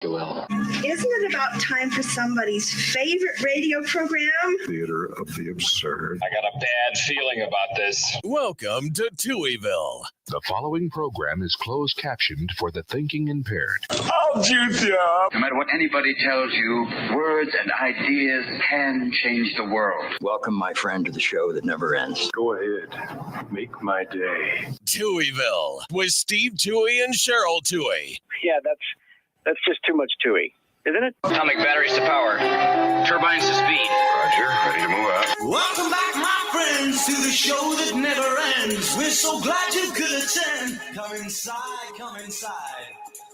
Well, isn't it about time for somebody's favorite radio program? Theater of the absurd. I got a bad feeling about this. Welcome to Touhyville. The following program is closed captioned for the thinking impaired. I'll juice you up. No matter what anybody tells you, words and ideas can change the world. Welcome, my friend, to the show that never ends. Go ahead. Make my day. Touhyville with Steve Touhy and Cheryl Touhy. Yeah, that's just too much Touhy, isn't it? Atomic batteries to power, turbines to speed. Roger, ready to move out. Welcome back, my friends, to the show that never ends. We're so glad you could attend. Come inside, come inside.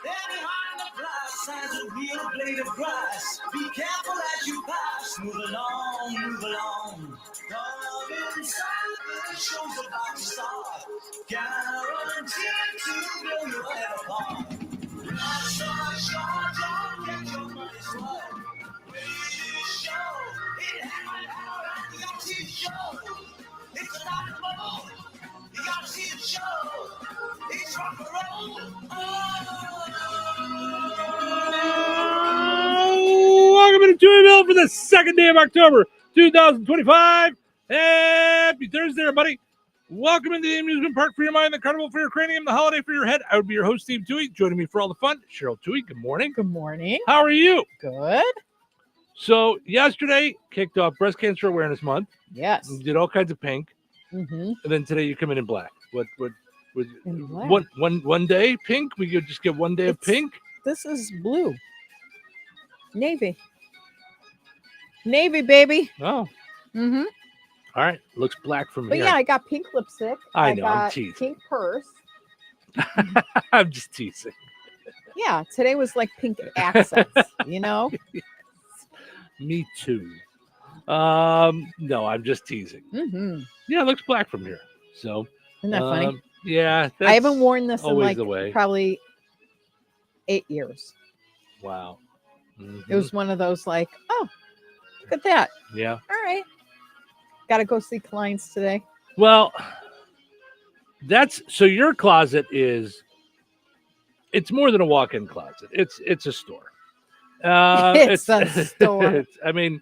There behind the glass stands a real blade of grass. Be careful as you pass. Move along, move along. Come inside, the show's about to start. Guaranteed to blow your head apart. Life's so short, don't get your money's worth. Radio show, it happened all right. You gotta see the show. It's not a bubble. You gotta see the show. It's rock and roll. Welcome to Touhyville for the second day of October, 2025. Happy Thursday, everybody. Welcome into the amusement park for your mind, the carnival for your cranium, the holiday for your head. I would be your host, Steve Touhy. Joining me for all the fun, Cheryl Touhy. Good morning. Good morning. How are you? Good. So yesterday kicked off Breast Cancer Awareness Month. Yes. You did all kinds of pink, Mm-hmm. and then today you come in black. What? In black. One day pink? We could just get one day of pink. This is blue. Navy. Navy, baby. Oh, Mm-hmm. all right. Looks black from But here. yeah, I got pink lipstick. I know, I'm got teasing. pink purse. I'm just teasing. Yeah, today was like pink accents, you know? Me too. No, I'm just teasing. Mm-hmm. Yeah, it looks black from here. So Isn't that funny? Yeah, I haven't worn this in always like the way. probably 8 years. Wow. Mhm. It was one of those like, oh, look at that. Yeah. All right. Got to go see clients today. Well, that's so your closet it's more than a walk-in closet. It's a store. It's a store. I mean,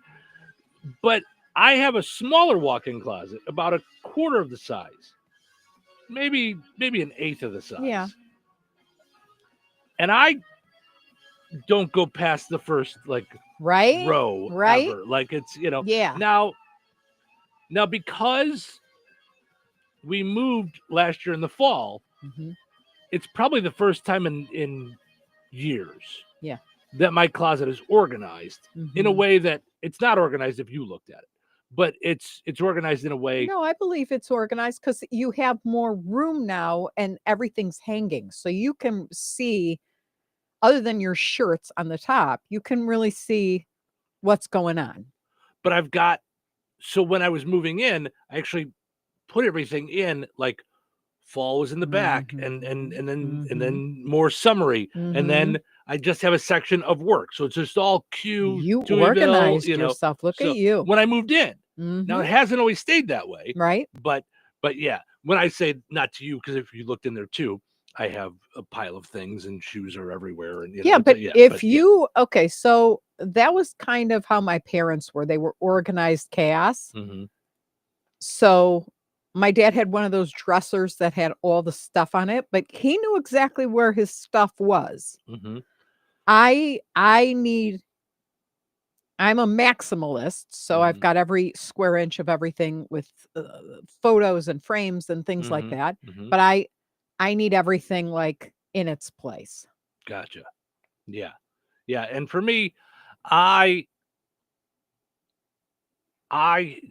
but I have a smaller walk-in closet, about a quarter of the size. Maybe an eighth of the size. Yeah. And I don't go past the first Right? row Right? ever. Like it's, Yeah. Now because we moved last year in the fall, Mm-hmm. it's probably the first time in years Yeah. that my closet is organized in a Mhm. way that it's not organized if you looked at it, but it's organized in a way. No, I believe it's organized because you have more room now and everything's hanging. So you can see, other than your shirts on the top, you can really see what's going on. But so when I was moving in, I actually put everything in, like fall was in the back, and then more summary, and then I just have a section of work. So it's just all Q. You Touhyville, organized yourself. Look So at you. when I moved in. Now it hasn't always stayed that way, Right? but yeah, when I say not to you, because if you looked in there too, I have a pile of things and shoes are everywhere. And Yeah, but okay, so that was kind of how my parents were. They were organized chaos. Mhm. So my dad had one of those dressers that had all the stuff on it, but he knew exactly where his stuff was. Mhm. I'm a maximalist, so I've got every square inch of everything with photos and frames and things like that. Mhm. But I need everything like in its place. Gotcha. Yeah. And for me, I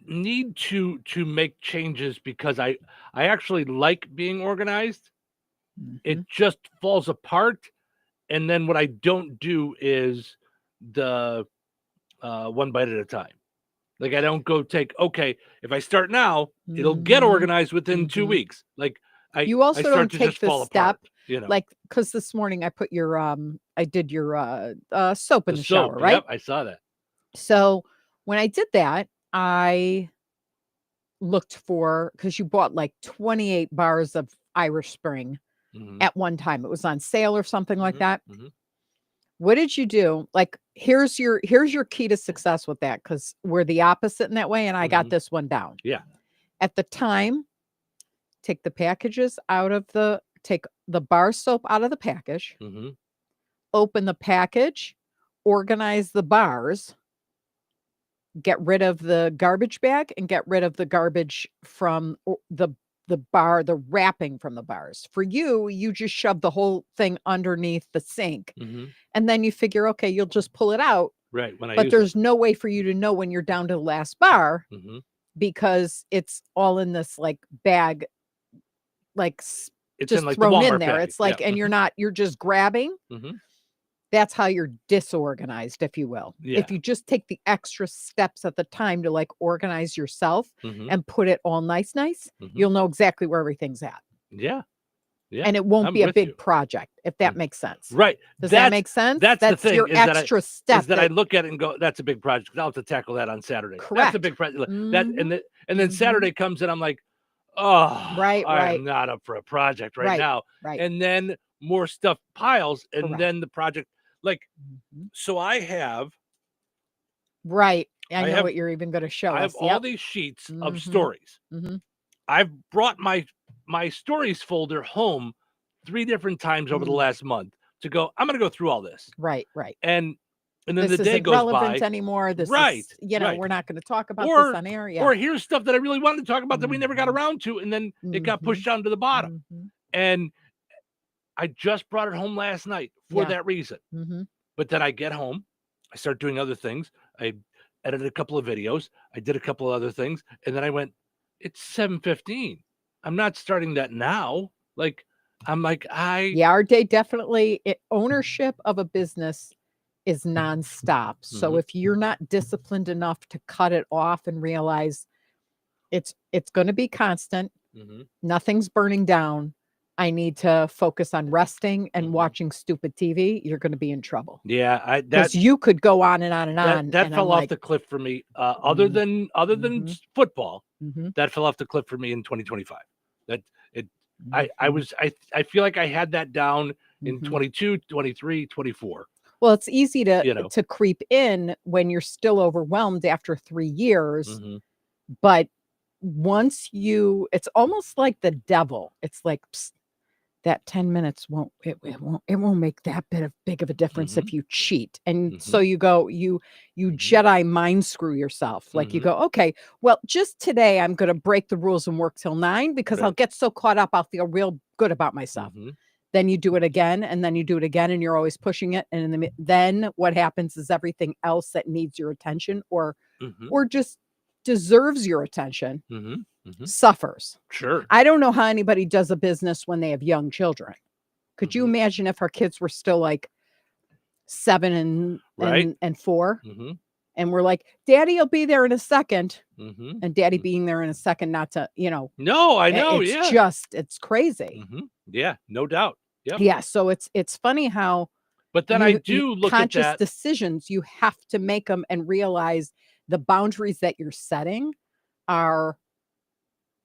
need to make changes because I actually like being organized. It just falls apart. And then what I don't do is the one bite at a time. Like I don't go if I start now, it'll get organized within 2 weeks. Like You also don't take the step, apart, like, because this morning I put your I did your soap in the soap, shower, right? Yep, I saw that. So when I did that, I looked for, because you bought like 28 bars of Irish Spring at one time. It was on sale or something like that. What did you do? Like, here's your key to success with that, because we're the opposite in that way, and I got this one down. Yeah. At the time, take the packages out of take the bar soap out of the package, open the package, organize the bars, get rid of the garbage bag, and get rid of the garbage from the bar, the wrapping from the bars. For you just shove the whole thing underneath the sink, and then you figure, okay, you'll just pull it out. Right. But there's no way for you to know when you're down to the last bar, because it's all in this like bag, like it's just in, like, thrown the in Walmart there. bag. It's like, Yeah. and you're just grabbing. That's how you're disorganized, if you will. Yeah. If you just take the extra steps at the time to like organize yourself and put it all nice, you'll know exactly where everything's at. Yeah. Yeah. And it won't I'm be a with big you. project, if that makes sense. Right. Does that make sense? That's the thing. your is that extra step. Is that I look at it and go, that's a big project. I'll have to tackle that on Saturday. That's a Correct. big project. That and then Saturday comes and I'm like, oh, Right. I'm not up for a project right now. Right. And then more stuff piles, and Correct. then the project, like, so I have Right. I know have- what you're even going to show I have us. all these sheets of stories. I've brought my stories folder home 3 different times over the last month to go, I'm going to go through all this. Right. And then This the day isn't goes relevant by. anymore. This Right, is, right. we're not going to talk about Or- this on air. Yeah. Or here's stuff that I really wanted to talk about that we never got around to, and then it got pushed down to the bottom. And I just brought it home last night for that reason. But then I get home, I start doing other things. I edited a couple of videos. I did a couple of other things. And then I went, it's 7:15. I'm not starting that now. Like, I'm like, Yeah, our day definitely, ownership of a business is nonstop. So if you're not disciplined enough to cut it off and realize it's going to be constant, nothing's burning down, I need to focus on resting and watching stupid TV, you're going to be in trouble. Yeah, Because you could go on and on and on. that and fell I'm off like, the cliff for me. Other than football, that fell off the cliff for me in 2025. That it, I feel like I had that down in 22, 23, 24. Well, it's easy to creep in when you're still overwhelmed after 3 years, but once it's almost like the devil. It's like, psst, that 10 minutes won't make that big of a difference if you cheat. And so you go, you Jedi mind screw yourself. Like you go, okay, well, just today I'm going to break the rules and work till 9 because I'll get so caught up. I'll feel real good about myself. Then you do it again, and then you do it again, and you're always pushing it. And then what happens is everything else that needs your attention or just deserves your attention suffers. Sure. I don't know how anybody does a business when they have young children. Could you imagine if our kids were still like 7 and 4? And we're like, Daddy will be there in a second. And Daddy being there in a second, not to, No, I know. It's crazy. Yeah, no doubt. Yep. Yeah. So it's funny how, but then I do look at conscious that. decisions, you have to make them and realize the boundaries that you're setting are,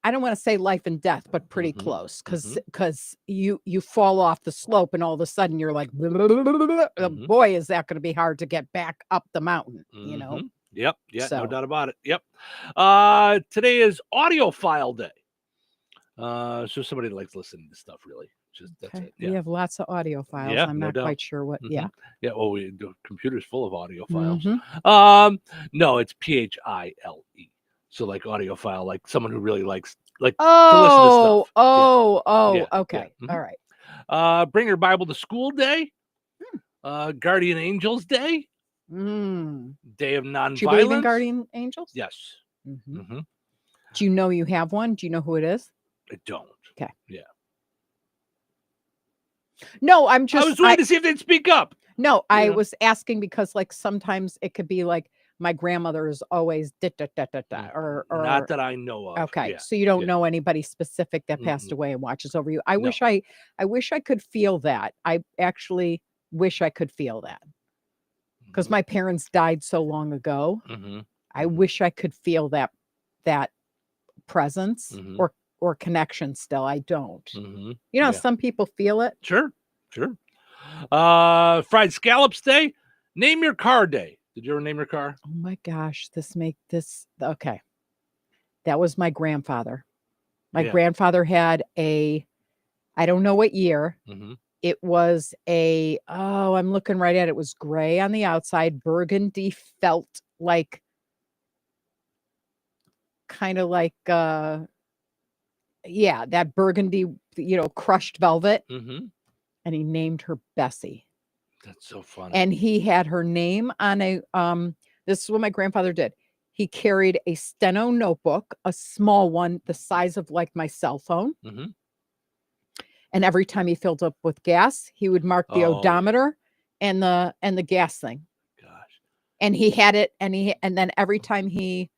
I don't want to say life and death, but pretty close, because you fall off the slope and all of a sudden you're like, boy, is that going to be hard to get back up the mountain, Yep. Yeah, So- no doubt about it. Yep. Today is audiophile day. So somebody that likes listening to stuff, really. Just that's Okay. it. Yeah. We have lots of audio files. Yeah, I'm no not doubt. quite sure what. Yeah. Yeah. Well, the computer's full of audio files. Mhm. No, it's PHILE. So like audiophile, like someone who really likes to listen to stuff. Yeah, Okay. yeah, All right. Bring your Bible to school day. Guardian Angels Day. Day of nonviolence. Do you believe in guardian angels? Yes. Do you know you have one? Do you know who it is? I don't. Okay. Yeah. No, I'm just. I was waiting to see if they'd speak up. No, I know. was asking because like sometimes it could be like my grandmother is always or Not that I know of. okay. Yeah. So you don't yeah. know anybody specific that passed away and watches over you. I wish I could feel that. I actually wish I could feel that. Because my parents died so long ago. I wish I could feel that presence or connection still. I don't. Yeah. Some people feel it. Sure. Fried Scallops Day. Name your car day. Did you ever name your car? Oh my gosh, okay. That was my grandfather. My Yeah. grandfather had I don't know what year. Mm-hmm. It was I'm looking right at it. It was gray on the outside, burgundy felt like kind of like that burgundy, crushed velvet. Mm-hmm. And he named her Bessie. That's so funny. And he had her name on this is what my grandfather did. He carried a steno notebook, a small one, the size of like my cell phone. Mm-hmm. And every time he filled up with gas, he would mark the odometer and the gas thing. Gosh. And he had it, and then every time he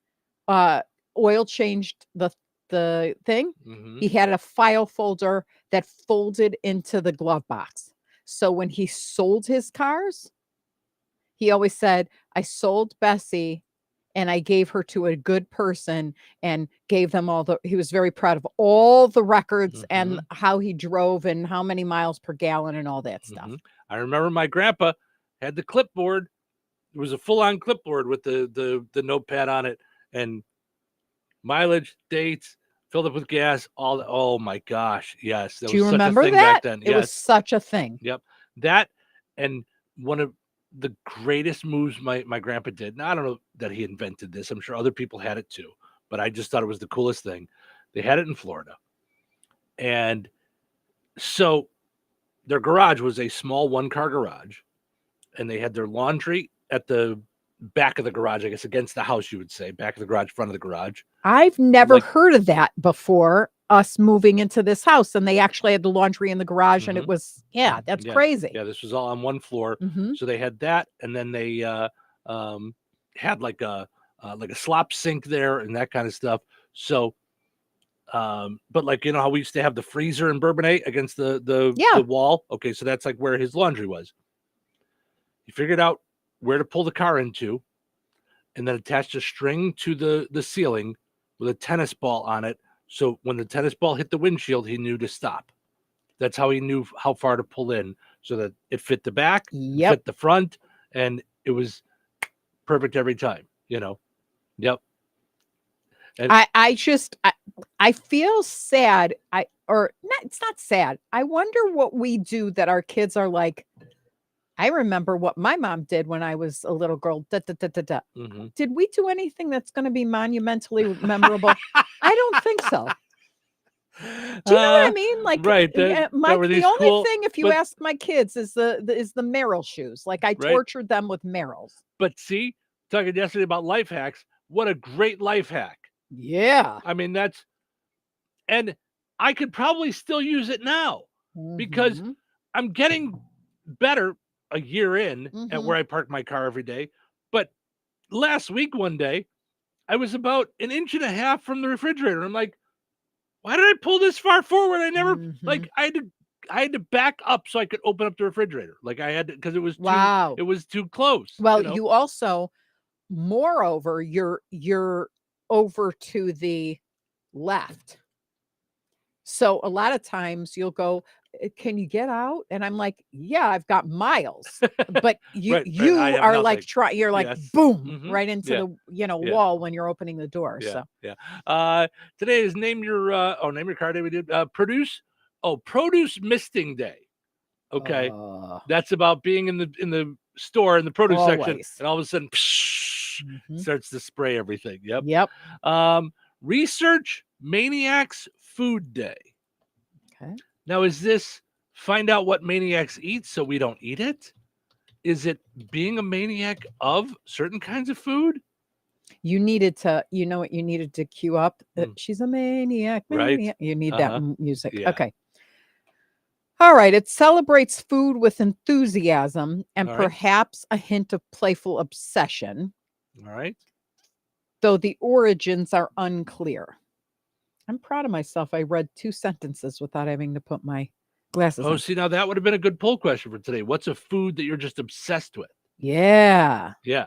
oil changed the thing, Mm-hmm. he had a file folder that folded into the glove box. So when he sold his cars, he always said, I sold Bessie and I gave her to a good person and gave them he was very proud of all the records and how he drove and how many miles per gallon and all that stuff. I remember my grandpa had the clipboard. It was a full-on clipboard with the notepad on it and mileage, dates, filled up with gas, oh my gosh. Yes. Do you remember that? Back then. It was such a thing. Yep. That, and one of the greatest moves my grandpa did. Now, I don't know that he invented this. I'm sure other people had it too, but I just thought it was the coolest thing. They had it in Florida. And so their garage was a small one-car garage, and they had their laundry at the back of the garage, I guess, against the house, you would say, back of the garage, front of the garage. I've never heard of that before, us moving into this house, and they actually had the laundry in the garage, and it was, that's crazy. Yeah, this was all on one floor. Mhm. So they had that, and then they had like a slop sink there and that kind of stuff. So, but like, how we used to have the freezer in Bourbonnais against the wall. Okay, so that's like where his laundry was. He figured out where to pull the car into, and then attached a string to the ceiling with a tennis ball on it. So when the tennis ball hit the windshield, he knew to stop. That's how he knew how far to pull in, so that it fit the back, fit the front, and it was perfect every time, Yep. And I feel sad. It's not sad. I wonder what we do that our kids are like. I remember what my mom did when I was a little girl. Mm-hmm. Did we do anything that's going to be monumentally memorable? I don't think so. Do you know what I mean? Like, right? the only thing, if you ask my kids, is the Merrill shoes. Like, I tortured them with Merrills. But see, talking yesterday about life hacks, what a great life hack! Yeah, I mean and I could probably still use it now because I'm getting better a year in at where I park my car every day. But last week, one day, I was about 1.5 inches from the refrigerator. I'm like, why did I pull this far forward? I never I had to back up so I could open up the refrigerator. Like I had to, because it was too close. Well, you also, moreover, you're over to the left. So a lot of times you'll go, can you get out? And I'm like, yeah, I've got miles. But you are like you're like boom right into the wall when you're opening the door. Today is name your car day. We did produce misting day. Okay, that's about being in the store in the produce section, and all of a sudden starts to spray everything. Yep. Research Maniacs Food Day. Okay. Now, is this find out what maniacs eat so we don't eat it? Is it being a maniac of certain kinds of food? You needed to, what you needed to cue up? She's a maniac. Right. You need that music. Yeah. Okay. All right. It celebrates food with enthusiasm and perhaps a hint of playful obsession. All right. Though the origins are unclear. I'm proud of myself. I read 2 sentences without having to put my glasses on. See, now that would have been a good poll question for today. What's a food that you're just obsessed with? Yeah. Yeah.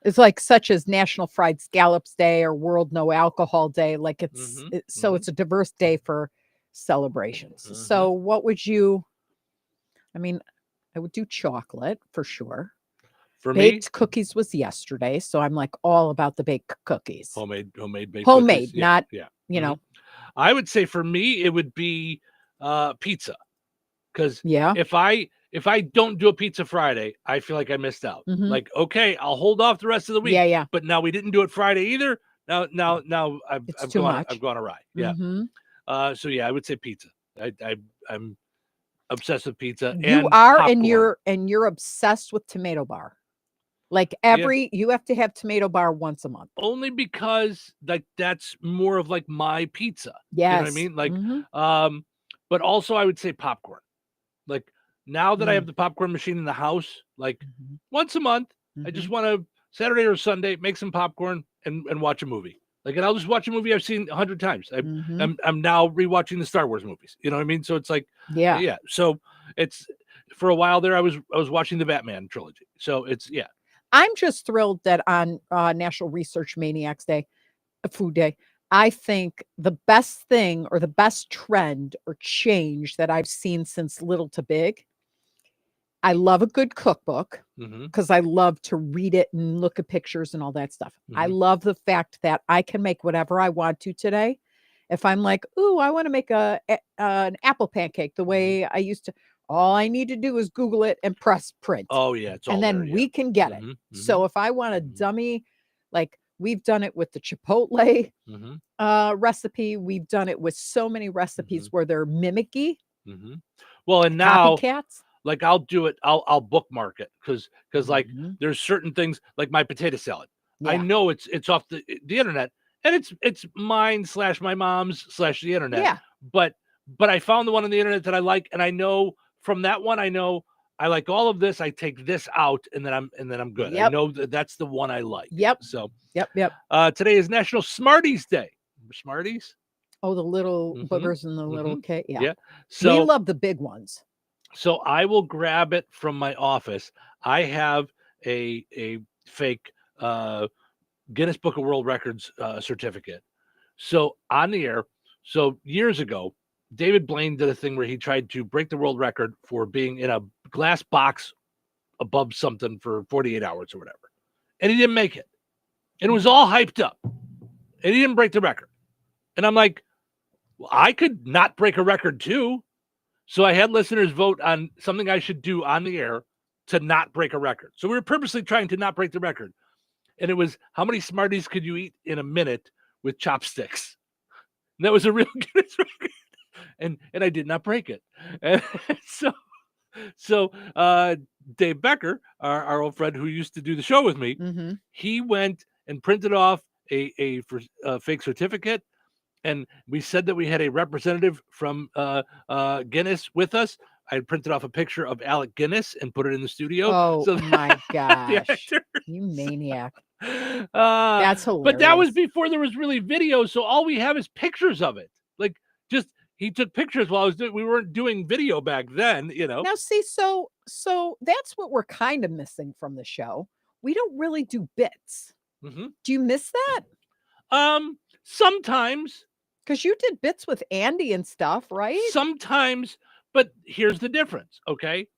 It's like such as National Fried Scallops Day or World No Alcohol Day. Like it's a diverse day for celebrations. So what would you I mean, I would do chocolate for sure. For me, Baked cookies was yesterday, so I'm like all about the baked cookies. homemade baked Homemade, cookies. not Yeah. you know. I would say for me it would be pizza, because Yeah. if I don't do a pizza Friday, I feel like I missed out. Mhm. Like, okay, I'll hold off the rest of the week. Yeah. But now we didn't do it Friday either. Now It's I've too gone much. I've gone awry. Yeah. Mhm. So yeah, I would say pizza. I'm obsessed with pizza. You and are, popcorn. and you're obsessed with tomato bar. Like Yeah. you have to have tomato bar once a month. Only because like that's more of like my pizza. You know what I Yes. mean? Like, Mhm. but also I would say popcorn. Like now that I Mm. have the popcorn machine in the house, like Mhm. once a month, I Mhm. just want to Saturday or Sunday make some popcorn and watch a movie. Like, and I'll just watch a movie I've seen 100 times. Mhm. I'm now rewatching the Star Wars movies. You know what I mean? So it's like, Yeah. yeah. So it's for a while there, I was watching the Batman trilogy. So it's yeah. I'm just thrilled that on National Research Maniacs Day, a food day, I think the best thing or the best trend or change that I've seen since little to big, I love a good cookbook Mm-hmm. because I love to read it and look at pictures and all that stuff. I Mhm. love the fact that I can make whatever I want to today. If I'm like, ooh, I want to make an apple pancake the way I used to, all I need to do is Google it and press print. Oh yeah, it's all And then there, yeah. we can get it. Mhm, So if I want a mhm. dummy, like we've done it with the Chipotle Mhm. recipe, we've done it with so many recipes where they're mimicky, Mhm. Well, and now copycats. like I'll do it. I'll bookmark it because like Mhm. there's certain things like my potato salad. I Yeah. know it's off the internet, and it's mine / my mom's / the internet. Yeah. But I found the one on the internet that I like, and I know from that one I know I like all of this. I take this out, and then I'm good. I Yep. know that that's the one I like. Yep. So Yep. today is National Smarties Day. Smarties. Oh, the little Mhm, boogers and the little mhm. cake. Yeah. Yeah. We So love the big ones. So I will grab it from my office. I have a fake Guinness Book of World Records certificate. So on the air, so years ago, David Blaine did a thing where he tried to break the world record for being in a glass box above something for 48 hours or whatever. And he didn't make it. And it was all hyped up. And he didn't break the record. And I'm like, well, I could not break a record too. So I had listeners vote on something I should do on the air to not break a record. So we were purposely trying to not break the record. And it was how many Smarties could you eat in a minute with chopsticks? And that was a real Guinness record. And I did not break it. And so Dave Becker, our old friend who used to do the show with me, he went and printed off a fake certificate. And we said that we had a representative from Guinness with us. I had printed off a picture of Alec Guinness and put it in the studio. Oh So my the gosh. actor- You maniac. That's but that was hilarious. before there was really video. So all we have is pictures of it. Like just he took pictures while I was doing. We weren't doing video back then, you know. Now see, so that's what we're kind of missing from the show. We don't really do bits. Mhm. Do you miss that? Sometimes. Because you did bits with Andy and stuff, right? Sometimes, but here's the difference, okay?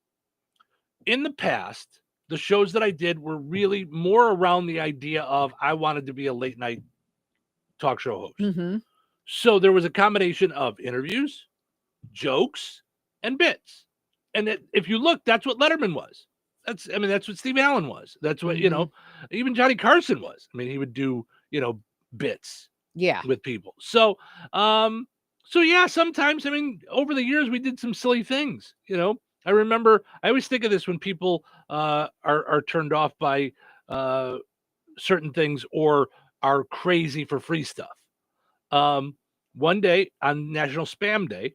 In the past, the shows that I did were really more around the idea of I wanted to be a late night talk show host. Mm-hmm. So there was a combination of interviews, jokes, and bits. And if you look, that's what Letterman was. That's what Steve Allen was. That's what, even Johnny Carson was. I mean, he would do, bits. Yeah. With people. So yeah, sometimes, over the years we did some silly things, I remember, I always think of this when people are turned off by certain things or are crazy for free stuff. One day on National Spam Day,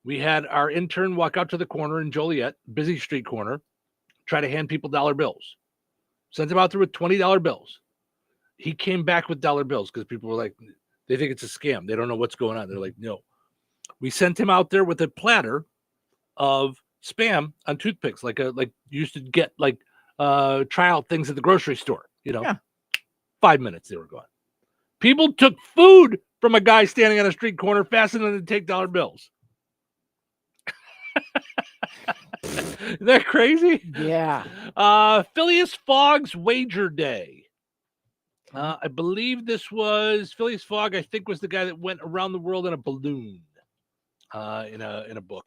we had our intern walk out to the corner in Joliet, busy street corner, try to hand people dollar bills. Sent them out there with $20 bills. He came back with dollar bills because people were like, they think it's a scam. They don't know what's going on. They're like, no. We sent him out there with a platter of spam on toothpicks, like you used to get try out things at the grocery store. Yeah. 5 minutes they were gone. People took food from a guy standing on a street corner, faster than to take dollar bills. Isn't that crazy? Yeah. Phileas Fogg's Wager Day. I believe this was Phileas Fogg. I think was the guy that went around the world in a balloon. In a book.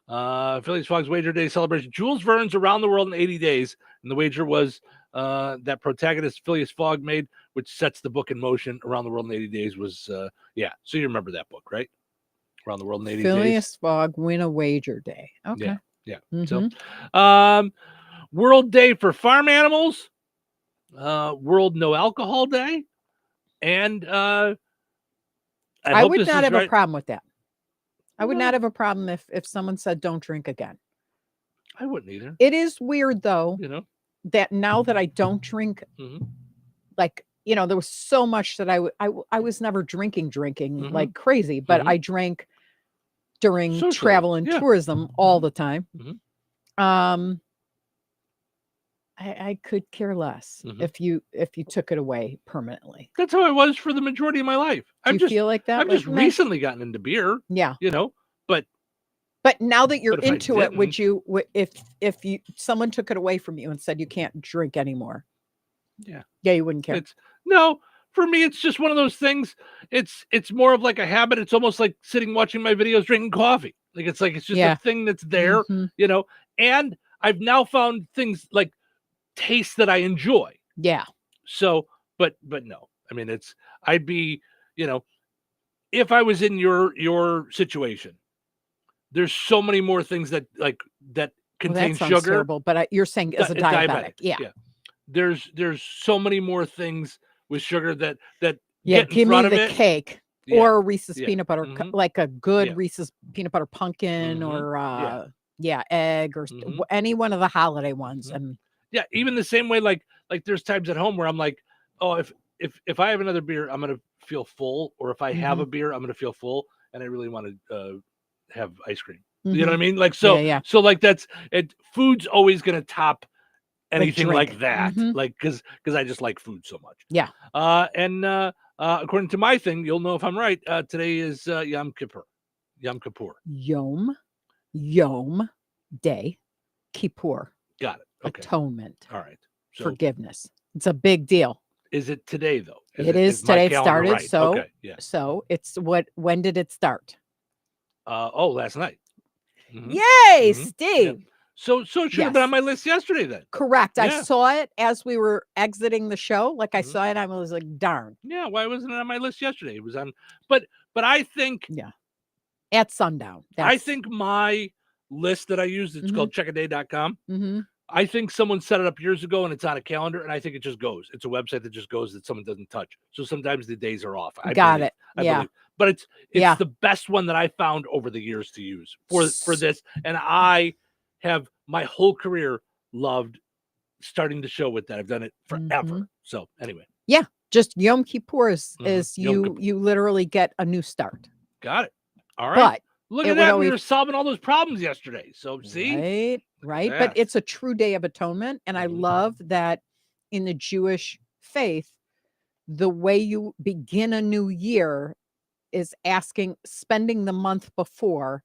Phileas Fogg's Wager Day celebration. Jules Verne's Around the World in 80 Days, and the wager was that protagonist Phileas Fogg made, which sets the book in motion. Around the World in 80 Days was So you remember that book, right? Around the World in 80 Days. Phileas Fogg win a wager day. Okay. Yeah. Mhm. So, World Day for Farm Animals, World No Alcohol Day, and I hope would this not is have a right. problem with that. I would No. not have a problem if someone said don't drink again. I wouldn't either. It is weird though You know. that now that I don't drink, Mhm. like, there was so much that I was never drinking Mhm. like crazy, but Mhm. I drank during Socially, travel and yeah. tourism all the time. Mhm. I could care less Mhm. if you took it away permanently. That's how I was for the majority of my life. Do you feel like that? I've Like, just meh. recently gotten into beer, Yeah. but But now that you're But if I into it, would didn't- you, if someone took it away from you and said you can't drink anymore? Yeah. Yeah, you wouldn't care. No, for me, it's just one of those things. It's more of like a habit. It's almost like sitting watching my videos, drinking coffee. It's just Yeah. a thing that's there, Mhm. And I've now found things like taste that I enjoy. Yeah. So, but no, I mean, I'd be, if I was in your situation, there's so many more things that Well, contain that sounds sugar. terrible, but you're saying as a diabetic. Yeah. There's so many more things with sugar that Yeah. get in Give me front of the it. cake Yeah. or a Reese's Yeah. peanut butter, Mhm. like a good Yeah. Reese's peanut butter pumpkin Mhm. or, Yeah. egg or Mhm. any one of the holiday ones. Mhm. And Yeah, even the same way, like there's times at home where I'm like, oh, if I have another beer, I'm gonna feel full, or if I have a beer, I'm gonna feel full, and I really want to have ice cream. You know what I mean? Yeah. So that's it. Food's always gonna top anything like drink. that, Mhm. because I just like food so much. Yeah. And according to my thing, you'll know if I'm right. Today is Yom Kippur. Yom Day, Kippur, Got it. Okay. atonement, All right. So forgiveness. It's a big deal. is it today though? It is my today. It calendar started. right? So, Okay. Yeah. so it's when did it start? Last night. Mhm. Yay, Mhm. Steve. So it should have been Yes. on my list yesterday then. Correct. I Yeah. saw it as we were exiting the show. Like I Mhm. saw it, I was like, darn. Yeah, why wasn't it on my list yesterday? It was on, but I think At sundown. I think my list that I use, it's Mhm. called checkaday.com. Mm-hmm. I think someone set it up years ago and it's on a calendar, and I think it just goes. It's a website that just goes that someone doesn't touch. So sometimes the days are off. I Got believe. it. I Yeah. believe. But it's Yeah. the best one that I found over the years to use for this. And I have my whole career loved starting the show with that. I've done it forever. Mhm. So anyway, Just Yom Kippur is Yom Kippur. you literally get a new start. got it. All right. But Look it at would that. We always- were solving all those problems yesterday. So see, right. But Yes. it's a true day of atonement. And I Mhm. love that in the Jewish faith, the way you begin a new year is spending the month before,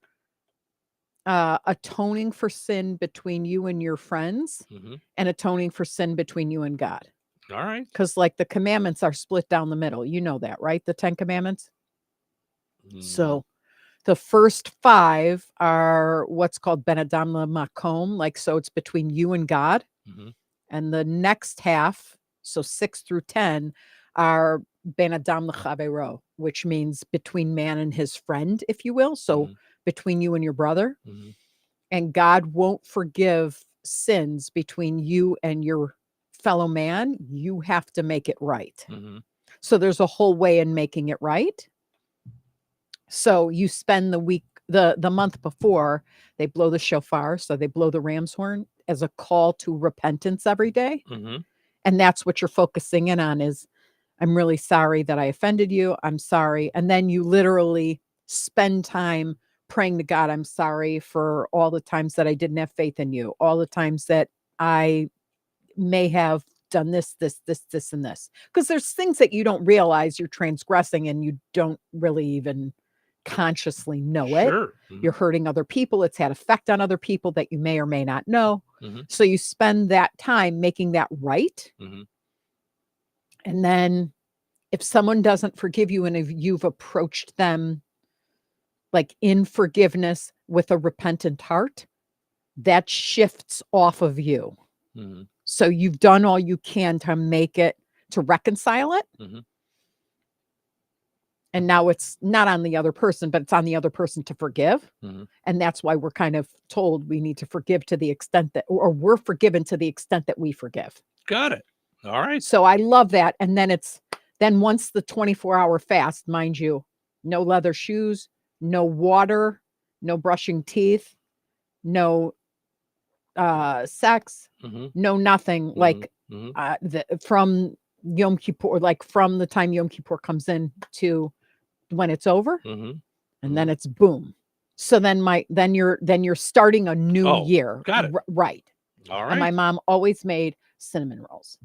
atoning for sin between you and your friends Mhm. and atoning for sin between you and God. All right. Because like the commandments are split down the middle. You know that, right? The 10 commandments. Mm. So the first 5 are what's called Ben Adam Makom, like, so it's between you and God. Mhm. And the next half, so 6 through 10, are Ben Adam L'Chavero, which means between man and his friend, if you will. So Mhm. between you and your brother. Mhm. And God won't forgive sins between you and your fellow man. You have to make it right. Mhm. So there's a whole way in making it right. So you spend the week, the month before, they blow the shofar. So they blow the ram's horn as a call to repentance every day. Mhm. And that's what you're focusing in on is, I'm really sorry that I offended you. I'm sorry. And then you literally spend time praying to God, I'm sorry for all the times that I didn't have faith in you, all the times that I may have done this, and this. Because there's things that you don't realize you're transgressing and you don't really even consciously know it. Sure. You're hurting other people. It's had effect on other people that you may or may not know. Mm-hmm. So you spend that time making that right. Mm-hmm. And then if someone doesn't forgive you and if you've approached them like in forgiveness with a repentant heart, that shifts off of you. Mm-hmm. So you've done all you can to make it, to reconcile it. Mm-hmm. And now it's not on the other person, but it's on the other person to forgive. Mm-hmm. And that's why we're kind of told we need to forgive to the extent that, or we're forgiven to the extent that we forgive. Got it. All right. So I love that. And then once the 24-hour fast, mind you, no leather shoes, no water, no brushing teeth, no sex, Mm-hmm. no nothing. Mm-hmm. Like Mm-hmm. from Yom Kippur, like from the time Yom Kippur comes in to when it's over, Mm-hmm. and then it's boom. So then you're starting a new year. Got it. Right. All right. And my mom always made cinnamon rolls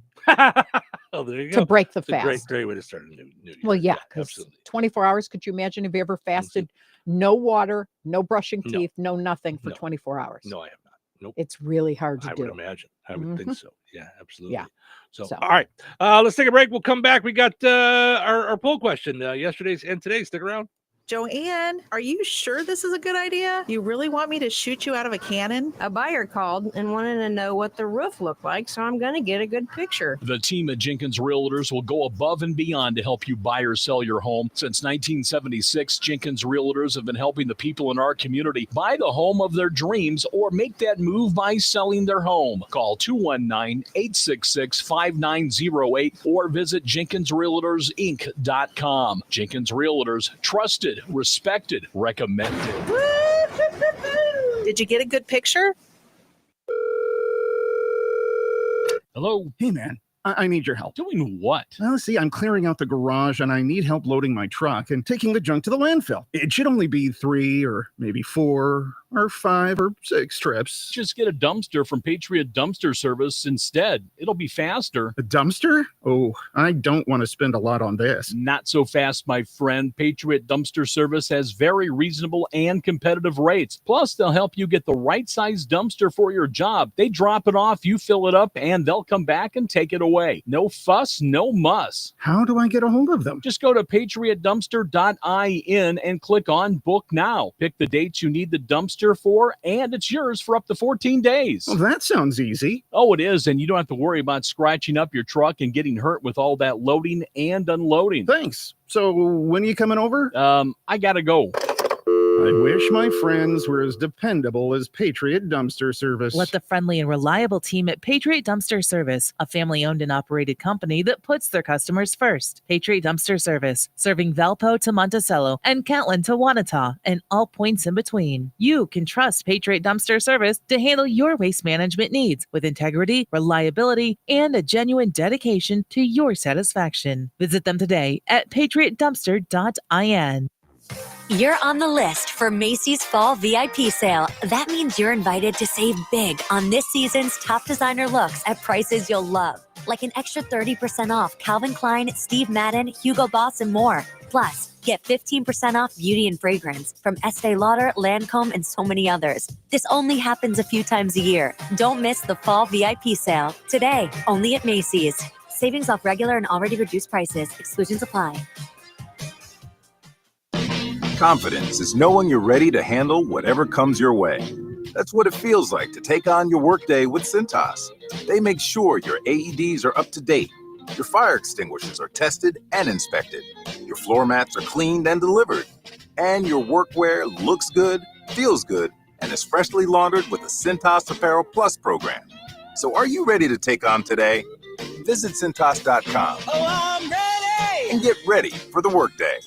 Oh, there you go. to break the It's a fast. great way to start a new year. Well, yeah, because absolutely. 24 hours, could you imagine if you ever fasted no water, no brushing No. teeth, no nothing for No. 24 hours? No, I have not. Nope. It's really hard to I do. would imagine. I would think so. Yeah, absolutely. Yeah. So, So- all right. Let's take a break. We'll come back. We got our poll question, yesterday's and today's. Stick around. Joanne, are you sure this is a good idea? You really want me to shoot you out of a cannon? A buyer called and wanted to know what the roof looked like, so I'm going to get a good picture. The team at Jenkins Realtors will go above and beyond to help you buy or sell your home. Since 1976, Jenkins Realtors have been helping the people in our community buy the home of their dreams or make that move by selling their home. Call 219-866-5908 or visit JenkinsRealtorsInc.com. Jenkins Realtors, trusted, respected, recommended. Did you get a good picture? Hello? Hey, man, I need your help. Doing what? Well, see, I'm clearing out the garage and I need help loading my truck and taking the junk to the landfill. It should only be 3 or maybe 4 or 5 or 6 trips. Just get a dumpster from Patriot Dumpster Service instead. It'll be faster. A dumpster? Oh, I don't want to spend a lot on this. Not so fast, my friend. Patriot Dumpster Service has very reasonable and competitive rates. Plus, they'll help you get the right size dumpster for your job. They drop it off, you fill it up, and they'll come back and take it away. No fuss, no muss. How do I get a hold of them? Just go to patriotdumpster.in and click on Book Now. Pick the dates you need the dumpster for, and it's yours for up to 14 days. Well, that sounds easy. Oh, it is, and you don't have to worry about scratching up your truck and getting hurt with all that loading and unloading. Thanks. So when are you coming over? I gotta go. I wish my friends were as dependable as Patriot Dumpster Service. Let the friendly and reliable team at Patriot Dumpster Service, a family-owned and operated company that puts their customers first. Patriot Dumpster Service, serving Valpo to Monticello and Catlin to Wanata and all points in between. You can trust Patriot Dumpster Service to handle your waste management needs with integrity, reliability, and a genuine dedication to your satisfaction. Visit them today at patriotdumpster.in. You're on the list for Macy's Fall VIP Sale. That means you're invited to save big on this season's top designer looks at prices you'll love. Like an extra 30% off Calvin Klein, Steve Madden, Hugo Boss, and more. Plus, get 15% off beauty and fragrance from Estee Lauder, Lancome, and so many others. This only happens a few times a year. Don't miss the Fall VIP Sale. Today, only at Macy's. Savings off regular and already reduced prices. Exclusions apply. Confidence is knowing you're ready to handle whatever comes your way. That's what it feels like to take on your workday with Cintas. They make sure your AEDs are up to date, your fire extinguishers are tested and inspected, your floor mats are cleaned and delivered, and your workwear looks good, feels good, and is freshly laundered with the Cintas Apparel Plus program. So are you ready to take on today? Visit Cintas.com and get ready for the workday.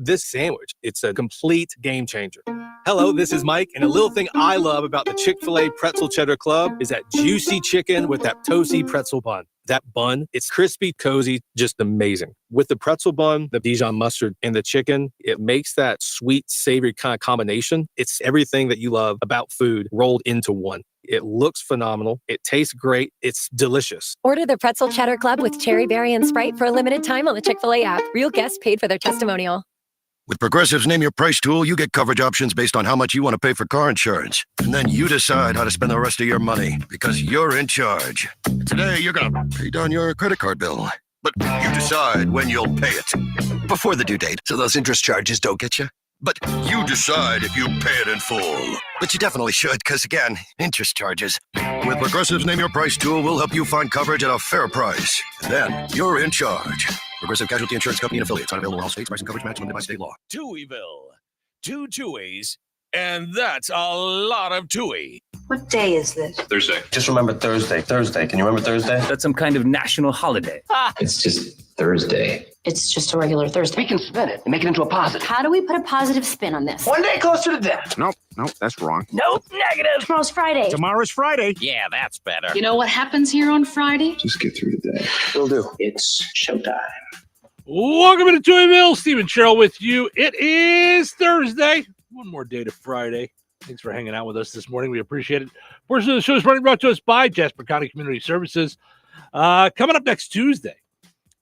This sandwich, it's a complete game changer. Hello, this is Mike, and a little thing I love about the Chick-fil-A Pretzel Cheddar Club is that juicy chicken with that toasty pretzel bun. That bun, it's crispy, cozy, just amazing. With the pretzel bun, the Dijon mustard, and the chicken, it makes that sweet, savory kind of combination. It's everything that you love about food rolled into one. It looks phenomenal. It tastes great. It's delicious. Order the Pretzel Cheddar Club with Cherry Berry and Sprite for a limited time on the Chick-fil-A app. Real guests paid for their testimonial. With Progressive's Name Your Price tool, you get coverage options based on how much you want to pay for car insurance. And then you decide how to spend the rest of your money because you're in charge. Today, you're going to pay down your credit card bill. But you decide when you'll pay it. Before the due date, so those interest charges don't get you. But you decide if you pay it in full. But you definitely should, because again, interest charges. With Progressive's Name Your Price tool, we'll help you find coverage at a fair price. And then you're in charge. Progressive Casualty Insurance Company and affiliates. Not available in all states. Price and coverage match limited by state law. Touhyville. 2 Touhies, and that's a lot of Touhy. What day is this? Thursday. Just remember Thursday. Thursday. Can you remember Thursday? That's some kind of national holiday. It's just Thursday. It's just a regular Thursday. We can spin it and make it into a positive. How do we put a positive spin on this? One day closer to death. Nope, that's wrong. Nope, negative. Tomorrow's Friday. Tomorrow's Friday. Yeah, that's better. You know what happens here on Friday? Just get through the day. Will do. It's showtime. Welcome to Touhyville. Steve and Cheryl with you. It is Thursday. One more day to Friday. Thanks for hanging out with us this morning. We appreciate it. Portion of the show is brought to us by Jasper County Community Services. Coming up next Tuesday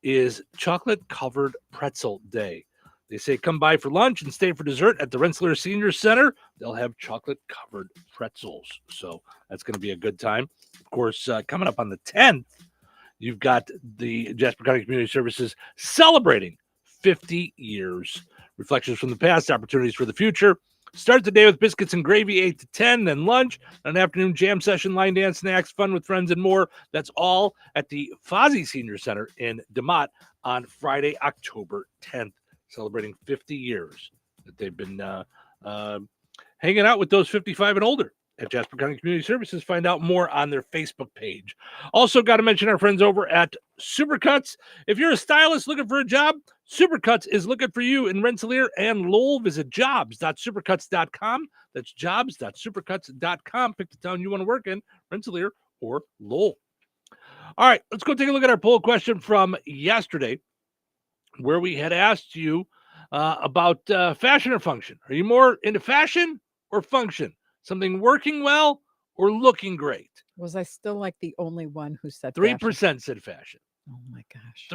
is Chocolate-Covered Pretzel Day. They say come by for lunch and stay for dessert at the Rensselaer Senior Center. They'll have chocolate-covered pretzels. So that's going to be a good time. Of course, coming up on the 10th, you've got the Jasper County Community Services celebrating 50 years. Reflections from the past, opportunities for the future. Start the day with biscuits and gravy, 8 to 10, then lunch, an afternoon jam session, line dance, snacks, fun with friends, and more. That's all at the Fozzie Senior Center in DeMott on Friday, October 10th, celebrating 50 years that they've been hanging out with those 55 and older at Jasper County Community Services. Find out more on their Facebook page. Also got to mention our friends over at Supercuts. If you're a stylist looking for a job, Supercuts is looking for you in Rensselaer and Lowell. Visit jobs.supercuts.com. That's jobs.supercuts.com. Pick the town you want to work in, Rensselaer or Lowell. All right, let's go take a look at our poll question from yesterday, where we had asked you about fashion or function. Are you more into fashion or function? Something working well or looking great? Was I still like the only one who said 3% said fashion. Oh my gosh.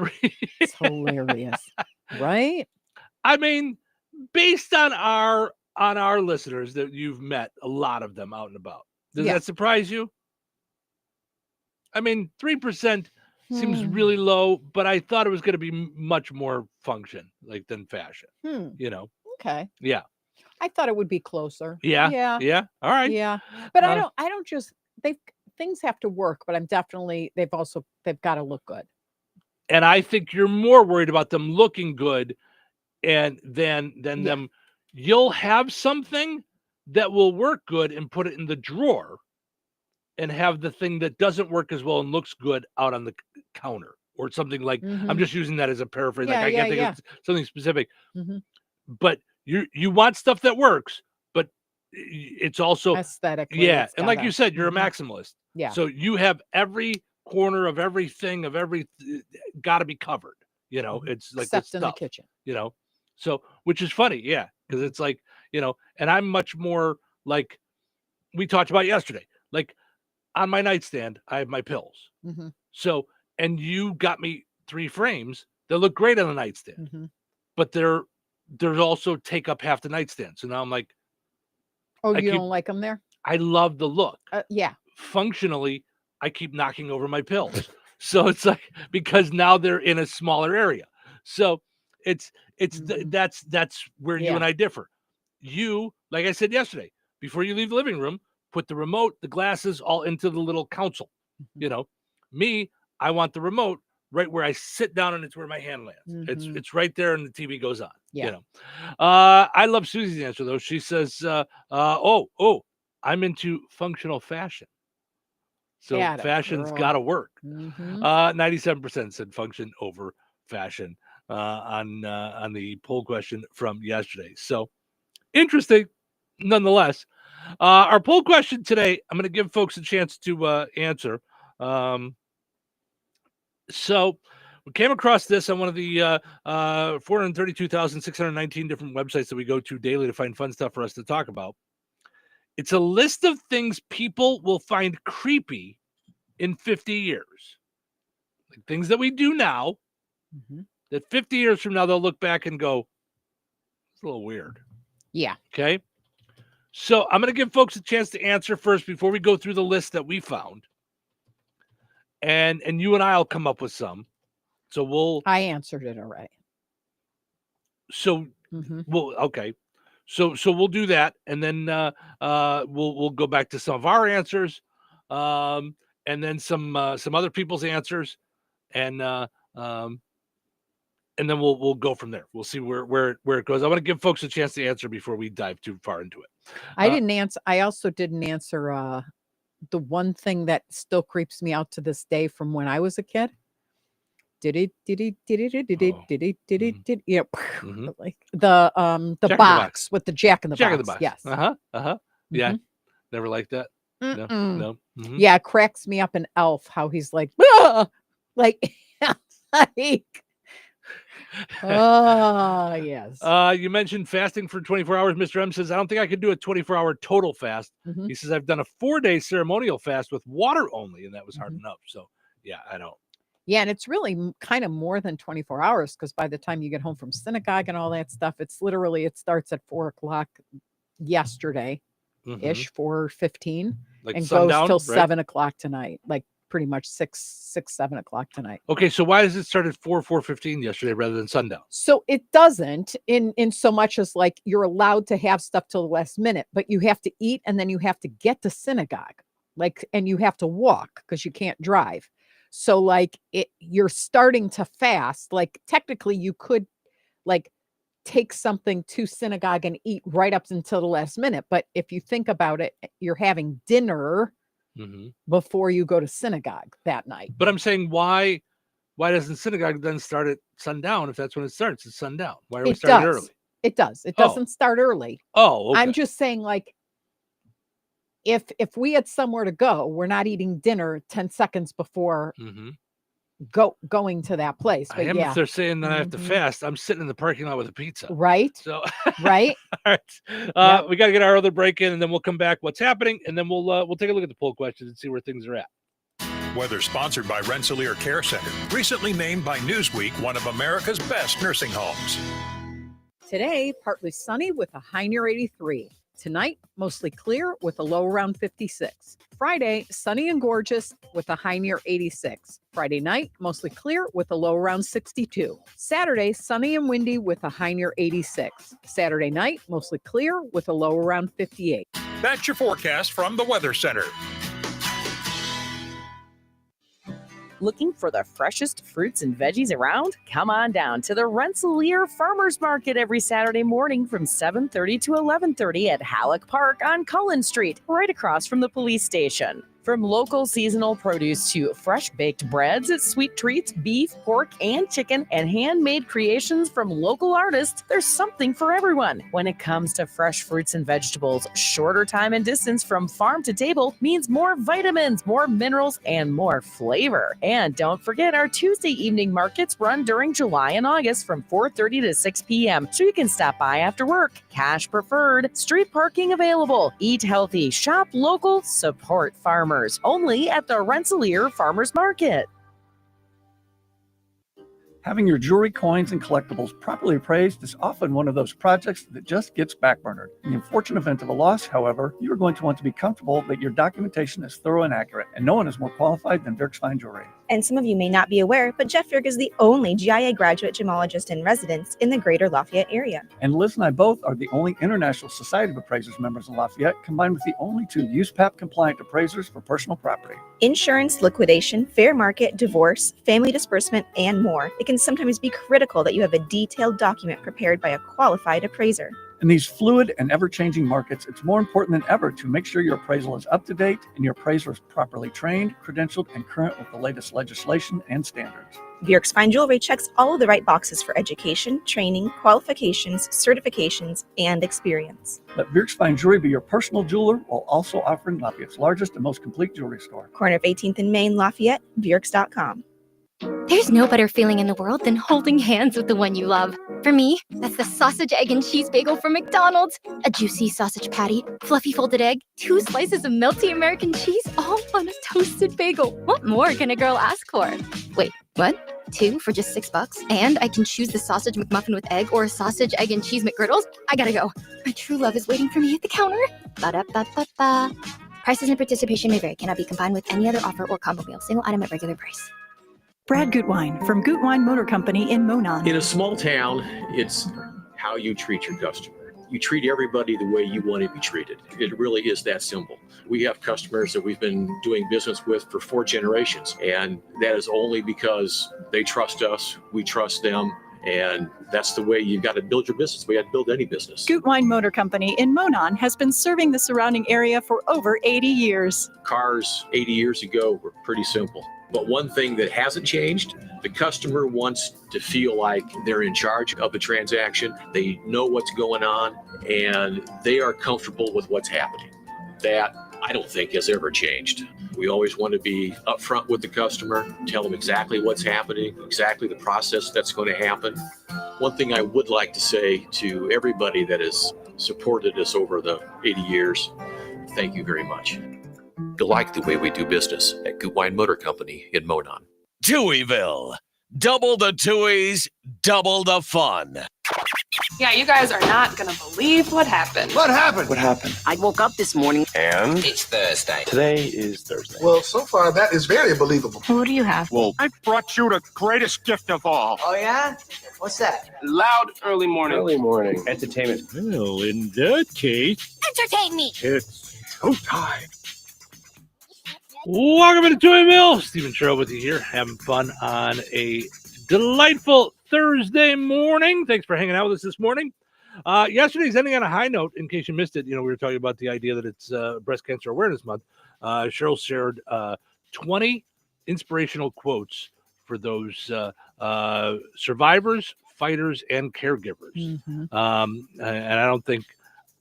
It's hilarious. Right? I mean, based on our listeners that you've met, a lot of them out and about. Does that surprise you? I mean, 3% seems really low, but I thought it was going to be much more function than fashion. You know? Okay. Yeah. I thought it would be closer. Yeah. All right. Yeah. But I don't just things have to work, but they've got to look good. And I think you're more worried about them looking good and then them. You'll have something that will work good and put it in the drawer and have the thing that doesn't work as well and looks good out on the counter or something like, I'm just using that as a paraphrase. I can't think of something specific, but you want stuff that works, but it's also aesthetically. Yeah. And like you said, you're a maximalist. Yeah. So you have every corner of everything got to be covered. You know, it's like except in the kitchen. You know, so which is funny, yeah, because it's like, you know, and I'm much more like we talked about yesterday. Like on my nightstand, I have my pills. So, and you got me 3 frames that look great on the nightstand, but there's also take up half the nightstand. So now I'm like, oh, you don't like them there? I love the look. Yeah. Functionally, I keep knocking over my pills. So it's like, because now they're in a smaller area. So it's that's where you and I differ. You, like I said yesterday, before you leave the living room, put the remote, the glasses all into the little console. You know, me, I want the remote right where I sit down and it's where my hand lands. It's right there and the TV goes on. Yeah. You know, I love Susie's answer though. She says, I'm into functional fashion. So fashion's got to work. 97% said function over fashion on the poll question from yesterday. So interesting, nonetheless. Our poll question today, I'm going to give folks a chance to answer. So we came across this on one of the 432,619 different websites that we go to daily to find fun stuff for us to talk about. It's a list of things people will find creepy in 50 years. Like things that we do now that 50 years from now, they'll look back and go, It's a little weird. Yeah. Okay. So I'm going to give folks a chance to answer first before we go through the list that we found. And you and I will come up with some. So I answered it already. So okay. So we'll do that, and then we'll go back to some of our answers, and then some other people's answers, and then we'll go from there. We'll see where it goes. I want to give folks a chance to answer before we dive too far into it. I didn't answer. I also didn't answer the one thing that still creeps me out to this day from when I was a kid. Like the box with the Jack in the Box. Yes. Yeah. Never liked that. No. Yeah, it cracks me up in Elf how he's like, like, oh yes. You mentioned fasting for 24 hours. Mr. M says, I don't think I could do a 24-hour total fast. He says, I've done a 4-day ceremonial fast with water only, and that was hard enough. So yeah, I don't. Yeah, and it's really kind of more than 24 hours because by the time you get home from synagogue and all that stuff, it's literally, it starts at 4:00 yesterday ish, 4:15, Like and sundown, goes till right? 7:00 tonight, like pretty much 7 o'clock tonight. Okay, so why does it start at 4:15 yesterday rather than sundown? So it doesn't in so much as like you're allowed to have stuff till the last minute, but you have to eat and then you have to get to synagogue, like, and you have to walk because you can't drive. So like you're starting to fast. Like technically you could like take something to synagogue and eat right up until the last minute. But if you think about it, you're having dinner before you go to synagogue that night. But I'm saying why doesn't synagogue then start at sundown if that's when it starts? It's sundown. Why are we starting early? It does. It doesn't start early. Oh, okay. I'm just saying like if we had somewhere to go, we're not eating dinner 10 seconds before going to that place. But if they're saying that I have to fast, I'm sitting in the parking lot with a pizza. Right. So right. All right. We got to get our other break in, and then we'll come back. What's happening? And then we'll take a look at the poll questions and see where things are at. Weather sponsored by Rensselaer Care Center, recently named by Newsweek one of America's best nursing homes. Today, partly sunny with a high near 83. Tonight, mostly clear with a low around 56. Friday, sunny and gorgeous with a high near 86. Friday night, mostly clear with a low around 62. Saturday, sunny and windy with a high near 86. Saturday night, mostly clear with a low around 58. That's your forecast from the Weather Center. Looking for the freshest fruits and veggies around? Come on down to the Rensselaer Farmers Market every Saturday morning from 7:30 to 11:30 at Halleck Park on Cullen Street, right across from the police station. From local seasonal produce to fresh baked breads, sweet treats, beef, pork, and chicken, and handmade creations from local artists, there's something for everyone. When it comes to fresh fruits and vegetables, shorter time and distance from farm to table means more vitamins, more minerals, and more flavor. And don't forget our Tuesday evening markets run during July and August from 4:30 to 6 p.m. so you can stop by after work. Cash preferred, street parking available. Eat healthy, shop local, support farmers. Only at the Rensselaer Farmers Market. Having your jewelry, coins, and collectibles properly appraised is often one of those projects that just gets backburnered. In the unfortunate event of a loss, however, you are going to want to be comfortable that your documentation is thorough and accurate, and no one is more qualified than Dirk's Fine Jewelry. And some of you may not be aware, but Jeff Dirk is the only GIA graduate gemologist in residence in the greater Lafayette area. And Liz and I both are the only International Society of Appraisers members in Lafayette, combined with the only 2 USPAP-compliant appraisers for personal property. Insurance, liquidation, fair market, divorce, family disbursement, and more. It can sometimes be critical that you have a detailed document prepared by a qualified appraiser. In these fluid and ever-changing markets, it's more important than ever to make sure your appraisal is up to date and your appraiser is properly trained, credentialed, and current with the latest legislation and standards. Bjork's Fine Jewelry checks all of the right boxes for education, training, qualifications, certifications, and experience. Let Bjork's Fine Jewelry be your personal jeweler while also offering Lafayette's largest and most complete jewelry store. Corner of 18th and Main, Lafayette, Bjorks.com. There's no better feeling in the world than holding hands with the one you love. For me, that's the sausage, egg, and cheese bagel from McDonald's. A juicy sausage patty, fluffy folded egg, 2 slices of melty American cheese, all on a toasted bagel. What more can a girl ask for? Wait, what? 2 for just $6. And I can choose the sausage McMuffin with egg or a sausage, egg, and cheese McGriddles. I gotta go. My true love is waiting for me at the counter. Ba-da-ba-ba-ba. Prices and participation may vary. Cannot be combined with any other offer or combo meal. Single item at regular price. Brad Gutwein from Gutwein Motor Company in Monon. In a small town, it's how you treat your customer. You treat everybody the way you want to be treated. It really is that simple. We have customers that we've been doing business with for 4 generations, and that is only because they trust us, we trust them, and that's the way you've got to build your business. We have to build any business. Gutwein Motor Company in Monon has been serving the surrounding area for over 80 years. Cars 80 years ago were pretty simple. But one thing that hasn't changed, the customer wants to feel like they're in charge of the transaction. They know what's going on, and they are comfortable with what's happening. That, I don't think, has ever changed. We always want to be upfront with the customer, tell them exactly what's happening, exactly the process that's going to happen. One thing I would like to say to everybody that has supported us over the 80 years, thank you very much. You'll like the way we do business at Gutwein Motor Company in Monon. Touhyville. Double the Touhies, double the fun. Yeah, you guys are not going to believe what happened. What happened? What happened? I woke up this morning and It's Thursday. today is Thursday. Well, so far that is very believable. What do you have? Well, I brought you the greatest gift of all. Oh, yeah? What's that? Loud early morning entertainment. Well, in that case, Entertain me. it's showtime. Welcome to Touhyville. Stephen Sherrill with you here, having fun on a delightful Thursday morning. Thanks for hanging out with us this morning. Yesterday's ending on a high note. In case you missed it, we were talking about the idea that it's Breast Cancer Awareness Month. Cheryl shared 20 inspirational quotes for those survivors, fighters, and caregivers. Mm-hmm. And I don't think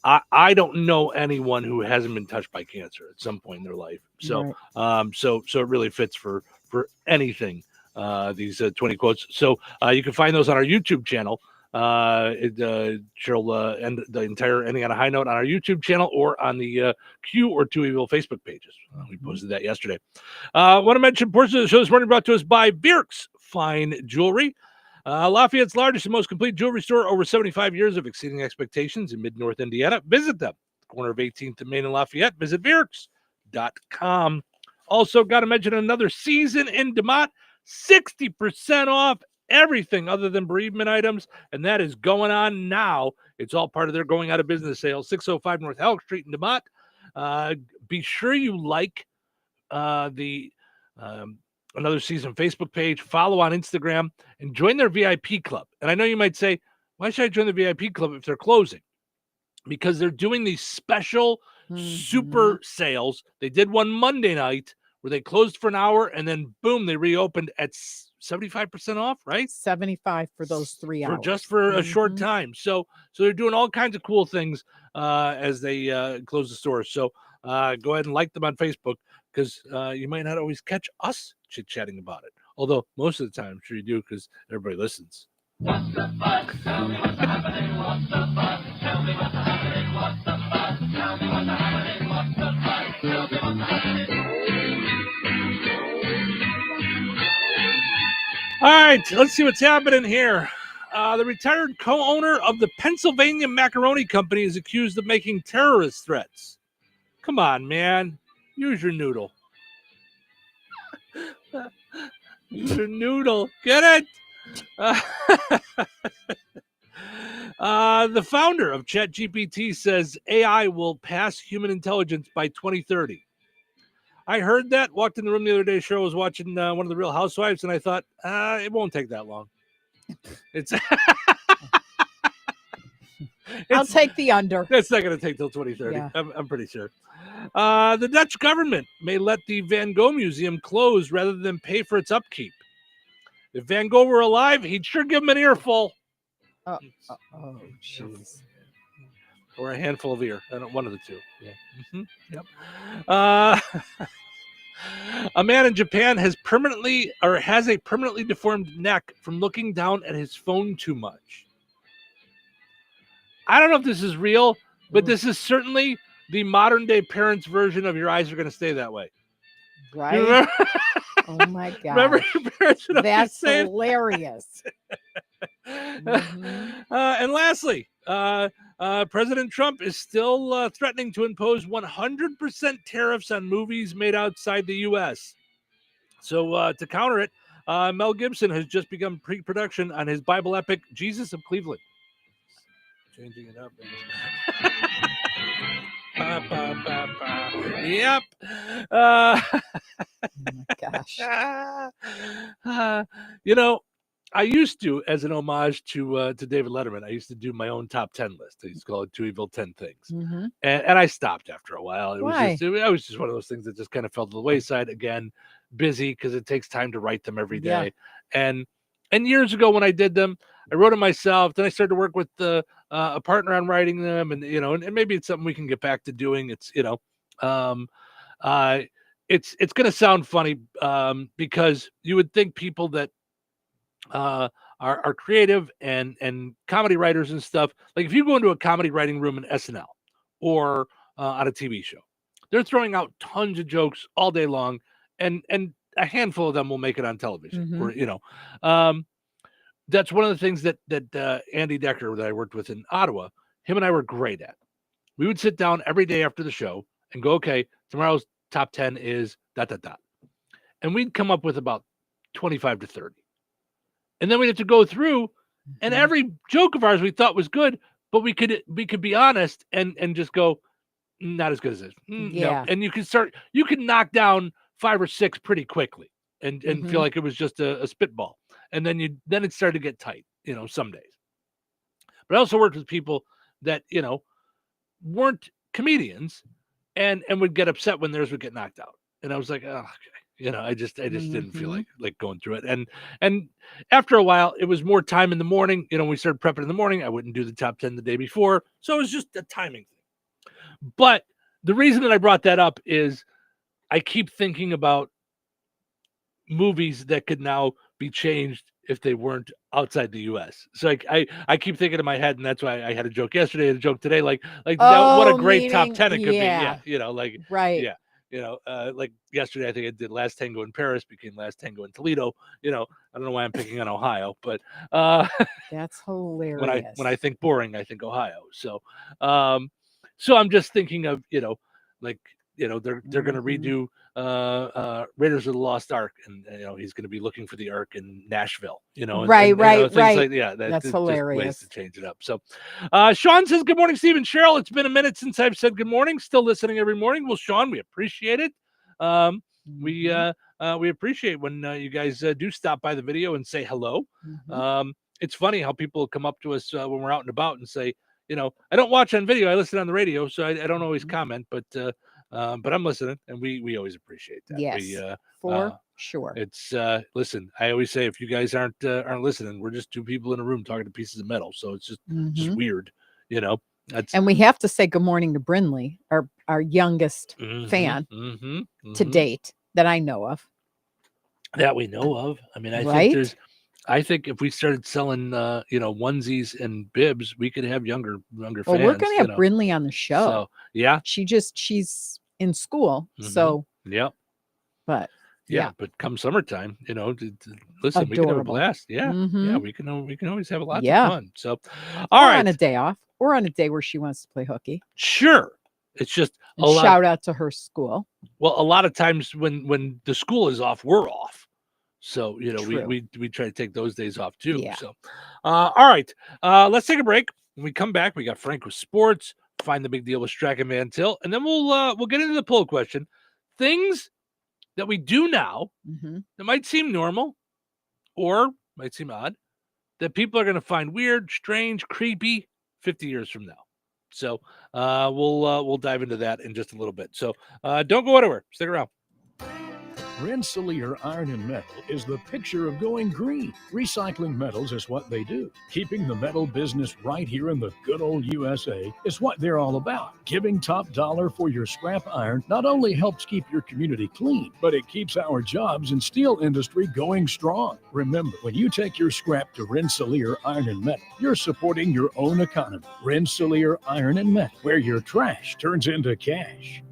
I don't know anyone who hasn't been touched by cancer at some point in their life. So, so it really fits for anything. These 20 quotes. So you can find those on our YouTube channel. Cheryl and the entire ending on a high note on our YouTube channel or on the Q or Touhyville Facebook pages. We posted that yesterday. Want to mention portions of the show this morning brought to us by Bierk's Fine Jewelry. Lafayette's largest and most complete jewelry store, over 75 years of exceeding expectations in mid-north Indiana. Visit them, corner of 18th and Main and Lafayette. Visit Bierks.com. Also, got to mention another season in DeMott, 60% off everything other than bereavement items, and that is going on now. It's all part of their going out of business sale, 605 North Halleck Street in DeMott. Be sure you like the Another Season Facebook page, follow on Instagram, and join their VIP club. And I know you might say, why should I join the VIP club if they're closing? Because they're doing these special super sales. They did one Monday night where they closed for an hour, and then boom, they reopened at 75% off, right? 75 for those 3 hours. Just for a short time. So they're doing all kinds of cool things as they close the stores. So go ahead and like them on Facebook, because you might not always catch us chit-chatting about it. Although most of the time, I'm sure you do, because everybody listens. What's the buzz? Tell me what's happening. What's the buzz? Tell me what's happening. What's the buzz? Tell me what's happening. What's the buzz? Tell me what's happening. All right, let's see what's happening here. The retired co-owner of the Pennsylvania Macaroni Company is accused of making terrorist threats. Come on, man. Use your noodle. Use your noodle. Get it? The founder of ChatGPT says AI will pass human intelligence by 2030. I heard that, walked in the room the other day, Cheryl was watching one of the Real Housewives, and I thought, it won't take that long. I'll take the under. It's not going to take till 2030. Yeah. I'm pretty sure. The Dutch government may let the Van Gogh Museum close rather than pay for its upkeep. If Van Gogh were alive, he'd sure give him an earful. Oh, jeez. Or a handful of ear. One of the two. Yeah. Yep. A man in Japan has a permanently deformed neck from looking down at his phone too much. I don't know if this is real, but this is certainly the modern day parents' version of your eyes are going to stay that way. Right? Oh my God. Remember your parents would always That's say it? hilarious. Mhm. And lastly, President Trump is still threatening to impose 100% tariffs on movies made outside the U.S. So to counter it, Mel Gibson has just begun pre-production on his Bible epic, Jesus of Cleveland. Changing it up. Ba, ba, ba, ba. Yep. Oh my gosh. You know, I used to, as an homage to David Letterman, I used to do my own top 10 list. I used to call it Touhyville 10 Things. Mhm. And I stopped after a while. Why? I was just one of those things that just kind of fell to the wayside. Again, busy because it takes time to write them every day. Yeah. And years ago when I did them, I wrote them myself. Then I started to work with a partner on writing them, and and maybe it's something we can get back to doing. It's it's going to sound funny because you would think people that are creative and comedy writers and stuff, like if you go into a comedy writing room in SNL or on a TV show, they're throwing out tons of jokes all day long, and a handful of them will make it on television. Or that's one of the things that Andy Decker, that I worked with in Ottawa, him and I were great at. We would sit down every day after the show and go, okay, tomorrow's top 10 is ... And we'd come up with about 25 to 30. And then we'd have to go through, and every joke of ours we thought was good, but we could be honest and just go, not as good as this. No. And you can knock down 5 or 6 pretty quickly and feel like it was just a spitball. And then it started to get tight, some days. But I also worked with people that, weren't comedians and would get upset when theirs would get knocked out. And I was like, oh, okay. I just didn't feel like going through it. And after a while, it was more time in the morning. We started prepping in the morning. I wouldn't do the top 10 the day before. So it was just a timing thing. But the reason that I brought that up is I keep thinking about movies that could now be changed if they weren't outside the U.S. So I keep thinking in my head, and that's why I had a joke yesterday and a joke today, like what a great top 10 it could be. Yeah, right. Yeah. Like yesterday, I think I did Last Tango in Paris became Last Tango in Toledo. I don't know why I'm picking on Ohio, but that's hilarious. When I think boring, I think Ohio. So I'm just thinking of they're going to redo Raiders of the Lost Ark, and he's going to be looking for the Ark in Nashville. Right. That's hilarious. Ways to change it up. So, Sean says, "Good morning, Steve and Cheryl. It's been a minute since I've said good morning. Still listening every morning." Well, Sean, we appreciate it. We appreciate when you guys do stop by the video and say hello. It's funny how people come up to us when we're out and about and say, I don't watch on video. I listen on the radio, so I don't always comment, but I'm listening, and we always appreciate that. Yes, for sure. It's listen. I always say, if you guys aren't listening, we're just two people in a room talking to pieces of metal. So it's just weird, And we have to say good morning to Brinley, our youngest fan to date that I know of. That we know of. I mean, I think if we started selling, onesies and bibs, we could have younger fans. Well, we're going to have Brinley on the show. So, yeah. She's in school. So, yep. But but come summertime, listen, adorable. we can have a blast. Yeah. Yeah. We can always have a lot of fun. So, all right. On a day off or on a day where she wants to play hooky. Sure. It's just shout out to her school. Well, a lot of times when the school is off, we're off. So, we try to take those days off too. Yeah. So, all right, let's take a break. When we come back, we got Frank with sports, find the big deal with Strack and Van Til, and then we'll get into the poll question. Things that we do now that might seem normal or might seem odd that people are going to find weird, strange, creepy 50 years from now. So, we'll dive into that in just a little bit. So, don't go anywhere. Stick around. Rensselaer Iron and Metal is the picture of going green. Recycling metals is what they do. Keeping the metal business right here in the good old USA is what they're all about. Giving top dollar for your scrap iron not only helps keep your community clean, but it keeps our jobs and steel industry going strong. Remember, when you take your scrap to Rensselaer Iron and Metal, you're supporting your own economy. Rensselaer Iron and Metal, where your trash turns into cash.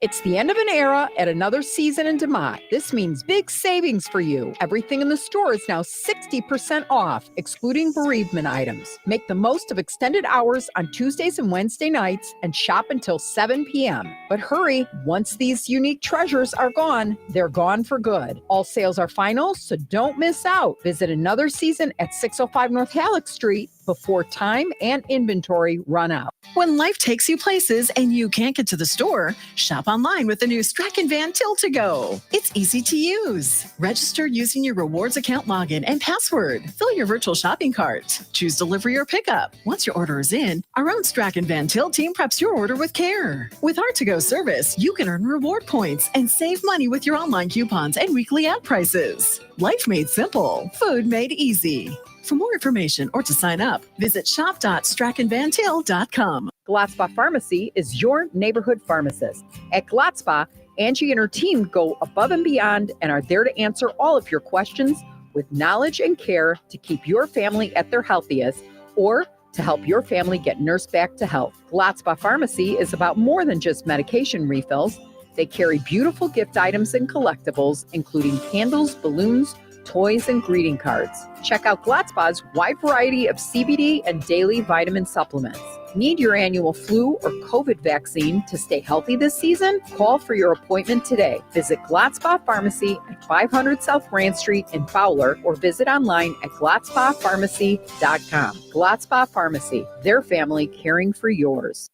It's the end of an era at another season in DeMott. This means big savings for you. Everything in the store is now 60% off, excluding bereavement items. Make the most of extended hours on Tuesdays and Wednesday nights and shop until 7 p.m. But hurry, once these unique treasures are gone, they're gone for good. All sales are final, so don't miss out. Visit another season at 605 North Halleck Street before time and inventory run out. When life takes you places and you can't get to the store, shop online with the new Strachan Van Til to Go. It's easy to use. Register using your rewards account login and password. Fill your virtual shopping cart. Choose delivery or pickup. Once your order is in, our own Strachan Van Til team preps your order with care. With our to-go service, you can earn reward points and save money with your online coupons and weekly ad prices. Life made simple. Food made easy. For more information or to sign up, visit shop.strachanvantil.com. Glatzbach Pharmacy is your neighborhood pharmacist. At Glatzbach, Angie and her team go above and beyond and are there to answer all of your questions with knowledge and care to keep your family at their healthiest or to help your family get nursed back to health. Glatzbach Pharmacy is about more than just medication refills. They carry beautiful gift items and collectibles, including candles, balloons, toys, and greeting cards. Check out Glatzbach's wide variety of CBD and daily vitamin supplements. Need your annual flu or COVID vaccine to stay healthy this season? Call for your appointment today. Visit Glatzbach Pharmacy at 500 South Grand Street in Fowler or visit online at glatzbachpharmacy.com. Glatzbach Pharmacy, their family caring for yours.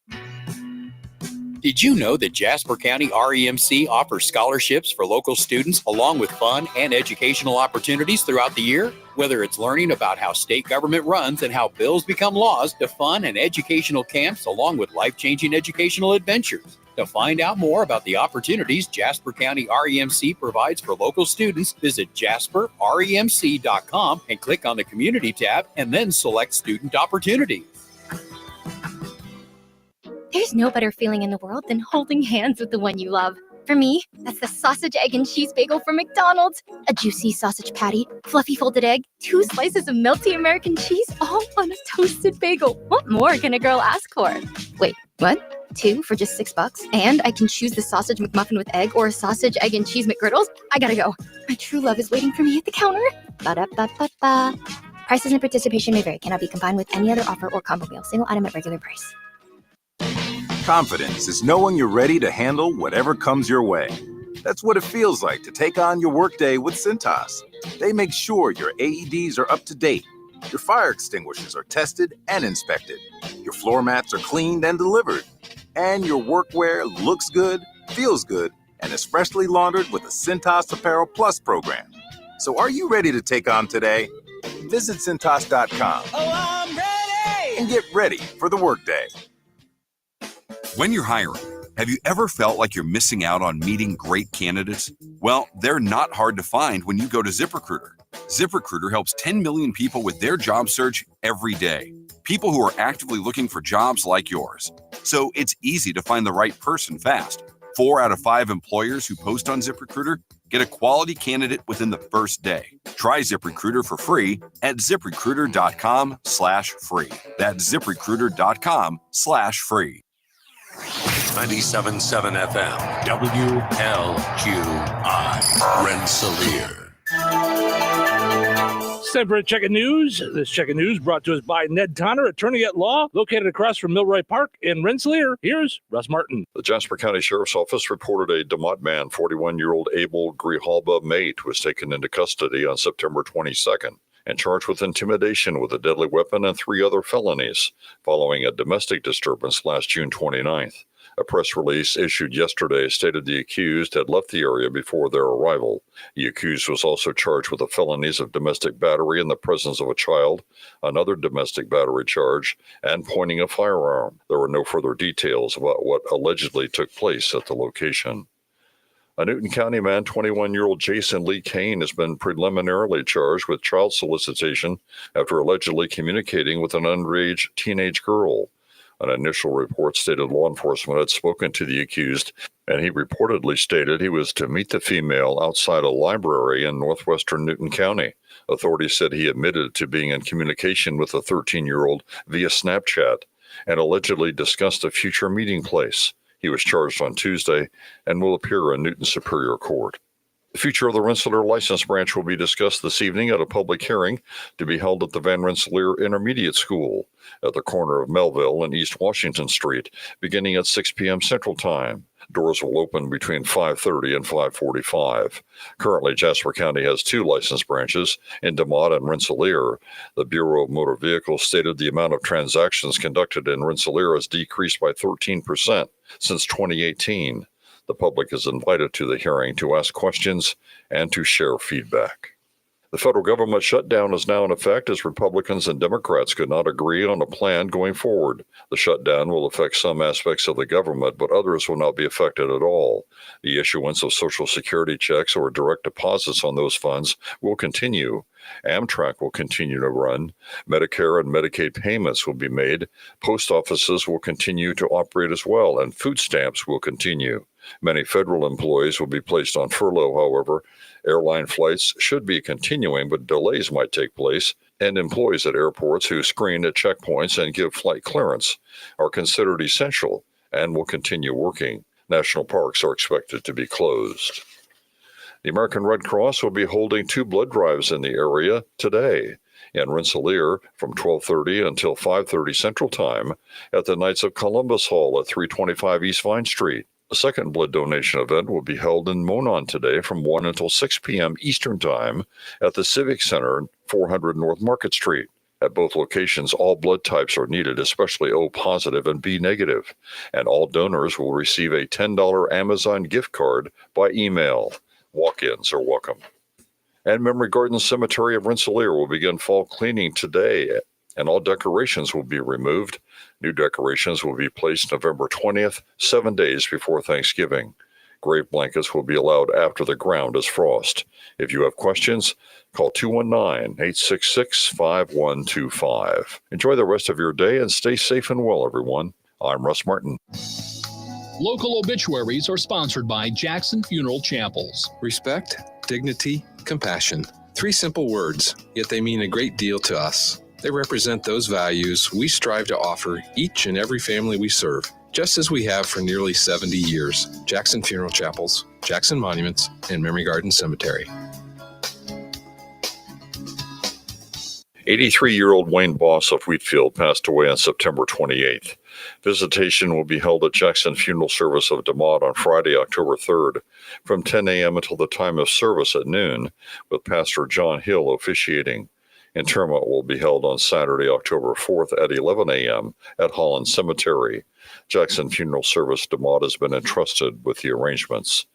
Did you know that Jasper County REMC offers scholarships for local students along with fun and educational opportunities throughout the year? Whether it's learning about how state government runs and how bills become laws, to fun and educational camps along with life-changing educational adventures. To find out more about the opportunities Jasper County REMC provides for local students, visit jasperremc.com and click on the Community tab and then select Student Opportunities. There's no better feeling in the world than holding hands with the one you love. For me, that's the sausage, egg, and cheese bagel from McDonald's. A juicy sausage patty, fluffy folded egg, 2 slices of melty American cheese, all on a toasted bagel. What more can a girl ask for? Wait, what? 2 for just $6? And I can choose the sausage McMuffin with egg or a sausage, egg, and cheese McGriddles? I gotta go. My true love is waiting for me at the counter. Ba-da-ba-ba-ba. Prices and participation may vary. Cannot be combined with any other offer or combo meal. Single item at regular price. Confidence is knowing you're ready to handle whatever comes your way. That's what it feels like to take on your workday with Cintas. They make sure your AEDs are up to date, your fire extinguishers are tested and inspected, your floor mats are cleaned and delivered, and your workwear looks good, feels good, and is freshly laundered with the Cintas Apparel Plus program. So are you ready to take on today? Visit Cintas.com and get ready for the workday. When you're hiring, have you ever felt like you're missing out on meeting great candidates? Well, they're not hard to find when you go to ZipRecruiter. ZipRecruiter helps 10 million people with their job search every day. People who are actively looking for jobs like yours. So it's easy to find the right person fast. 4 out of 5 employers who post on ZipRecruiter get a quality candidate within the first day. Try ZipRecruiter for free at ZipRecruiter.com/free. That's ZipRecruiter.com/free. 97.7 FM, WLQI, Rensselaer. Separate Checkin' News. This Checkin' News brought to us by Ned Tonner, attorney at law, located across from Milroy Park in Rensselaer. Here's Russ Martin. The Jasper County Sheriff's Office reported a DeMott man, 41-year-old Abel Grijalba Mate, was taken into custody on September 22nd and charged with intimidation with a deadly weapon and 3 other felonies following a domestic disturbance last June 29th. A press release issued yesterday stated the accused had left the area before their arrival. The accused was also charged with the felonies of domestic battery in the presence of a child, another domestic battery charge, and pointing a firearm. There were no further details about what allegedly took place at the location. A Newton County man, 21-year-old Jason Lee Kane, has been preliminarily charged with child solicitation after allegedly communicating with an underage teenage girl. An initial report stated law enforcement had spoken to the accused, and he reportedly stated he was to meet the female outside a library in northwestern Newton County. Authorities said he admitted to being in communication with the 13-year-old via Snapchat and allegedly discussed a future meeting place. He was charged on Tuesday and will appear in Newton Superior Court. The future of the Rensselaer License Branch will be discussed this evening at a public hearing to be held at the Van Rensselaer Intermediate School at the corner of Melville and East Washington Street, beginning at 6 p.m. Central Time. Doors will open between 5:30 and 5:45. Currently, Jasper County has 2 license branches in DeMotte and Rensselaer. The Bureau of Motor Vehicles stated the amount of transactions conducted in Rensselaer has decreased by 13% since 2018. The public is invited to the hearing to ask questions and to share feedback. The federal government shutdown is now in effect as Republicans and Democrats could not agree on a plan going forward. The shutdown will affect some aspects of the government, but others will not be affected at all. The issuance of Social Security checks or direct deposits on those funds will continue. Amtrak will continue to run. Medicare and Medicaid payments will be made. Post offices will continue to operate as well, and food stamps will continue. Many federal employees will be placed on furlough, however. Airline flights should be continuing, but delays might take place, and employees at airports who screen at checkpoints and give flight clearance are considered essential and will continue working. National parks are expected to be closed. The American Red Cross will be holding 2 blood drives in the area today. In Rensselaer from 12:30 until 5:30 Central Time at the Knights of Columbus Hall at 325 East Vine Street. A second blood donation event will be held in Monon today from 1 until 6 p.m. Eastern Time at the Civic Center, 400 North Market Street. At both locations, all blood types are needed, especially O positive and B negative, and all donors will receive a $10 Amazon gift card by email. Walk-ins are welcome. And Memory Garden Cemetery of Rensselaer will begin fall cleaning today, and all decorations will be removed. New decorations will be placed November 20th, 7 days before Thanksgiving. Grave blankets will be allowed after the ground is frost. If you have questions, call 219-866-5125. Enjoy the rest of your day and stay safe and well, everyone. I'm Russ Martin. Local obituaries are sponsored by Jackson Funeral Chapels. Respect, dignity, compassion. 3 simple words, yet they mean a great deal to us. They represent those values we strive to offer each and every family we serve, just as we have for nearly 70 years. Jackson Funeral Chapels, Jackson Monuments, and Memory Garden Cemetery. 83-year-old Wayne Boss of Wheatfield passed away on September 28th. Visitation will be held at Jackson Funeral Service of DeMotte on Friday, October 3rd, from 10 a.m. until the time of service at noon, with Pastor John Hill officiating. Interment will be held on Saturday, October 4th at 11 a.m. at Holland Cemetery. Jackson Funeral Service DeMotte has been entrusted with the arrangements.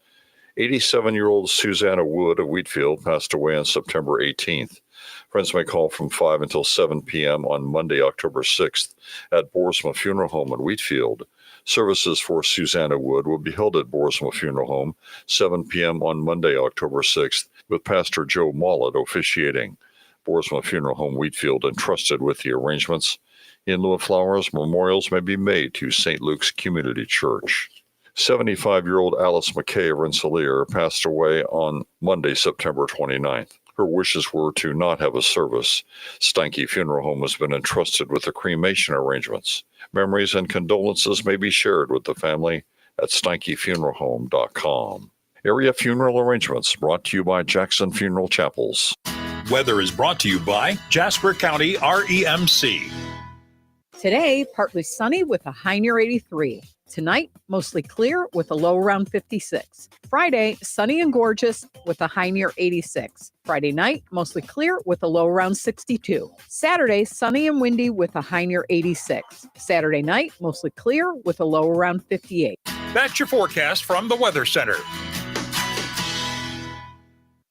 87-year-old Susanna Wood of Wheatfield passed away on September 18th. Friends may call from 5 until 7 p.m. on Monday, October 6th at Boersma Funeral Home in Wheatfield. Services for Susanna Wood will be held at Boersma Funeral Home, 7 p.m. on Monday, October 6th, with Pastor Joe Mollett officiating. Boersma Funeral Home Wheatfield entrusted with the arrangements. In lieu of flowers, memorials may be made to St. Luke's Community Church. 75-year-old Alice McKay of Rensselaer passed away on Monday, September 29th. Her wishes were to not have a service. Steinke Funeral Home has been entrusted with the cremation arrangements. Memories and condolences may be shared with the family at steinkefuneralhome.com. Area funeral arrangements brought to you by Jackson Funeral Chapels. Weather is brought to you by Jasper County REMC. Today, partly sunny with a high near 83. Tonight, mostly clear with a low around 56. Friday, sunny and gorgeous with a high near 86. Friday night, mostly clear with a low around 62. Saturday, sunny and windy with a high near 86. Saturday night, mostly clear with a low around 58. That's your forecast from the Weather Center.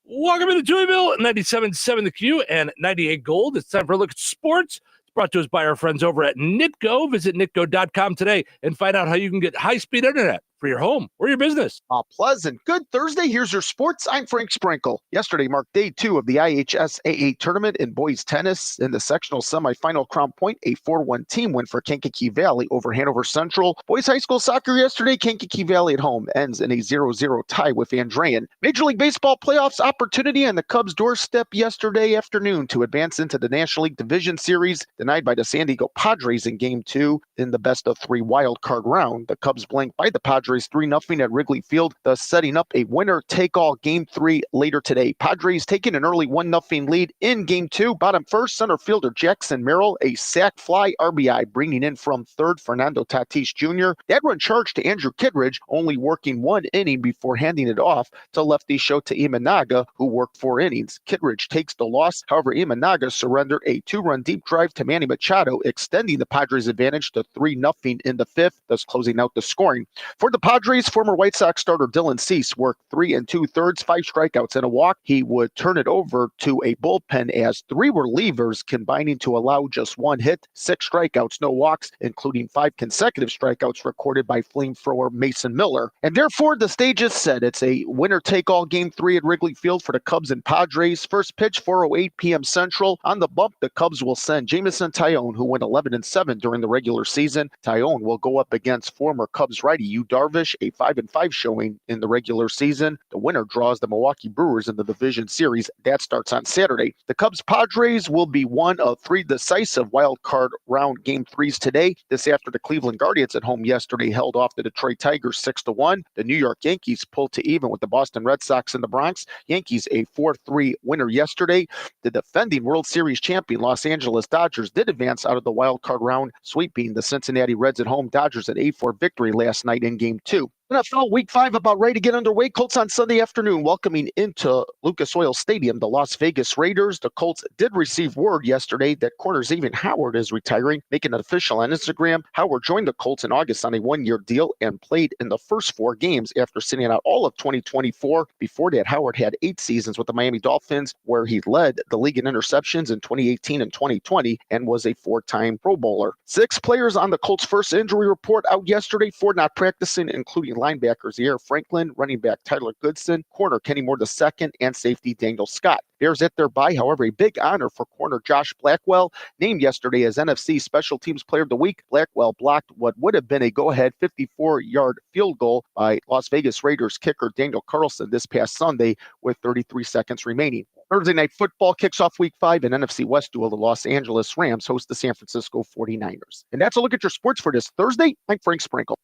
Welcome to Touhyville, 97.7 The Q and 98 Gold. It's time for a look at sports. It's brought to us by our friends over at Nitco. Visit nitco.com today and find out how you can get high-speed internet for your home or your business. Pleasant. Good Thursday. Here's your sports. I'm Frank Sprinkle. Yesterday marked day 2 of the IHSAA tournament in boys tennis. In the sectional semifinal, Crown Point, a 4-1 team win for Kankakee Valley over Hanover Central. Boys high school soccer yesterday, Kankakee Valley at home ends in a 0-0 tie with Andrean. Major League Baseball playoffs opportunity on the Cubs' doorstep yesterday afternoon to advance into the National League Division Series, denied by the San Diego Padres in Game 2 in the best-of-3 wild card round. The Cubs blanked by the Padres 3-0 at Wrigley Field, thus setting up a winner-take-all Game 3 later today. Padres taking an early 1-0 lead in Game 2. Bottom first, center fielder Jackson Merrill, a sac fly RBI, bringing in from third Fernando Tatis Jr. That run charged to Andrew Kittredge, only working 1 inning before handing it off to lefty Shota Imanaga, who worked 4 innings. Kittredge takes the loss. However, Imanaga surrendered a 2-run deep drive to Manny Machado, extending the Padres' advantage to 3-0 in the 5th, thus closing out the scoring. For the Padres, former White Sox starter Dylan Cease worked 3 2/3, 5 strikeouts and a walk. He would turn it over to a bullpen as 3 relievers combining to allow just 1 hit, 6 strikeouts, no walks, including 5 consecutive strikeouts recorded by flamethrower Mason Miller. And therefore, the stage is set. It's a winner-take-all Game 3 at Wrigley Field for the Cubs and Padres. First pitch, 4:08 p.m. Central. On the bump, the Cubs will send Jamison Tyone, who went 11-7 during the regular season. Tyone will go up against former Cubs righty Yu Darvish, a 5-5 showing in the regular season. The winner draws the Milwaukee Brewers in the division series. That starts on Saturday. The Cubs-Padres will be one of 3 decisive wild card round Game 3s today. This after the Cleveland Guardians at home yesterday held off the Detroit Tigers 6-1. The New York Yankees pulled to even with the Boston Red Sox in the Bronx. Yankees a 4-3 winner yesterday. The defending World Series champion Los Angeles Dodgers did advance out of the wild card round, sweeping the Cincinnati Reds at home. Dodgers an 8-4 victory last night in Game 2. NFL Week 5 about ready to get underway. Colts on Sunday afternoon welcoming into Lucas Oil Stadium the Las Vegas Raiders. The Colts did receive word yesterday that corner Xavier Howard is retiring, making it official on Instagram. Howard joined the Colts in August on a 1-year deal and played in the first 4 games after sitting out all of 2024. Before that, Howard had 8 seasons with the Miami Dolphins, where he led the league in interceptions in 2018 and 2020 and was a 4-time Pro Bowler. 6 players on the Colts' first injury report out yesterday, 4 not practicing, including linebackers Zaire Franklin, running back Tyler Goodson, corner Kenny Moore II, and safety Daniel Scott. Bears at their bye, however, a big honor for corner Josh Blackwell, named yesterday as NFC Special Teams Player of the Week. Blackwell blocked what would have been a go-ahead 54-yard field goal by Las Vegas Raiders kicker Daniel Carlson this past Sunday with 33 seconds remaining. Thursday Night Football kicks off Week 5 in NFC West duel. The Los Angeles Rams host the San Francisco 49ers. And that's a look at your sports for this Thursday. I'm Frank Sprinkle.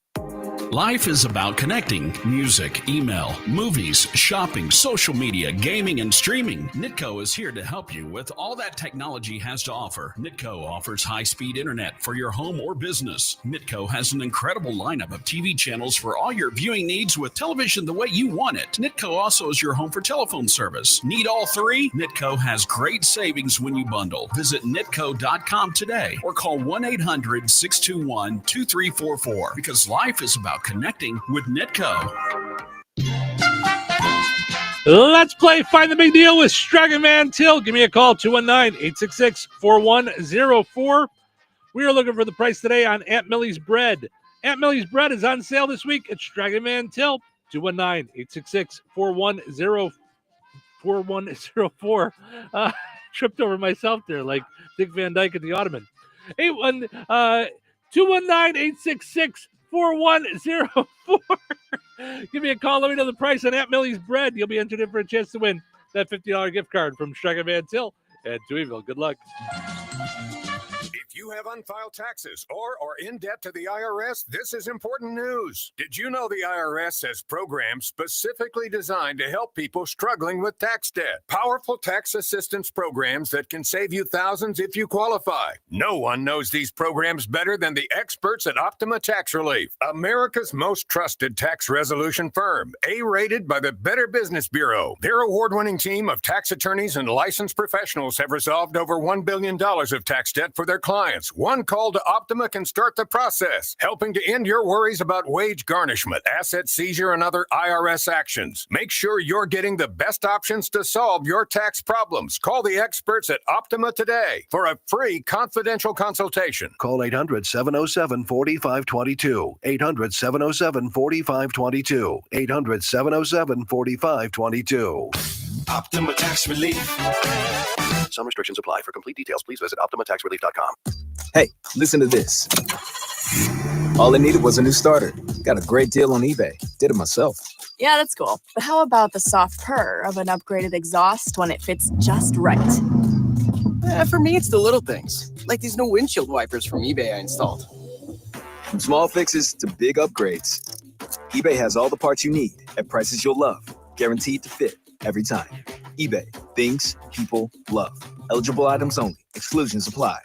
Life is about connecting. Music, email, movies, shopping, social media, gaming, and streaming. Nitco is here to help you with all that technology has to offer. Nitco offers high-speed internet for your home or business. Nitco has an incredible lineup of TV channels for all your viewing needs with television the way you want it. Nitco also is your home for telephone service. Need all 3? Nitco has great savings when you bundle. Visit nitco.com today or call 1-800-621-2344 because life is about connecting with Nitco. Let's play Find the Big Deal with Stragan Van Til. Give me a call, 219-866-4104. We are looking for the price today on Aunt Millie's bread. Aunt Millie's bread is on sale this week at Stragan Van Til, 219-866-4104. Tripped over myself there like Dick Van Dyke at the Ottoman. 219-866-4104. Give me a call. Let me know the price on Aunt Millie's bread. You'll be entered in for a chance to win that $50 gift card from Stragan Van Til at Touhyville. Good luck. If you have unfiled taxes or are in debt to the IRS, this is important news. Did you know the IRS has programs specifically designed to help people struggling with tax debt? Powerful tax assistance programs that can save you thousands if you qualify. No one knows these programs better than the experts at Optima Tax Relief, America's most trusted tax resolution firm, A-rated by the Better Business Bureau. Their award-winning team of tax attorneys and licensed professionals have resolved over $1 billion of tax debt for their clients. compliance. One call to Optima can start the process, helping to end your worries about wage garnishment, asset seizure, and other IRS actions. Make sure you're getting the best options to solve your tax problems. Call the experts at Optima today for a free confidential consultation. Call 800-707-4522. 800-707-4522. 800-707-4522. Optima Tax Relief. Some restrictions apply. For complete details, please visit OptimaTaxRelief.com. Hey, listen to this. All I needed was a new starter. Got a great deal on eBay. Did it myself. Yeah, that's cool. But how about the soft purr of an upgraded exhaust when it fits just right? For me, it's the little things, like these new windshield wipers from eBay I installed. From small fixes to big upgrades, eBay has all the parts you need at prices you'll love. Guaranteed to fit every time. eBay. Things people love. Eligible items only. Exclusions apply.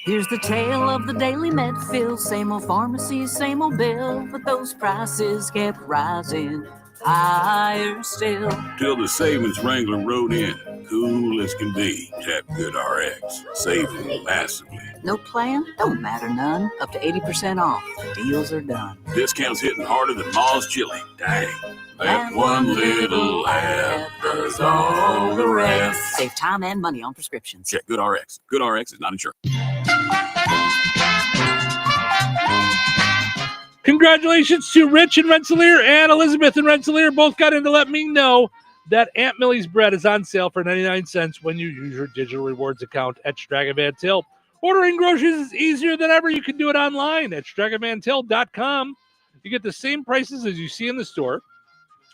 Here's the tale of the daily med fill. Same old pharmacy, same old bill, but those prices kept rising higher still. Till the savings wrangler rode in, cool as can be. Tap Good RX, saving massively. No plan? Don't matter none. Up to 80% off. The deals are done. Discounts hitting harder than Ma's chili. Dang, that one little app does all the rest. Save time and money on prescriptions. Check Good RX. Good RX is not insured. Congratulations to Rich in Rensselaer and Elizabeth in Rensselaer. Both got in to let me know that Aunt Millie's bread is on sale for 99 cents when you use your digital rewards account at Stragavan Till. Ordering groceries is easier than ever. You can do it online at StragavanTill.com. You get the same prices as you see in the store.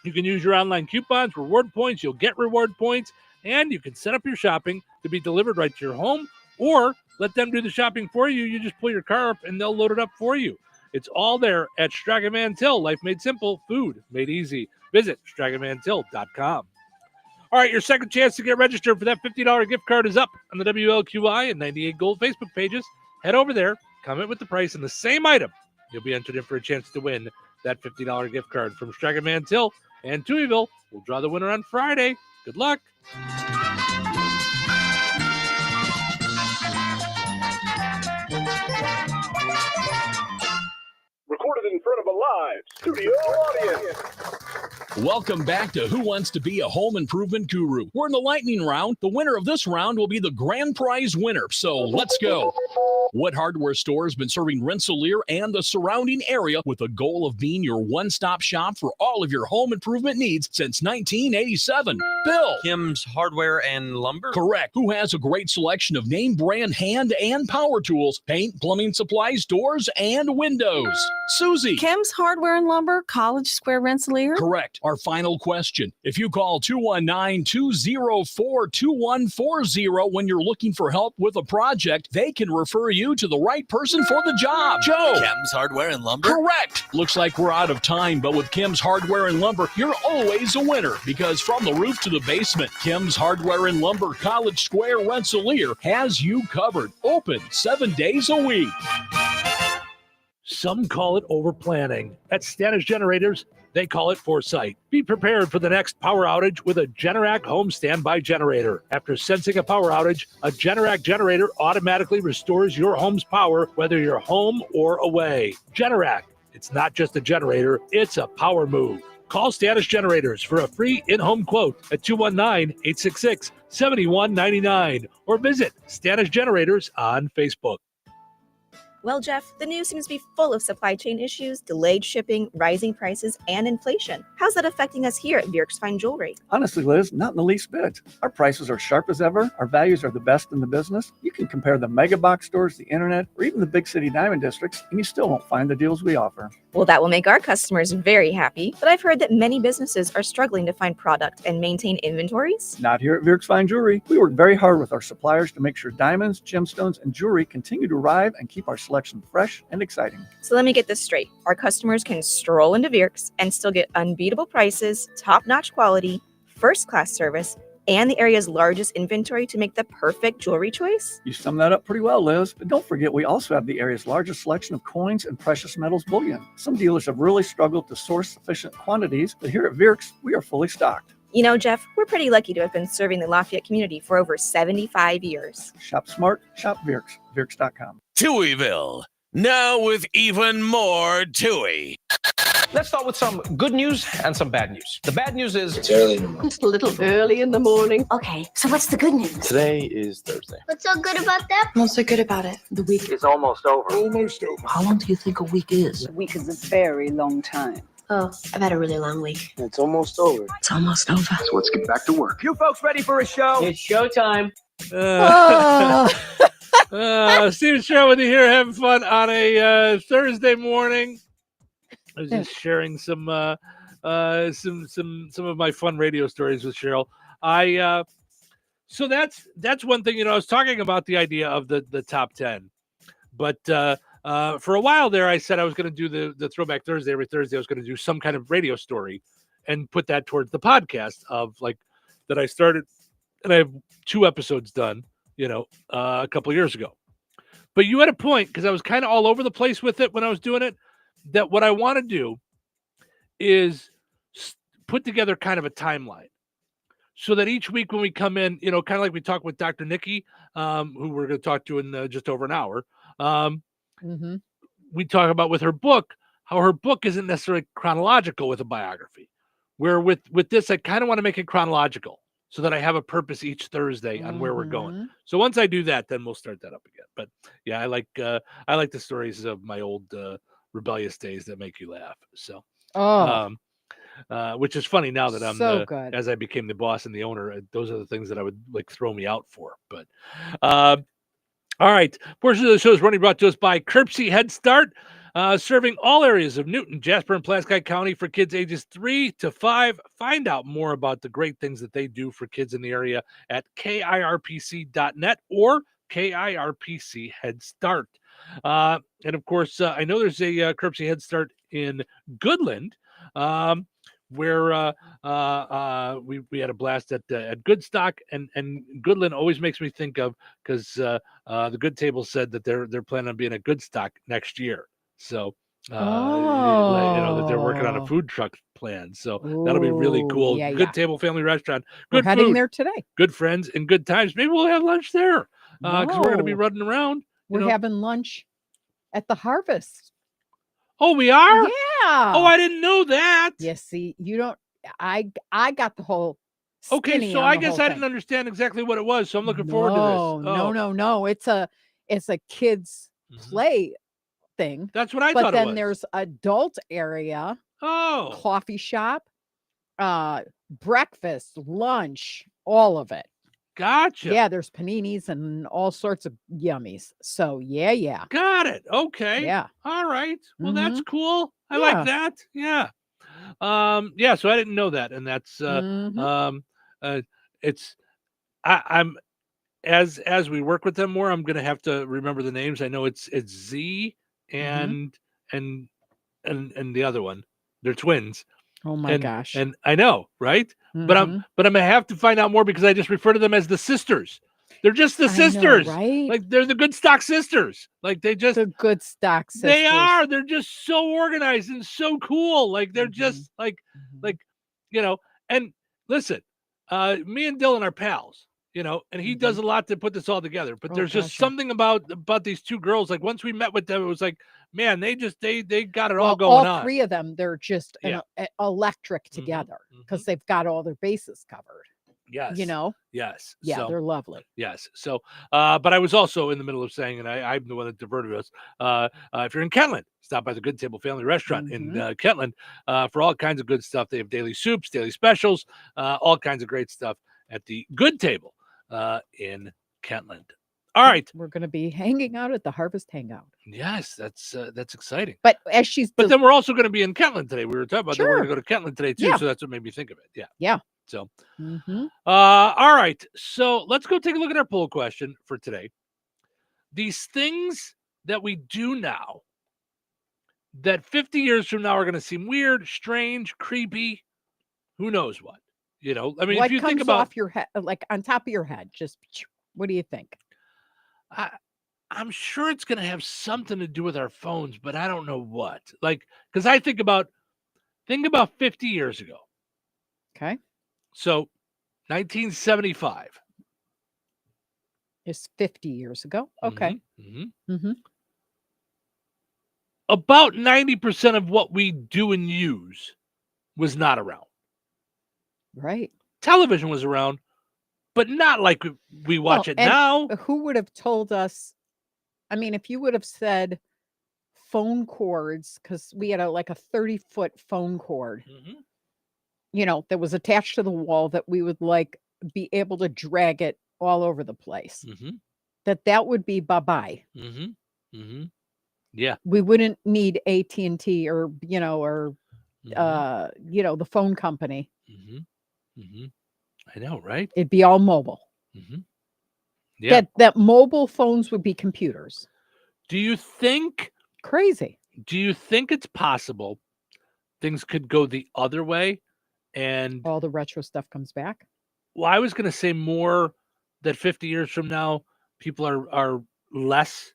You can use your online coupons, reward points. You'll get reward points, and you can set up your shopping to be delivered right to your home, or let them do the shopping for you. You just pull your car up, and they'll load it up for you. It's all there at Stragavan Till. Life made simple, food made easy. Visit StragavanTill.com. All right, your second chance to get registered for that $50 gift card is up on the WLQI and 98 Gold Facebook pages. Head over there, comment with the price and the same item. You'll be entered in for a chance to win that $50 gift card from Stragavan Till and Touhyville. We'll draw the winner on Friday. Good luck. Recorded in front of a live studio audience. Welcome back to Who Wants to Be a Home Improvement Guru. We're in the lightning round. The winner of this round will be the grand prize winner. So let's go. What hardware store has been serving Rensselaer and the surrounding area with the goal of being your one-stop shop for all of your home improvement needs since 1987? Bill. Kim's Hardware and Lumber? Correct. Who has a great selection of name brand hand and power tools, paint, plumbing supplies, doors, and windows? Susie. Kim's Hardware and Lumber, College Square, Rensselaer. Correct. Our final question. If you call 219-204-2140 when you're looking for help with a project, they can refer you to the right person for the job. Joe. Kim's Hardware and Lumber? Correct. Looks like we're out of time, but with Kim's Hardware and Lumber, you're always a winner because from the roof to the basement, Kim's Hardware and Lumber, College Square, Rensselaer has you covered. Open 7 days a week. Some call it overplanning. At Stanish Generators, they call it foresight. Be prepared for the next power outage with a Generac home standby generator. After sensing a power outage, a Generac generator automatically restores your home's power, whether you're home or away. Generac, it's not just a generator, it's a power move. Call Stanish Generators for a free in-home quote at 219-866-7199 or visit Stanish Generators on Facebook. Well, Jeff, the news seems to be full of supply chain issues, delayed shipping, rising prices, and inflation. How's that affecting us here at Bjork's Fine Jewelry? Honestly, Liz, not in the least bit. Our prices are sharp as ever. Our values are the best in the business. You can compare the mega box stores, the internet, or even the big city diamond districts, and you still won't find the deals we offer. Well, that will make our customers very happy, but I've heard that many businesses are struggling to find product and maintain inventories. Not here at Bjork's Fine Jewelry. We work very hard with our suppliers to make sure diamonds, gemstones, and jewelry continue to arrive and keep our selection fresh and exciting. So let me get this straight. Our customers can stroll into Bjork's and still get unbeatable prices, top-notch quality, first-class service, and the area's largest inventory to make the perfect jewelry choice? You summed that up pretty well, Liz. But don't forget, we also have the area's largest selection of coins and precious metals bullion. Some dealers have really struggled to source sufficient quantities, but here at Bjork's, we are fully stocked. You know, Jeff, we're pretty lucky to have been serving the Lafayette community for over 75 years. Shop smart, shop Virks. Virks.com. Touhyville, now with even more Touhy. Let's start with some good news and some bad news. The bad news is it's early in the morning. Just a little early in the morning. Okay, so what's the good news? Today is Thursday. What's so good about that? What's so good about it? The week is almost over. Almost over. How long do you think a week is? A week is a very long time. Oh, I've had a really long week. It's almost over. It's almost over. So let's get back to work. You folks ready for a show? It's showtime. Steven Shaw with you here, having fun on a Thursday morning. I was just sharing some of my fun radio stories with Cheryl. So that's one thing. I was talking about the idea of the top 10, but for a while there, I said I was going to do the Throwback Thursday. Every Thursday, I was going to do some kind of radio story and put that towards the podcast of like that I started, and I have 2 episodes done, a couple of years ago. But you had a point, because I was kind of all over the place with it when I was doing it, that what I want to do is put together kind of a timeline so that each week when we come in, kind of like we talk with Dr. Nikki, who we're going to talk to in just over an hour. We talk about with her book, how her book isn't necessarily chronological with a biography, where with this, I kind of want to make it chronological so that I have a purpose each Thursday on where we're going. So once I do that, then we'll start that up again. But yeah, I like the stories of my old rebellious days that make you laugh. So, which is funny now that I'm so good. As I became the boss and the owner, those are the things that I would like throw me out for. But, all right. Portion of the show is running brought to us by Curbsy Head Start, serving all areas of Newton, Jasper, and Plaskett County for kids ages 3 to 5. Find out more about the great things that they do for kids in the area at KIRPC.net or KIRPC Head Start. And of course, I know there's a Curbsy Head Start in Goodland, where we had a blast at Goodstock, and Goodland always makes me think of, because the Good Table said that they're planning on being at Goodstock next year. So that they're working on a food truck plan. So that'll be really cool. Yeah, Good Table Family Restaurant. We're Good heading food, there today. good friends, and good times. Maybe we'll have lunch there, because we're going to be running around. We're having lunch at the Harvest. Oh, we are? Yeah. Oh, I didn't know that. Yeah, see, you don't. I got the whole. Okay, so I guess I didn't understand exactly what it was. So I'm looking forward to this. Oh. No. It's a kids play thing. That's what I but thought it then was. there's adult area. Oh. Coffee shop, breakfast, lunch, all of it. Gotcha. Yeah, there's paninis and all sorts of yummies. So yeah. Got it. Okay. Yeah. All right. Well, that's cool. I like that. Yeah. Yeah. So I didn't know that, and that's it's. I'm as we work with them more, I'm gonna have to remember the names. I know it's Z and the other one. They're twins. Oh my gosh. And I know, right? But I'm gonna have to find out more, because I just refer to them as the sisters. They're just the sisters, right? Like they're the Goodstock sisters. Like the Goodstock sisters. They are. They're just so organized and so cool. Like they're just like And listen, me and Dylan are pals. And he does a lot to put this all together. But there's just something about these two girls. Like once we met with them, it was like, man, they got it all going on. All 3 of them, they're just electric together, because they've got all their bases covered. Yes. Yes. Yeah, So, they're lovely. yes. So, but I was also in the middle of saying, and I'm the one that diverted us. If you're in Kentland, stop by the Good Table Family Restaurant in Kentland for all kinds of good stuff. They have daily soups, daily specials, all kinds of great stuff at the Good Table in Kentland. All right. We're going to be hanging out at the Harvest Hangout. Yes, that's exciting. But then we're also going to be in Kentland today. We were talking about that we're Sure. going to go to Kentland today too. Yeah. So that's what made me think of it. Yeah. Yeah. So, all right. So let's go take a look at our poll question for today. These things that we do now that 50 years from now are going to seem weird, strange, creepy, who knows what? I mean, what if you comes think about off your head, like on top of your head, just what do you think? I'm sure it's going to have something to do with our phones, but I don't know what. Like, because I think about 50 years ago. Okay. So 1975 is 50 years ago. Okay. About 90% of what we do and use was not around. Right. Television was around, but not like we watch it now. Who would have told us? I mean, if you would have said phone cords, because we had a 30-foot phone cord, that was attached to the wall that we would be able to drag it all over the place. That would be bye-bye. Yeah. We wouldn't need AT&T or the phone company. I know, right? It'd be all mobile. Yeah. That mobile phones would be computers. Do you think crazy? Do you think it's possible things could go the other way and all the retro stuff comes back? Well, I was going to say more that 50 years from now, people are less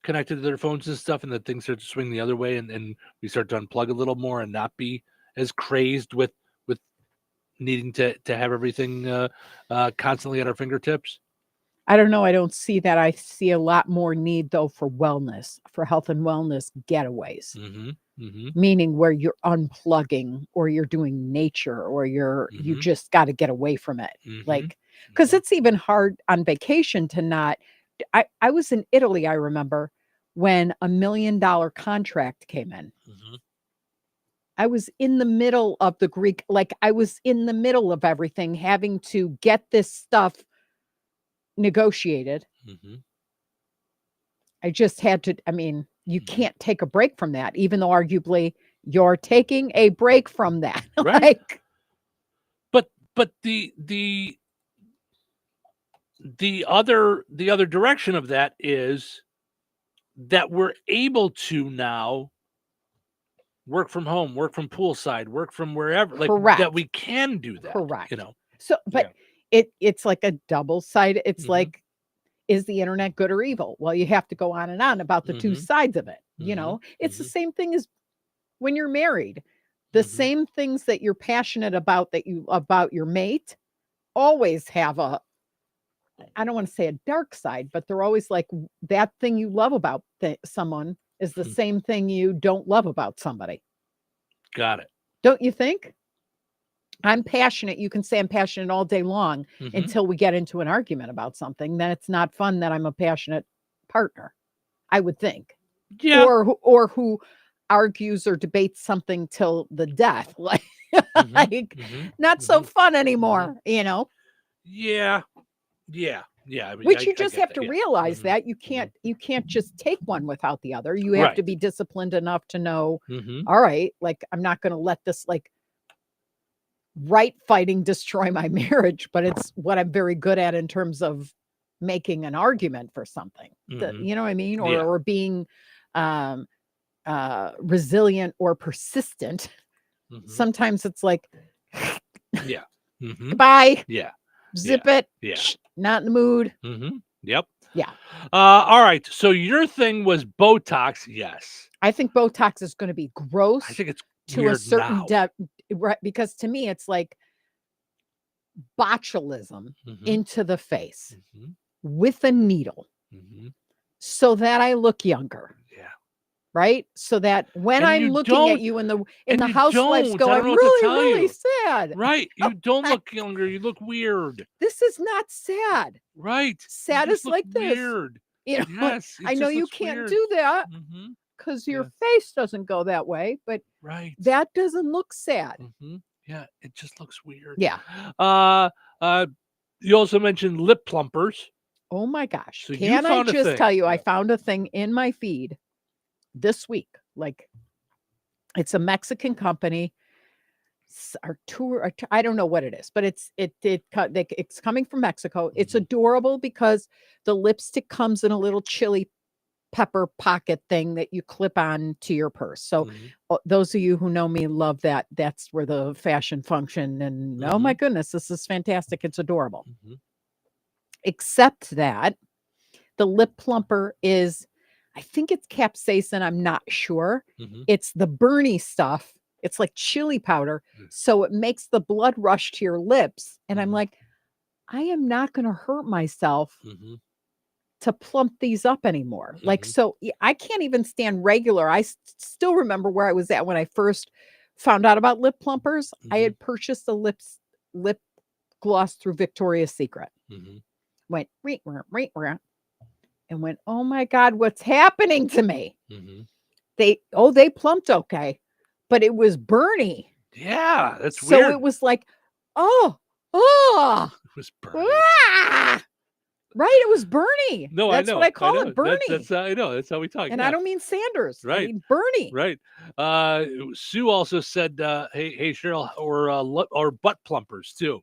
connected to their phones and stuff, and that things start to swing the other way, and we start to unplug a little more and not be as crazed with needing to have everything constantly at our fingertips. I don't know. I don't see that. I see a lot more need, though, for wellness, for health and wellness getaways. Meaning where you're unplugging or you're doing nature or you just got to get away from it. Because it's even hard on vacation to not. I was in Italy, I remember, when $1 million contract came in. I was in the middle of the Greek, I was in the middle of everything, having to get this stuff negotiated. I just had to, you can't take a break from that, even though arguably you're taking a break from that. Right. But the other direction of that is that we're able to now work from home, work from poolside, work from wherever, Correct. that we can do that. Correct. You know. So, but it's like a double sided. It's like, is the internet good or evil? Well, you have to go on and on about the two sides of it. It's the same thing as when you're married. The same things that you're passionate about about your mate always have I don't want to say a dark side, but they're always like that thing you love about someone is the same thing you don't love about somebody. Got it. Don't you think? I'm passionate. You can say I'm passionate all day long until we get into an argument about something. Then it's not fun that I'm a passionate partner, I would think. Yeah. Or who argues or debates something till the death. Not so fun anymore, Yeah. Which you just have to realize that you can't just take one without the other. You have to be disciplined enough to know, all right, I'm not going to let this right fighting destroy my marriage, but it's what I'm very good at in terms of making an argument for something. You know what I mean? Or being resilient or persistent. Sometimes it's like, goodbye. Yeah. Zip it. Yeah. Not in the mood. Yep. Yeah. All right. So your thing was Botox. Yes. I think Botox is going to be gross. I think it's to a certain depth, right? Because to me, it's like botulism into the face with a needle, so that I look younger. Yeah. Right. So that when I'm looking at you in the housewife's go, I'm really sad. Right. You don't look younger. You look weird. This is not sad. Right. Sad is like this. Weird. Yes, I know you can't do that because your face doesn't go that way, but that doesn't look sad. Yeah, it just looks weird. Yeah. You also mentioned lip plumpers. Oh my gosh. So can I just tell you, I found a thing in my feed this week. It's a Mexican company. I don't know what it is, but it's coming from Mexico. It's adorable because the lipstick comes in a little chili pepper pocket thing that you clip on to your purse. So those of you who know me love that. That's where the fashion function, and oh my goodness, this is fantastic. It's adorable. Except that the lip plumper is, I think it's capsaicin. I'm not sure. It's the Bernie stuff. It's like chili powder. So it makes the blood rush to your lips. And I'm like, I am not going to hurt myself to plump these up anymore. Like, so I can't even stand regular. I still remember where I was at when I first found out about lip plumpers. I had purchased a lip gloss through Victoria's Secret. Went, and went, oh my God, what's happening to me? They plumped okay, but it was burny. Yeah, that's so weird. it was like, it was burny. Right, it was Bernie. No, That's I know. what I call know. it, Bernie. That's I know. That's how we talk. And yeah. I don't mean Sanders. I Right. mean Bernie. Right. Sue also said, "Hey, Cheryl, or butt plumpers too."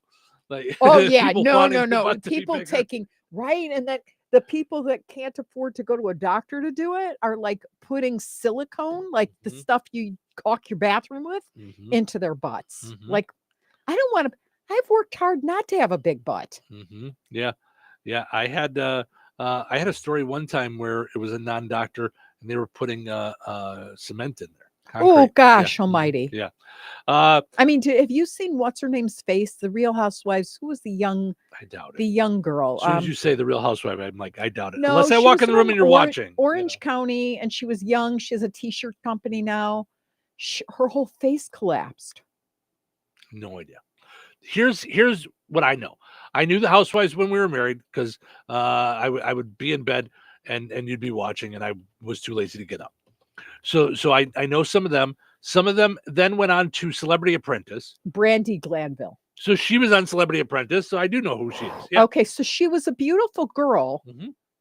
Like, Oh yeah, people no. wanting the butt to be People bigger. taking right, and then the people that can't afford to go to a doctor to do it are like putting silicone, like the stuff you caulk your bathroom with, into their butts. Like, I don't want to. I've worked hard not to have a big butt. Yeah. Yeah, I had a story one time where it was a non-doctor and they were putting cement in there. Oh Concrete. gosh, Yeah. almighty. Yeah. I mean, have you seen what's her name's face? The Real Housewives. Who was the young? I doubt it. The young girl. As soon as you say the Real Housewife, I'm like, I doubt it. No, Unless I she walk was in the room from and you're watching. Orange County, and she was young. She has a t-shirt company now. Her whole face collapsed. No idea. Here's what I know. I knew the Housewives when we were married because I would be in bed and you'd be watching, and I was too lazy to get up. So I know some of them. Some of them then went on to Celebrity Apprentice. Brandy Glanville. So she was on Celebrity Apprentice, so I do know who she is. Yeah. Okay, so she was a beautiful girl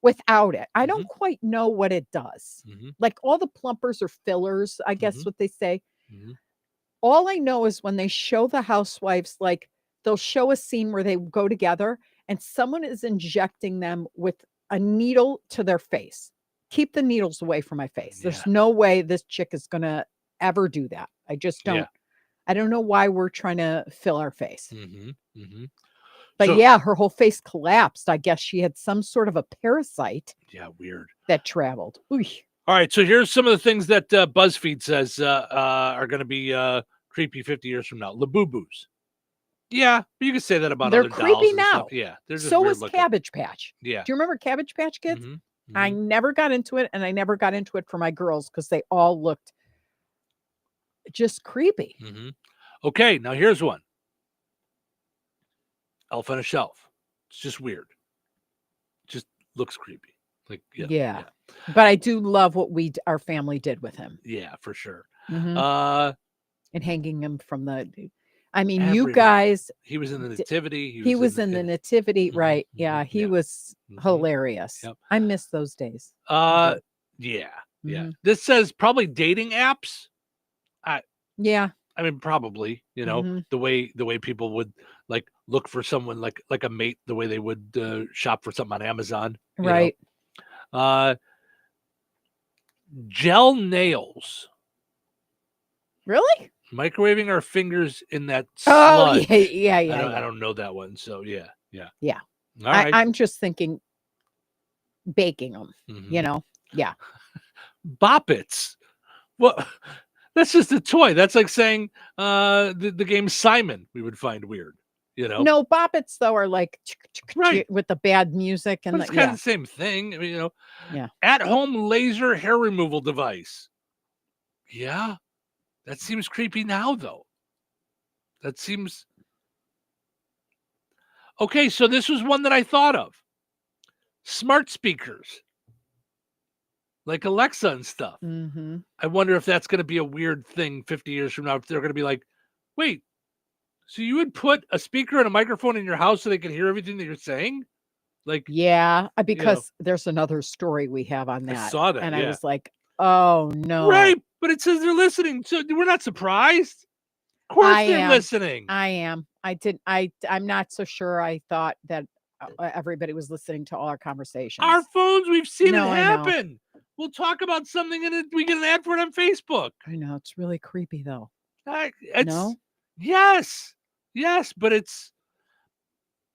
without it. I don't quite know what it does. Like all the plumpers are fillers, I guess what they say. All I know is when they show the housewives, like they'll show a scene where they go together and someone is injecting them with a needle to their face. Keep the needles away from my face. There's no way this chick is going to ever do that. I just don't. I don't know why we're trying to fill our face. But So- yeah, her whole face collapsed. I guess she had some sort of a parasite Yeah, weird. that traveled. Ooh. All right, so here's some of the things that BuzzFeed says are going to be creepy 50 years from now. Labubu's. Yeah, but you can say that about They're other dolls creepy and now. stuff. Yeah, they're just So weird was looking. Cabbage Patch. Yeah. Do you remember Cabbage Patch Kids? I never got into it, and I never got into it for my girls because they all looked just creepy. Okay, now here's one. Elf on a Shelf. It's just weird. Just looks creepy. Like Yeah. But I do love what our family did with him. Yeah, for sure. And hanging him from the. I mean, you Everywhere. guys. He was in the Nativity. He was in the Nativity, right? Yeah, he was hilarious. Yep. I miss those days. Yeah. This says probably dating apps. Yeah. I mean, probably, the way people would like look for someone like a mate, the way they would shop for something on Amazon. you know. Right. Gel nails. Really? Microwaving our fingers in that Oh, sludge. yeah. I don't know that one. So yeah. Yeah. All right. I'm just thinking baking them, Yeah. Boppets. Well, that's just a toy. That's like saying the game Simon we would find weird. No, boppets though are like Right. with the bad music and But it's kind of the same thing. I mean, Yeah. at-home laser hair removal device. Yeah, that seems creepy now, though. That seems okay. So this was one that I thought of. Smart speakers, like Alexa and stuff. I wonder if that's going to be a weird thing 50 years from now. If they're going to be like, wait, so you would put a speaker and a microphone in your house so they can hear everything that you're saying? Like, Yeah, because there's another story we have on I that. saw that, and yeah. I was like, oh no. right, but it says they're listening, so we're not surprised. Of course they're listening. I am. I'm not so sure. I thought that everybody was listening to all our conversations. Our phones, we've seen No, it I know. happen. We'll talk about something and we get an ad for it on Facebook. I know it's really creepy though. It's, yes, but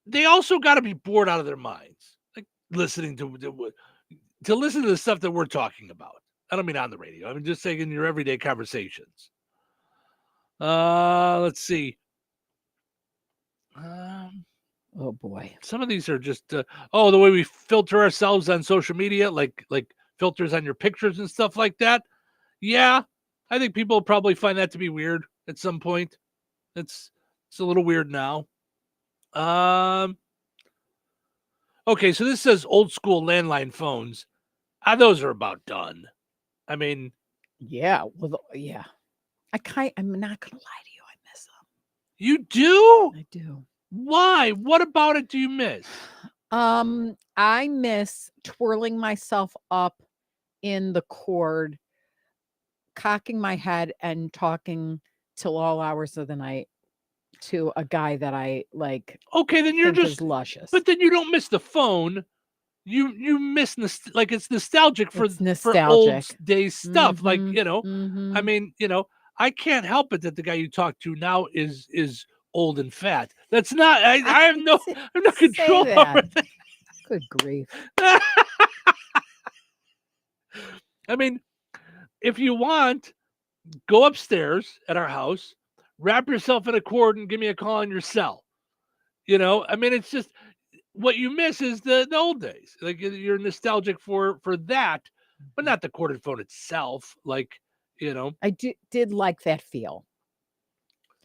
they also got to be bored out of their minds, like listening to listen to the stuff that we're talking about. I don't mean on the radio. I mean just saying in your everyday conversations. Let's see. Oh boy. Some of these are just the way we filter ourselves on social media, like filters on your pictures and stuff like that. Yeah, I think people probably find that to be weird at some point. It's a little weird now. Okay, so this says old school landline phones. Those are about done. I mean, yeah. Well, yeah. I'm not gonna lie to you. I miss them. You do? I do. Why? What about it do you miss? I miss twirling myself up in the cord, cocking my head and talking till all hours of the night to a guy that I like. Okay, then you're just luscious. But then you don't miss the phone. You miss it's nostalgic for nostalgic. old day stuff. Like, Mm-hmm. I mean, I can't help it that the guy you talk to now is old and fat. That's not. I have no control over that. Good grief. I mean, if you want, go upstairs at our house, wrap yourself in a cord, and give me a call on your cell. I mean, it's just what you miss is the old days. Like you're nostalgic for that, but not the corded phone itself. Like, I did like that feel.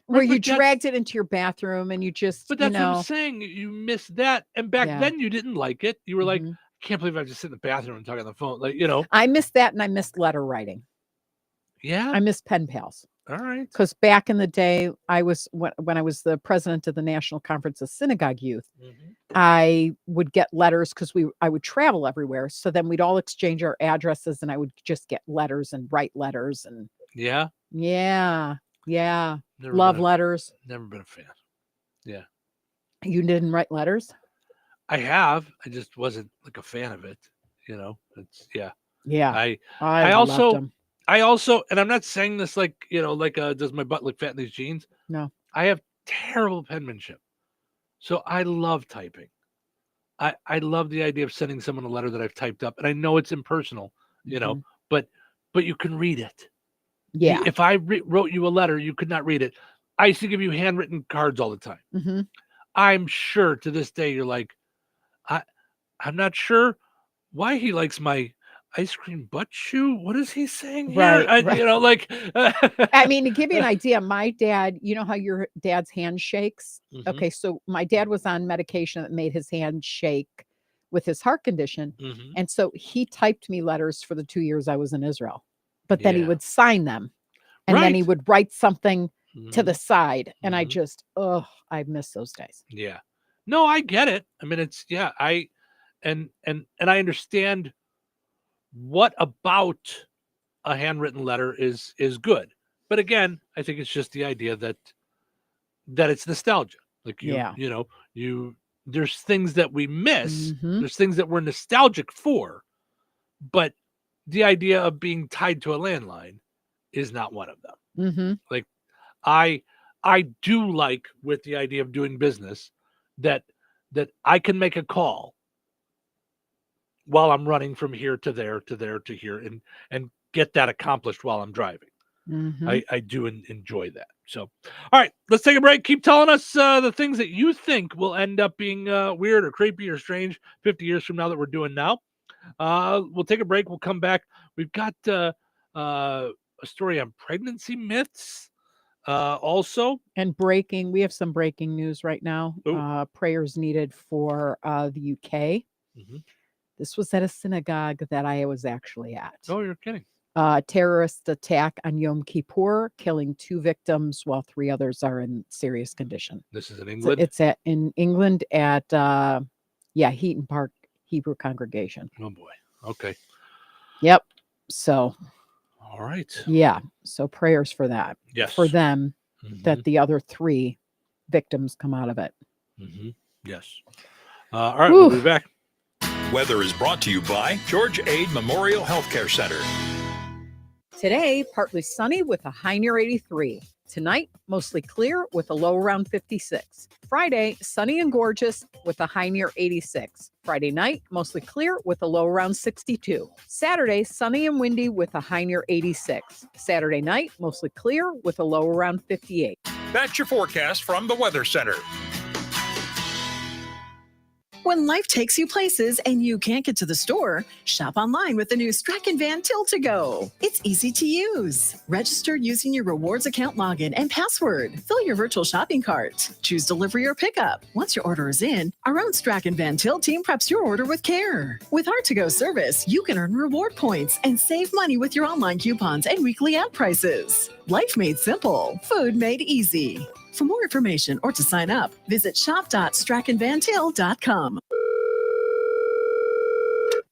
Where you dragged it into your bathroom and you just, But that's what I'm saying. You miss that. And back then you didn't like it. You were like, I can't believe I just sit in the bathroom and talk on the phone. Like, I missed that and I missed letter writing. Yeah. I missed pen pals. All right. Because back in the day, when I was the president of the National Conference of Synagogue Youth, I would get letters because I would travel everywhere. So then we'd all exchange our addresses and I would just get letters and write letters and yeah. Love letters. Never been a fan. Yeah. You didn't write letters? I have. I just wasn't like a fan of it. It's Yeah. I also, and I'm not saying this like, does my butt look fat in these jeans? No. I have terrible penmanship. So I love typing. I love the idea of sending someone a letter that I've typed up. And I know it's impersonal, but you can read it. Yeah. If I wrote you a letter, you could not read it. I used to give you handwritten cards all the time. Mm-hmm. I'm sure to this day, you're like, I'm not sure why he likes my ice cream butt shoe. What is he saying here? Right. I mean, to give you an idea, my dad, you know how your dad's hand shakes? Mhm. Okay, so my dad was on medication that made his hand shake with his heart condition. Mhm. And so he typed me letters for the 2 years I was in Israel. But then he Yeah. would sign them. And then he Right. would write something to Mhm. the side. And I just, I miss those days. Yeah. No, I get it. I mean, it's I I understand what about a handwritten letter is good. But again, I think it's just the idea that it's nostalgia. Like there's things that we miss. Mhm. There's things that we're nostalgic for, but the idea of being tied to a landline is not one of them. Mm-hmm. Like I do like with the idea of doing business that I can make a call while I'm running from here to there to there to here and get that accomplished while I'm driving. Mm-hmm. I do enjoy that. So, all right, let's take a break. Keep telling us the things that you think will end up being weird or creepy or strange 50 years from now that we're doing now. We'll take a break. We'll come back. We've got a story on pregnancy myths also. And we have some breaking news right now. Prayers needed for the UK. Mm-hmm. This was at a synagogue that I was actually at. Oh, you're kidding. Terrorist attack on Yom Kippur, killing 2 victims while 3 others are in serious condition. This is in England? It's in England at, Heaton Park Hebrew Congregation. Oh, boy. Okay. Yep. So. All right. Yeah. So prayers for that. Yes. For them, Mhm. that the other 3 victims come out of it. Mm-hmm. Yes. All right. We'll be back. Weather is brought to you by George Aid Memorial Healthcare Center. Today, partly sunny with a high near 83. Tonight, mostly clear with a low around 56. Friday, sunny and gorgeous with a high near 86. Friday night, mostly clear with a low around 62. Saturday, sunny and windy with a high near 86. Saturday night, mostly clear with a low around 58. That's your forecast from the Weather Center. When life takes you places and you can't get to the store, shop online with the new Strachan Van Til to Go. It's easy to use. Register using your rewards account login and password. Fill your virtual shopping cart. Choose delivery or pickup. Once your order is in, our own Strachan Van Til team preps your order with care. With our to-go service, you can earn reward points and save money with your online coupons and weekly ad prices. Life made simple. Food made easy. For more information or to sign up, visit shop.strachanvantil.com.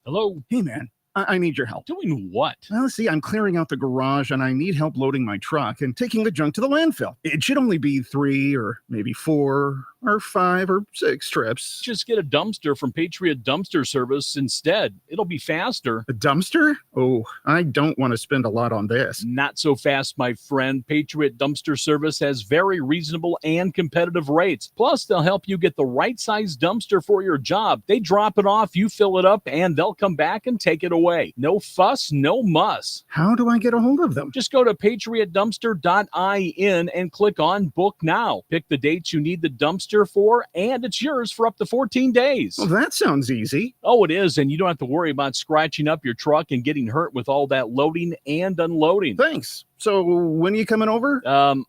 Hello. Hey, man. I need your help. Doing what? Well, see, I'm clearing out the garage and I need help loading my truck and taking the junk to the landfill. It should only be 3 or maybe 4 or 5 or 6 trips. Just get a dumpster from Patriot Dumpster Service instead. It'll be faster. A dumpster? Oh, I don't want to spend a lot on this. Not so fast, my friend. Patriot Dumpster Service has very reasonable and competitive rates. Plus, they'll help you get the right size dumpster for your job. They drop it off, you fill it up, and they'll come back and take it away. No fuss, no muss. How do I get a hold of them? Just go to patriotdumpster.in and click on Book Now. Pick the dates you need the dumpster for, and it's yours for up to 14 days. Well, that sounds easy. Oh, it is, and you don't have to worry about scratching up your truck and getting hurt with all that loading and unloading. Thanks. So when are you coming over?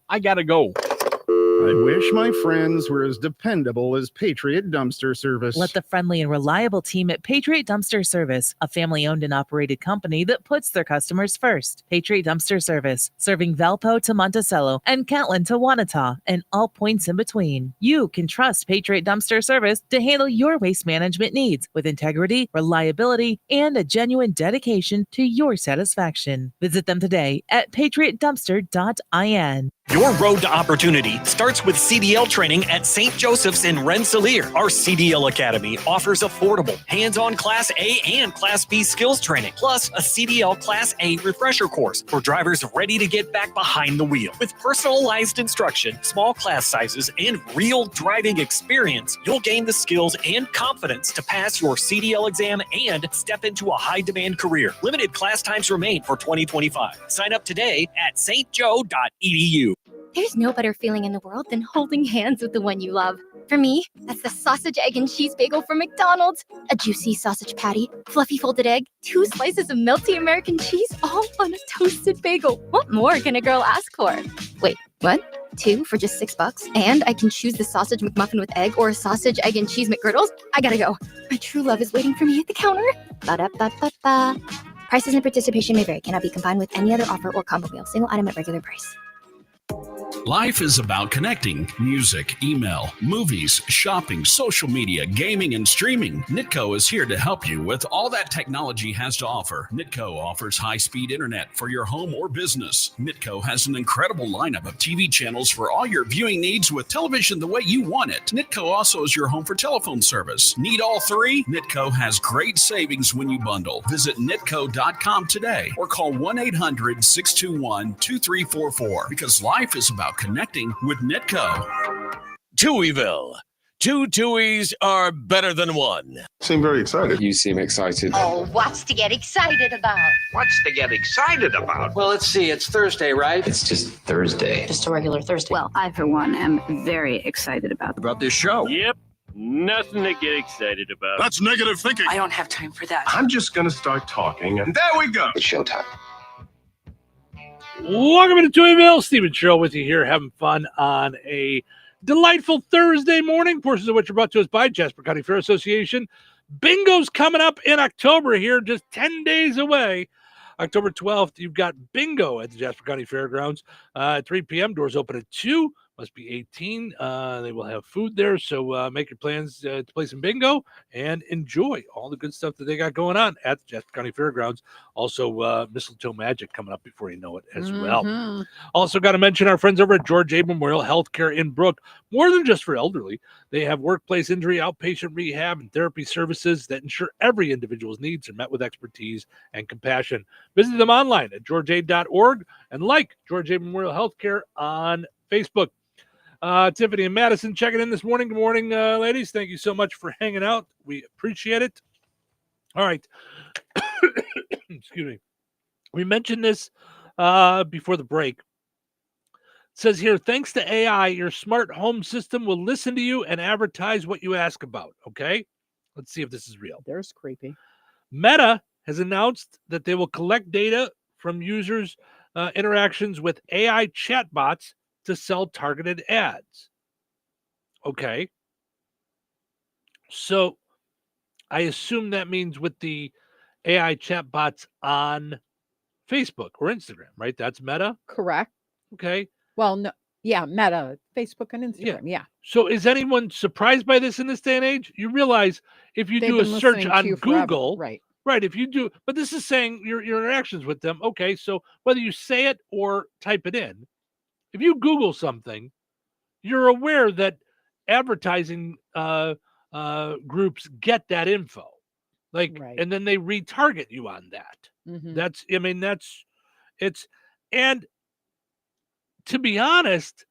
I gotta go. I wish my friends were as dependable as Patriot Dumpster Service. Let the friendly and reliable team at Patriot Dumpster Service, a family-owned and operated company that puts their customers first. Patriot Dumpster Service, serving Valpo to Monticello and Catlin to Wanata and all points in between. You can trust Patriot Dumpster Service to handle your waste management needs with integrity, reliability, and a genuine dedication to your satisfaction. Visit them today at patriotdumpster.in. Your road to opportunity starts with CDL training at St. Joseph's in Rensselaer. Our CDL Academy offers affordable, hands-on Class A and Class B skills training, plus a CDL Class A refresher course for drivers ready to get back behind the wheel. With personalized instruction, small class sizes, and real driving experience, you'll gain the skills and confidence to pass your CDL exam and step into a high-demand career. Limited class times remain for 2025. Sign up today at stjo.edu. There's no better feeling in the world than holding hands with the one you love. For me, that's the sausage, egg, and cheese bagel from McDonald's. A juicy sausage patty, fluffy folded egg, 2 slices of melty American cheese, all on a toasted bagel. What more can a girl ask for? Wait, what? 2 for just $6? And I can choose the sausage McMuffin with egg or a sausage, egg, and cheese McGriddles? I gotta go. My true love is waiting for me at the counter. Ba-da-ba-ba-ba. Prices and participation may vary. Cannot be combined with any other offer or combo meal. Single item at regular price. Life is about connecting. Music, email, movies, shopping, social media, gaming, and streaming. Nitco is here to help you with all that technology has to offer. Nitco offers high-speed internet for your home or business. Nitco has an incredible lineup of TV channels for all your viewing needs with television the way you want it. Nitco also is your home for telephone service. Need all 3? Nitco has great savings when you bundle. Visit nitco.com today or call 1-800-621-2344 because life is about connecting with Nitco. Touhyville. 2 Tuohys are better than 1. Seem very excited. You seem excited. Oh, what's to get excited about? What's to get excited about? Well, let's see. It's Thursday, right? It's just Thursday. Just a regular Thursday. Well, I, for one, am very excited about this show. Yep. Nothing to get excited about. That's negative thinking. I don't have time for that. I'm just going to start talking, and there we go. It's showtime. Welcome to Touhyville. Steven Show with you here, having fun on a delightful Thursday morning. Portions of which are brought to us by Jasper County Fair Association. Bingo's coming up in October here, just 10 days away. October 12th, you've got bingo at the Jasper County Fairgrounds at 3 p.m. Doors open at 2. Must be 18. They will have food there, so make your plans to play some bingo and enjoy all the good stuff that they got going on at the Jasper County Fairgrounds. Also, Mistletoe Magic coming up before you know it as well. Also, got to mention our friends over at George A. Memorial Healthcare in Brook. More than just for elderly, they have workplace injury, outpatient rehab, and therapy services that ensure every individual's needs are met with expertise and compassion. Visit them online at georgia.org and like George A. Memorial Healthcare on Facebook. Tiffany and Madison checking in this morning. Good morning, ladies. Thank you so much for hanging out. We appreciate it. All right. Excuse me. We mentioned this before the break. It says here, thanks to AI, your smart home system will listen to you and advertise what you ask about. Okay? Let's see if this is real. There's creepy. Meta has announced that they will collect data from users' interactions with AI chatbots to sell targeted ads. Okay. So I assume that means with the AI chatbots on Facebook or Instagram, right? That's Meta? Correct. Okay. Well, no. Yeah, Meta, Facebook and Instagram. Yeah. So is anyone surprised by this in this day and age? You realize if you They've do a been search listening to on you forever. Google, Right. if you do, but this is saying your interactions with them. Okay. So whether you say it or type it in, if you Google something, you're aware that advertising groups get that info, and then they retarget you on that. And to be honest,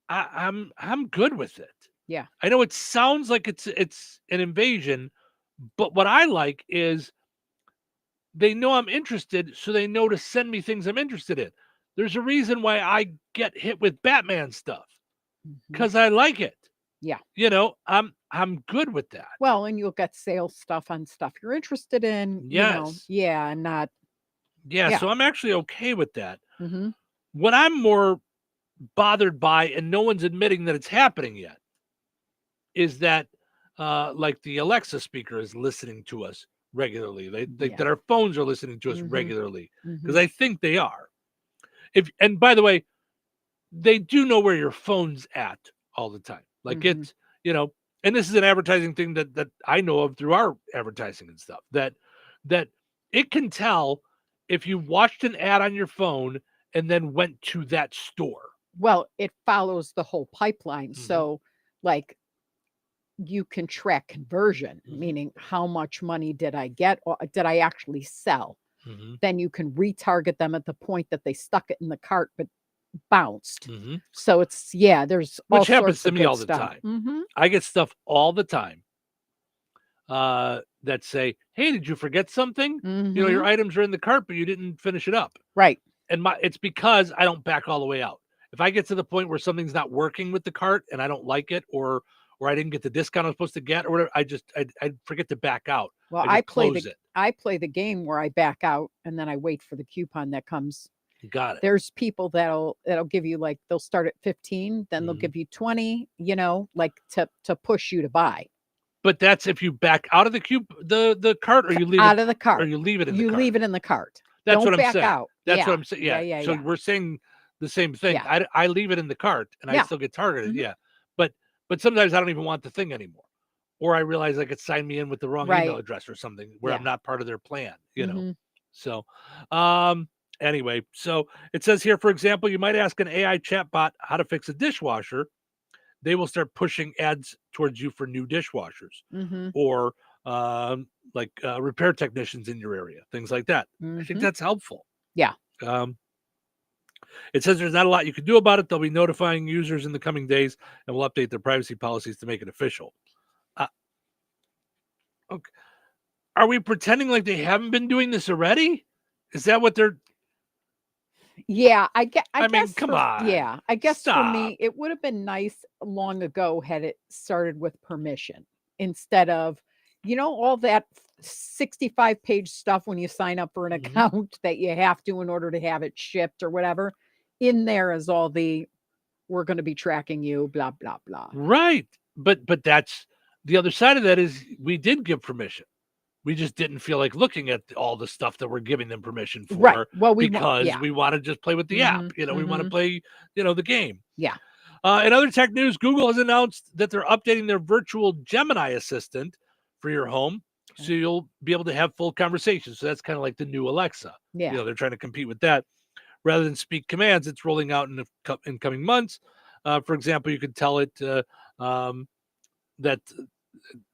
I'm good with it. Yeah. I know it sounds like it's an invasion, but what I like is they know I'm interested, so they know to send me things I'm interested in. There's a reason why I get hit with Batman stuff because I like it. Yeah. I'm good with that. Well, and you'll get sales stuff on stuff you're interested in. Yes. Yeah, and not. Yeah, so I'm actually okay with that. Mm-hmm. What I'm more bothered by, and no one's admitting that it's happening yet, is that like the Alexa speaker is listening to us regularly. That our phones are listening to us regularly, because I think they are. And by the way, they do know where your phone's at all the time. Like it's, and this is an advertising thing that I know of through our advertising and stuff, that it can tell if you watched an ad on your phone and then went to that store. Well, it follows the whole pipeline. So like you can track conversion, meaning how much money did I get or did I actually sell? Then you can retarget them at the point that they stuck it in the cart but bounced. So it's there's all which happens sorts to of me good all the stuff. time. I get stuff all the time that say, "Hey, did you forget something? Your items are in the cart, but you didn't finish it up." Right. And it's because I don't back all the way out. If I get to the point where something's not working with the cart and I don't like it, or I didn't get the discount I was supposed to get, or whatever, I forget to back out. Well, I play the game where I back out and then I wait for the coupon that comes. Got it. There's people that'll give you, like, they'll start at 15, then they'll give you 20, like to push you to buy. But that's if you back out of the cart, or you leave out it of the cart, or you leave it in the cart. You leave it in the cart. That's Don't what I'm back saying. out. That's what I'm saying. Yeah. So we're saying the same thing. Yeah. I leave it in the cart and I still get targeted. Yeah. But sometimes I don't even want the thing anymore. Or I realize I could sign me in with the wrong email address or something where I'm not part of their plan, So anyway, so it says here, for example, you might ask an AI chatbot how to fix a dishwasher. They will start pushing ads towards you for new dishwashers or repair technicians in your area, things like that. I think that's helpful. Yeah. It says there's not a lot you can do about it. They'll be notifying users in the coming days and will update their privacy policies to make it official. Okay. Are we pretending like they haven't been doing this already? Is that what they're... Yeah, I guess. Come on. Yeah, I guess Stop. For me, it would have been nice long ago had it started with permission instead of, all that 65-page stuff when you sign up for an account that you have to in order to have it shipped or whatever. In there is all we're going to be tracking you, blah, blah, blah. Right. But that's the other side of that is we did give permission. We just didn't feel like looking at all the stuff that we're giving them permission for. Right. Well, we want to just play with the app. We want to play, the game. Yeah. In other tech news, Google has announced that they're updating their virtual Gemini assistant for your home, so you'll be able to have full conversations. So that's kind of like the new Alexa. Yeah. They're trying to compete with that. Rather than speak commands, it's rolling out in coming months. For example, you could tell it that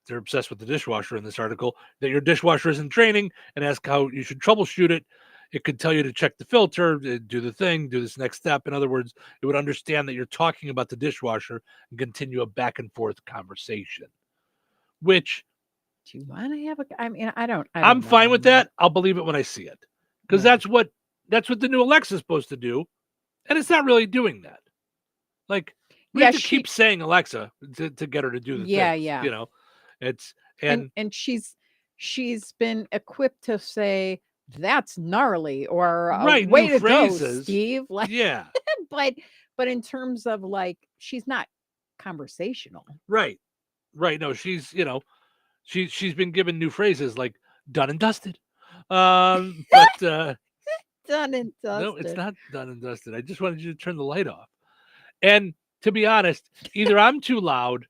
they're obsessed with the dishwasher in this article, that your dishwasher isn't draining, and ask how you should troubleshoot it. It could tell you to check the filter, do the thing, do this next step. In other words, it would understand that you're talking about the dishwasher and continue a back and forth conversation. Which, do you want to have a? I mean, I don't I'm know. fine with that. I'll believe it when I see it, because that's what the new Alexa is supposed to do, and it's not really doing that. Like, we have to keep saying Alexa to get her to do the thing. Yeah. It's and she's been equipped to say that's gnarly or right, way new to phrases. go, Steve. Like, yeah, but in terms of like, she's not conversational. Right. No, she's she's been given new phrases like done and dusted. But done and dusted. No, it's not done and dusted. I just wanted you to turn the light off. And to be honest, either I'm too loud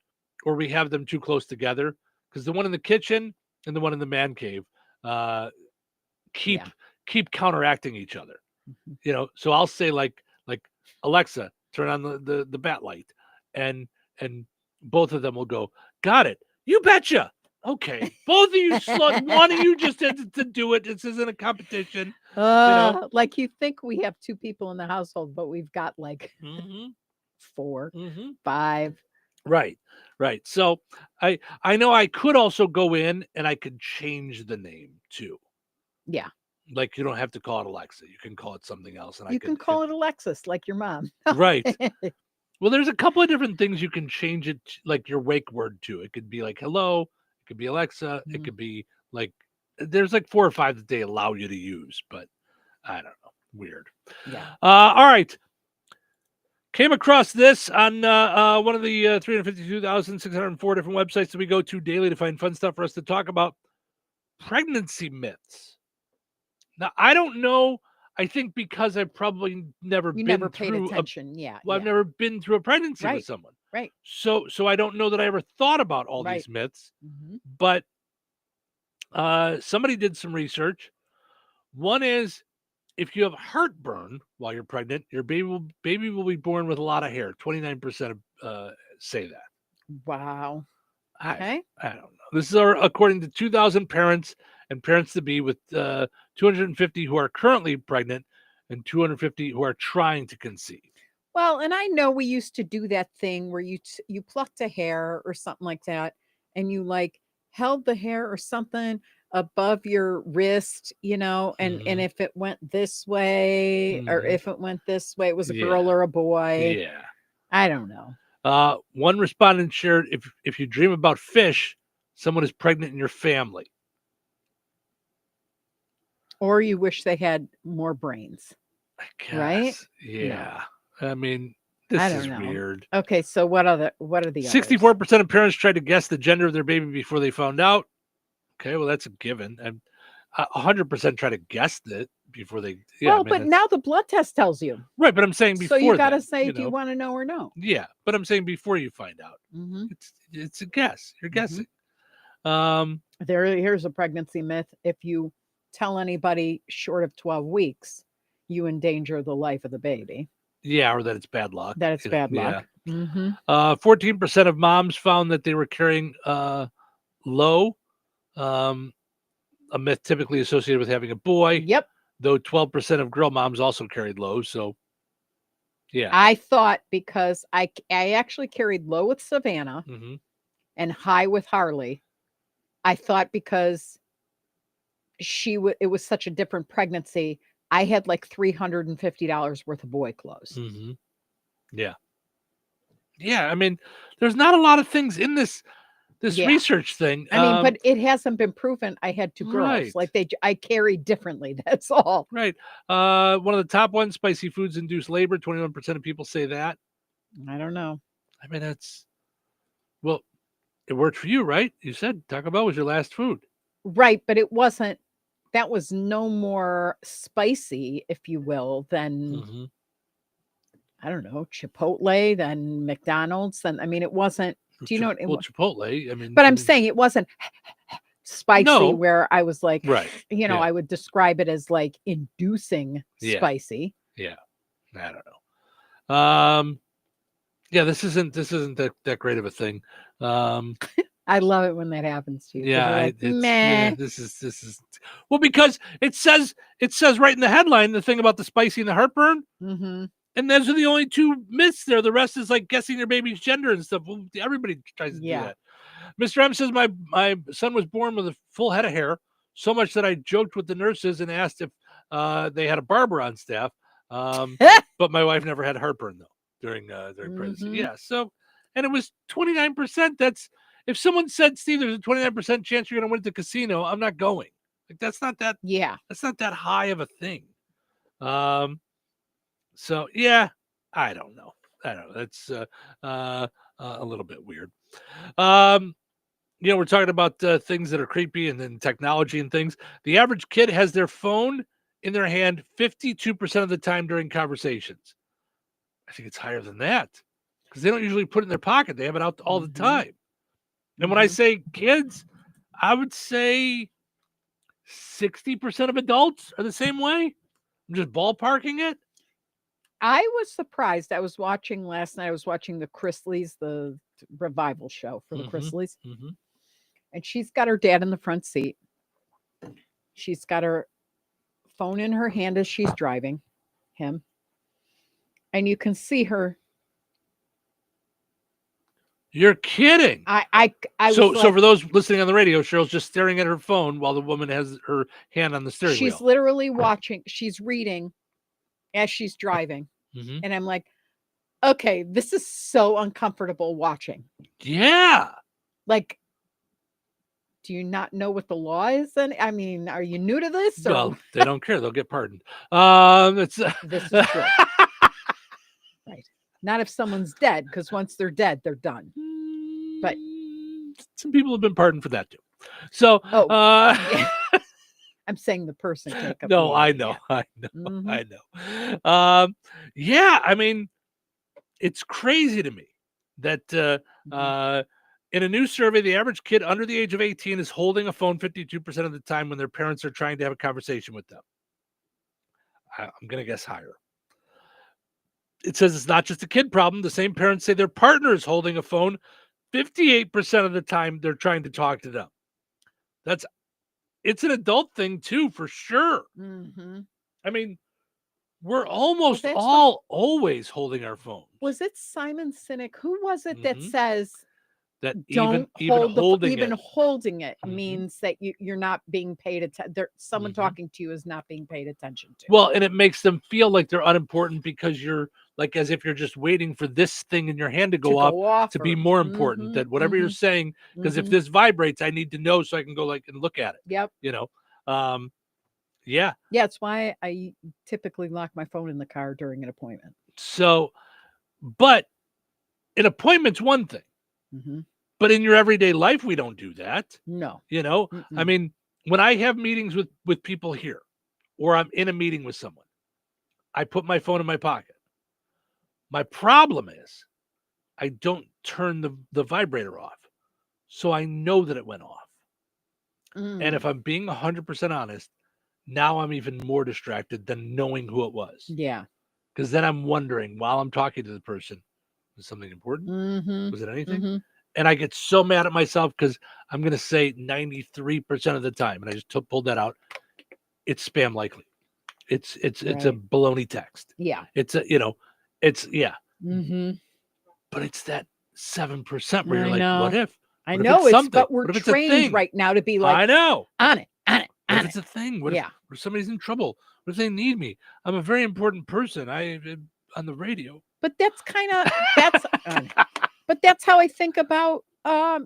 or we have them too close together, because the one in the kitchen and the one in the man cave keep counteracting each other. So I'll say like Alexa, turn on the bat light, and both of them will go, got it. You betcha. Okay, both of you, one of you just had to do it. This isn't a competition. Like, you think we have 2 people in the household, but we've got like 4, 5. Right. So I know I could also go in and I could change the name too. Yeah. Like, you don't have to call it Alexa. You can call it something else. And you can call it Alexis, like your mom. Right. Well, there's a couple of different things you can change it, like your wake word to. It could be like hello. It could be Alexa. It could be like, there's like 4 or 5 that they allow you to use, but I don't know. Weird. Yeah. All right. Came across this on one of the 352,604 different websites that we go to daily to find fun stuff for us to talk about. Pregnancy myths. Now, I don't know. I think because I've probably never paid attention. I've never been through a pregnancy with someone. Right. So I don't know that I ever thought about all these myths. But somebody did some research. One is, if you have heartburn while you're pregnant, your baby will be born with a lot of hair. 29% say that. Wow. I don't know. This is according to 2,000 parents and parents-to-be with 250 who are currently pregnant and 250 who are trying to conceive. Well, and I know we used to do that thing where you plucked a hair or something like that, and you like held the hair or something above your wrist, and if it went this way or if it went this way, it was a girl or a boy. Yeah. I don't know. One respondent shared, if you dream about fish, someone is pregnant in your family. Or you wish they had more brains. I guess. Right? Yeah. No. I mean, I this is don't know. weird. Okay, so what are the others? 64% of parents tried to guess the gender of their baby before they found out. Okay, well, that's a given. And 100% try to guess it before they. Yeah, but now the blood test tells you. Right, but I'm saying before. So you got to then, say, do you want to know or no? Yeah, but I'm saying before you find out. It's a guess. You're guessing. Here's a pregnancy myth. If you tell anybody short of 12 weeks, you endanger the life of the baby. Yeah, or that it's bad luck. That it's bad luck. 14% of moms found that they were carrying low, a myth typically associated with having a boy. Yep. Though 12% of girl moms also carried low. So, yeah. I thought, because I actually carried low with Savannah and high with Harley. I thought because it was such a different pregnancy, I had like $350 worth of boy clothes. Yeah. Yeah. I mean, there's not a lot of things in this research thing. I mean, but it hasn't been proven. I had 2 girls. Right. Like I carried differently. That's all. Right. One of the top ones, spicy foods induce labor. 21% of people say that. I don't know. I mean, well, it worked for you, right? You said Taco Bell was your last food. Right. But it wasn't. That was no more spicy, if you will, than I don't know, Chipotle, then McDonald's, then I mean, it wasn't. Do you know what? Well, Chipotle. I mean, But I'm saying it wasn't spicy. No. Where I was like, Right. You know, Yeah. I would describe it as like inducing Yeah. spicy. Yeah, I don't know. Yeah, this isn't that great of a thing. I love it when that happens to you. 'Cause Yeah, you're like, it's meh. yeah, this is well, because it says right in the headline the thing about the spicy and the heartburn, Mm-hmm. and those are the only two myths there. The rest is like guessing your baby's gender and stuff. Well, everybody tries to do that. Mr. M says my son was born with a full head of hair, so much that I joked with the nurses and asked if they had a barber on staff. But my wife never had heartburn though during pregnancy. Mhm. Yeah, so and it was 29%. That's if someone said, Steve, there's a 29% chance you're going to win at the casino, I'm not going. Like that's not that. Yeah, that's not that high of a thing. So yeah, I don't know. That's a little bit weird. We're talking about things that are creepy and then technology and things. The average kid has their phone in their hand 52% of the time during conversations. I think it's higher than that because they don't usually put it in their pocket. They have it out all the time. And when I say kids, I would say 60% of adults are the same way. I'm just ballparking it. I was surprised. I was watching last night. I was watching the Chrisleys, the revival show for the Chrisleys. And she's got her dad in the front seat. She's got her phone in her hand as she's driving him. And you can see her. You're kidding. I so was so like, for those listening on the radio, Cheryl's just staring at her phone while the woman has her hand on the steering she's wheel. literally watching. She's reading as she's driving. And I'm like, okay, this is so uncomfortable watching. Yeah. Like, do you not know what the law is then? I mean, are you new to this? Or? Well, they don't care. They'll get pardoned. It's This is true. Right. Not if someone's dead, because once they're dead, they're done. But some people have been pardoned for that too. So yeah. I'm saying the person can't come. no, I know. I know. Yeah, I mean, it's crazy to me that in a new survey, the average kid under the age of 18 is holding a phone 52% of the time when their parents are trying to have a conversation with them. I'm going to guess higher. It says it's not just a kid problem. The same parents say their partner is holding a phone 58% of the time they're trying to talk to them. It's an adult thing too, for sure. I mean, we're almost all always holding our phone. Was it Simon Sinek? Who was it that says that don't even holding it means that you're not being paid attention? Someone talking to you is not being paid attention to. Well, and it makes them feel like they're unimportant because you're like as if you're just waiting for this thing in your hand to go off to be more important than whatever you're saying. Because if this vibrates, I need to know so I can go like and look at it. Yep. Yeah. Yeah, it's why I typically lock my phone in the car during an appointment. So, but an appointment's one thing. But in your everyday life, we don't do that. No. I mean, when I have meetings with people here, or I'm in a meeting with someone, I put my phone in my pocket. My problem is I don't turn the vibrator off. So I know that it went off. And if I'm being 100% honest, now I'm even more distracted than knowing who it was. Yeah. Because then I'm wondering while I'm talking to the person, was something important? Was it anything? And I get so mad at myself because I'm going to say 93% of the time, and I just pulled that out. It's spam likely. It's a baloney text. Yeah. It's But it's that 7% where you're like, what if? I know it's, but we're trained right now to be like, I know. On it. What if it's a thing? What if somebody's in trouble? What if they need me? I'm a very important person. I'm on the radio. But that's kind of but that's how I think about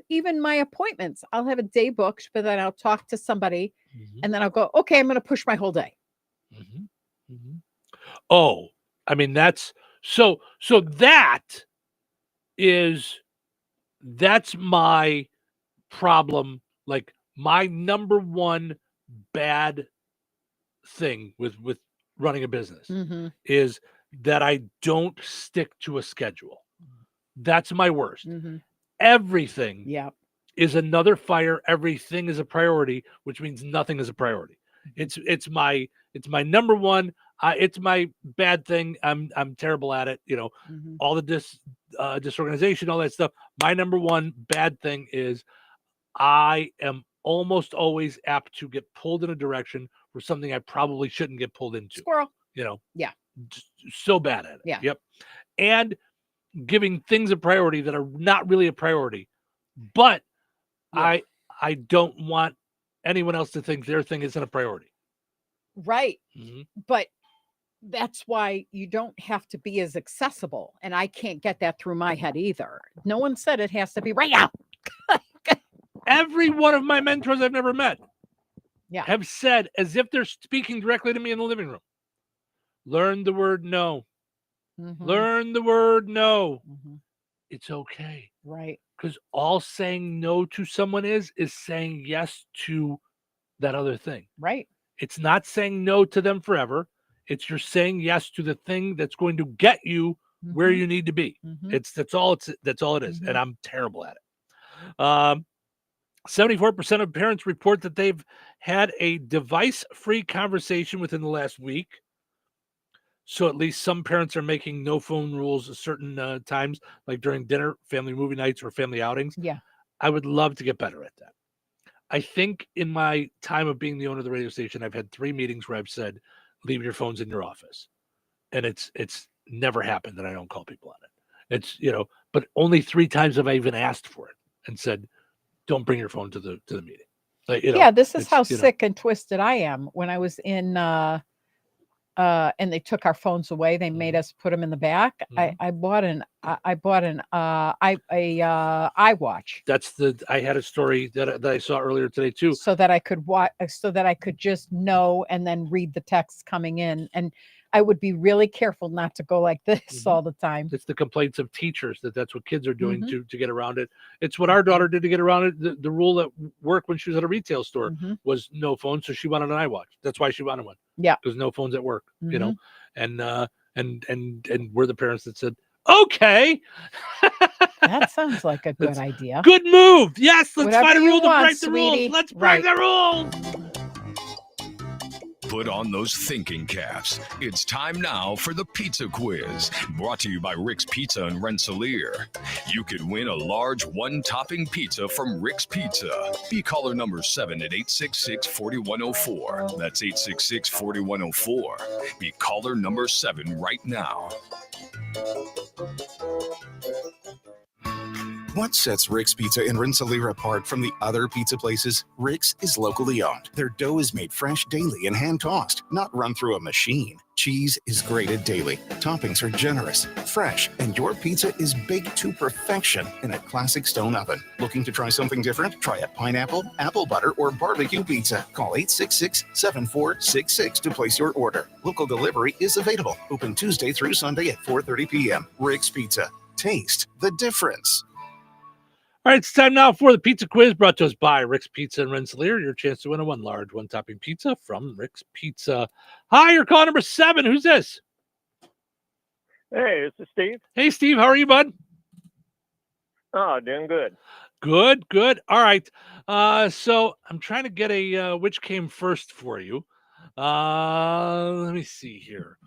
even my appointments. I'll have a day booked, but then I'll talk to somebody and then I'll go, okay, I'm going to push my whole day. Oh, I mean, that's that's my problem. Like my number one bad thing with running a business is that I don't stick to a schedule. That's my worst. Mm-hmm. Everything Yeah. is another fire. Everything is a priority, which means nothing is a priority. It's my number one. It's my bad thing. I'm terrible at it. All the disorganization, all that stuff. My number one bad thing is I am almost always apt to get pulled in a direction for something I probably shouldn't get pulled into. Squirrel. Yeah. So bad at it. Yeah. Yep. And giving things a priority that are not really a priority, but I don't want anyone else to think their thing isn't a priority. Right. Mm-hmm. But that's why you don't have to be as accessible. And I can't get that through my head either. No one said it has to be right now. Every one of my mentors I've never met have said, as if they're speaking directly to me in the living room, learn the word no. Mm-hmm. Learn the word no. Mm-hmm. It's okay. Right. Because all saying no to someone is saying yes to that other thing. Right. It's not saying no to them forever. It's you're saying yes to the thing that's going to get you where you need to be. Mm-hmm. That's all it is. Mm-hmm. And I'm terrible at it. 74% of parents report that they've had a device-free conversation within the last week. So at least some parents are making no phone rules at certain times, like during dinner, family movie nights, or family outings. Yeah. I would love to get better at that. I think in my time of being the owner of the radio station, I've had 3 meetings where I've said, leave your phones in your office. And it's never happened that I don't call people on it. It's, but only 3 times have I even asked for it and said, don't bring your phone to the meeting. Like, this is how sick and twisted I am. When I was in, and they took our phones away. They made us put them in the back. Mm-hmm. I bought an iWatch. I had a story that I saw earlier today too. So that I could watch, so that I could just know and then read the text coming in. And I would be really careful not to go like this all the time. It's the complaints of teachers that's what kids are doing to get around it. It's what our daughter did to get around it. The rule at work when she was at a retail store was no phone. So she wanted an iWatch. That's why she wanted one. Yeah. Because no phones at work, and we're the parents that said, okay. That sounds like a good idea. Good move. Yes. Let's Whatever find a you rule to want, break the sweetie. rules. Let's break the rules. Put on those thinking caps. It's time now for the pizza quiz, brought to you by Rick's Pizza in Rensselaer. You could win a large one-topping pizza from Rick's Pizza. Be caller number 7 at 866-4104. That's 866-4104. Be caller number 7 right now. What sets Rick's Pizza in Rensselaer apart from the other pizza places? Rick's is locally owned. Their dough is made fresh daily and hand-tossed, not run through a machine. Cheese is grated daily. Toppings are generous, fresh, and your pizza is baked to perfection in a classic stone oven. Looking to try something different? Try a pineapple, apple butter, or barbecue pizza. Call 866-7466 to place your order. Local delivery is available. Open Tuesday through Sunday at 4:30 p.m. Rick's Pizza. Taste the difference. All right, it's time now for the pizza quiz brought to us by Rick's Pizza in Rensselaer. Your chance to win a large one-topping pizza from Rick's Pizza. Hi, you're call number 7. Who's this? Hey, this is Steve. Hey, Steve. How are you, bud? Oh, doing good. Good. All right. So I'm trying to get a which came first for you. Let me see here.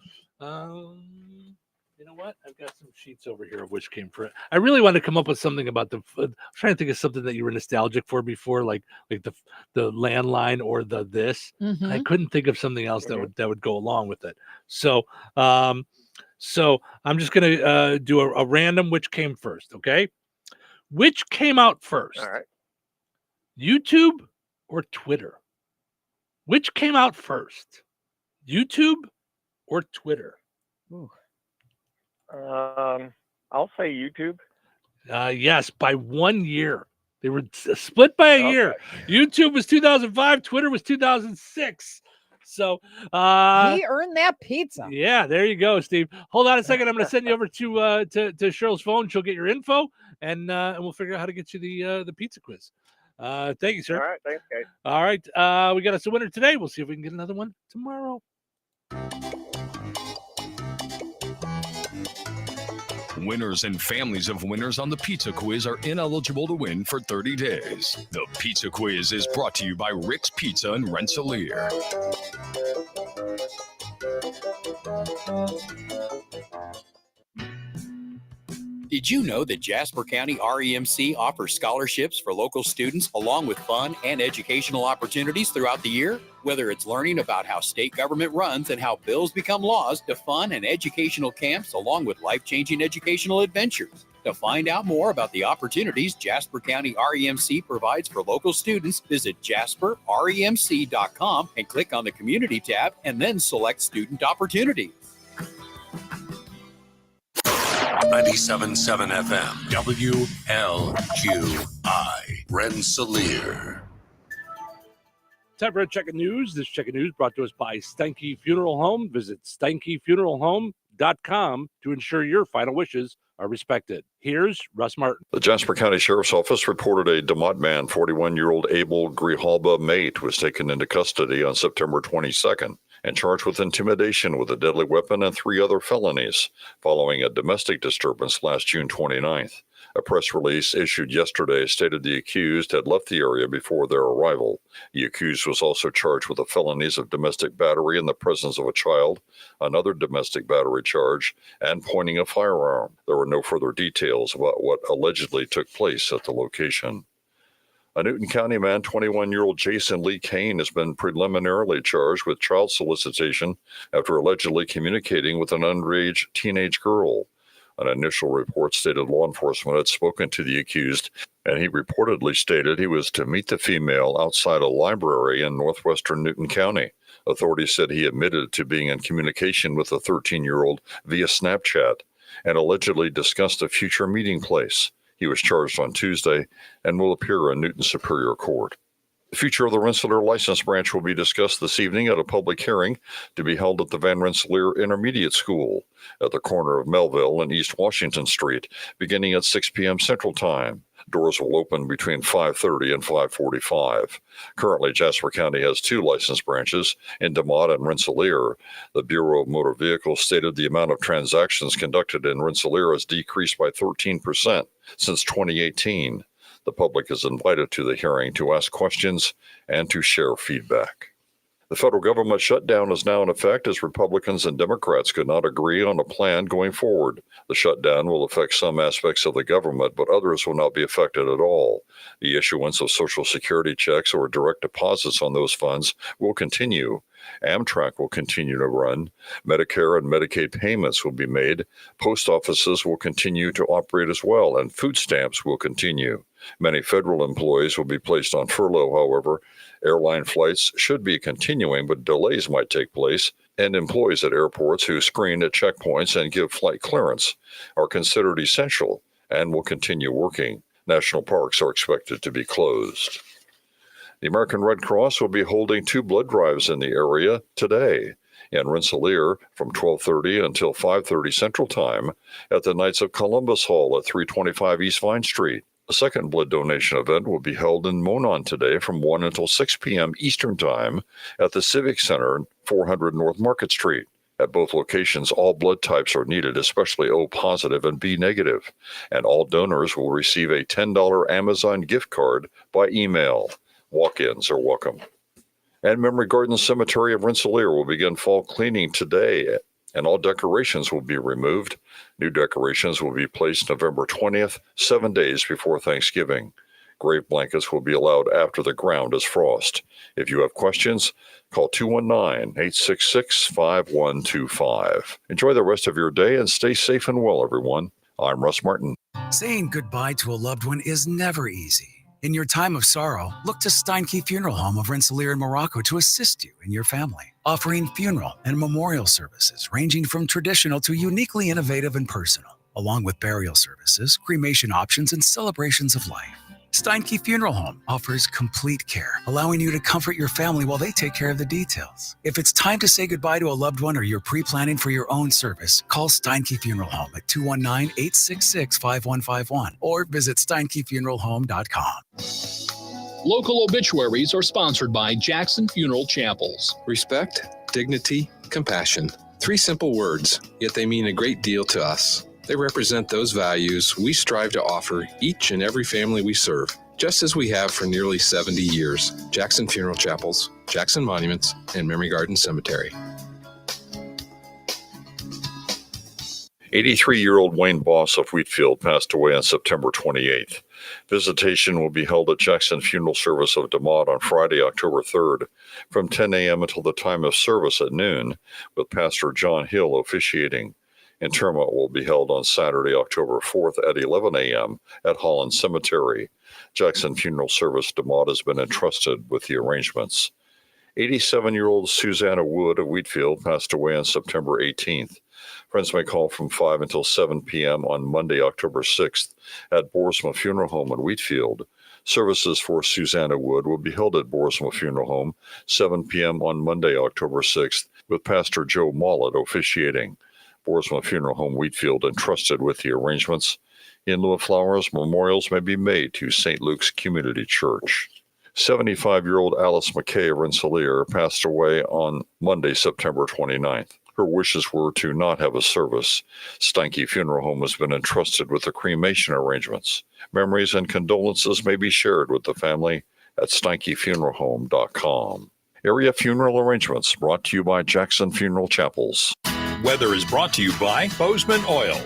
You know what? I've got some sheets over here of which came first. I really want to come up with something about I'm trying to think of something that you were nostalgic for before, like the landline or this. And I couldn't think of something else that would go along with it. So I'm just gonna do a random which came first. Okay, which came out first? All right. YouTube or Twitter? Which came out first? YouTube or Twitter? Ooh. I'll say YouTube. Yes, by 1 year. They were split by a year. YouTube was 2005. Twitter was 2006. So he earned that pizza. Yeah, there you go, Steve. Hold on a second. I'm going to send you over to Cheryl's phone. She'll get your info, and we'll figure out how to get you the pizza quiz. Thank you, sir. All right, thanks, guys. All right, we got us a winner today. We'll see if we can get another one tomorrow. Winners and families of winners on the Pizza Quiz are ineligible to win for 30 days. The Pizza Quiz is brought to you by Rick's Pizza in Rensselaer. Did you know that Jasper County REMC offers scholarships for local students along with fun and educational opportunities throughout the year? Whether it's learning about how state government runs and how bills become laws, to fun and educational camps along with life-changing educational adventures. To find out more about the opportunities Jasper County REMC provides for local students, visit jasperremc.com and click on the Community tab and then select Student Opportunities. 97.7 FM, WLQI, Rensselaer. Time for a check of news. This check of news brought to us by Steinke Funeral Home. Visit SteinkeFuneralHome.com to ensure your final wishes are respected. Here's Russ Martin. The Jasper County Sheriff's Office reported a DeMott man, 41-year-old Abel Grijalba Mate, was taken into custody on September 22nd and charged with intimidation with a deadly weapon and 3 other felonies following a domestic disturbance last June 29th. A press release issued yesterday stated the accused had left the area before their arrival. The accused was also charged with the felonies of domestic battery in the presence of a child, another domestic battery charge, and pointing a firearm. There were no further details about what allegedly took place at the location. A Newton County man, 21-year-old Jason Lee Kane, has been preliminarily charged with child solicitation after allegedly communicating with an underage teenage girl. An initial report stated law enforcement had spoken to the accused, and he reportedly stated he was to meet the female outside a library in northwestern Newton County. Authorities said he admitted to being in communication with the 13-year-old via Snapchat and allegedly discussed a future meeting place. He was charged on Tuesday and will appear in Newton Superior Court. The future of the Rensselaer License Branch will be discussed this evening at a public hearing to be held at the Van Rensselaer Intermediate School at the corner of Melville and East Washington Street, beginning at 6 p.m. Central Time. Doors will open between 5:30 and 5:45. Currently, Jasper County has 2 license branches in DeMott and Rensselaer. The Bureau of Motor Vehicles stated the amount of transactions conducted in Rensselaer has decreased by 13% since 2018. The public is invited to the hearing to ask questions and to share feedback. The federal government shutdown is now in effect as Republicans and Democrats could not agree on a plan going forward. The shutdown will affect some aspects of the government, but others will not be affected at all. The issuance of Social Security checks or direct deposits on those funds will continue. Amtrak will continue to run. Medicare and Medicaid payments will be made. Post offices will continue to operate as well, and food stamps will continue. Many federal employees will be placed on furlough, however. Airline flights should be continuing, but delays might take place, and employees at airports who screen at checkpoints and give flight clearance are considered essential and will continue working. National parks are expected to be closed. The American Red Cross will be holding 2 blood drives in the area today. In Rensselaer from 12:30 until 5:30 Central Time at the Knights of Columbus Hall at 325 East Vine Street. A second blood donation event will be held in Monon today from 1 until 6 p.m. Eastern Time at the Civic Center, 400 North Market Street. At both locations, all blood types are needed, especially O positive and B negative, and all donors will receive a $10 Amazon gift card by email. Walk-ins are welcome. And Memory Garden Cemetery of Rensselaer will begin fall cleaning today, and all decorations will be removed. New decorations will be placed November 20th, 7 days before Thanksgiving. Grave blankets will be allowed after the ground is frost. If you have questions, call 219-866-5125. Enjoy the rest of your day and stay safe and well, everyone. I'm Russ Martin. Saying goodbye to a loved one is never easy. In your time of sorrow, look to Steinke Funeral Home of Rensselaer and Morocco to assist you and your family, offering funeral and memorial services ranging from traditional to uniquely innovative and personal, along with burial services, cremation options, and celebrations of life. Steinke Funeral Home offers complete care, allowing you to comfort your family while they take care of the details. If it's time to say goodbye to a loved one or you're pre-planning for your own service, call Steinke Funeral Home at 219-866-5151 or visit SteinkeFuneralHome.com. Local obituaries are sponsored by Jackson Funeral Chapels. Respect, dignity, compassion. 3 simple words, yet they mean a great deal to us. They represent those values we strive to offer each and every family we serve, just as we have for nearly 70 years. Jackson Funeral Chapels, Jackson Monuments, and Memory Garden Cemetery. 83-year-old Wayne Boss of Wheatfield passed away on September 28th. Visitation will be held at Jackson Funeral Service of DeMott on Friday, October 3rd, from 10 a.m. until the time of service at noon, with Pastor John Hill officiating. Interment will be held on Saturday, October 4th at 11 a.m. at Holland Cemetery. Jackson Funeral Service DeMott has been entrusted with the arrangements. 87-year-old Susanna Wood of Wheatfield passed away on September 18th. Friends may call from 5 until 7 p.m. on Monday, October 6th at Boersma Funeral Home in Wheatfield. Services for Susanna Wood will be held at Boersma Funeral Home, 7 p.m. on Monday, October 6th, with Pastor Joe Mollett officiating. Boersma Funeral Home, Wheatfield, entrusted with the arrangements. In lieu of flowers, memorials may be made to St. Luke's Community Church. 75-year-old Alice McKay of Rensselaer passed away on Monday, September 29th. Her wishes were to not have a service. Steinke Funeral Home has been entrusted with the cremation arrangements. Memories and condolences may be shared with the family at SteinkeFuneralHome.com. Area funeral arrangements brought to you by Jackson Funeral Chapels. Weather is brought to you by Bozeman Oil.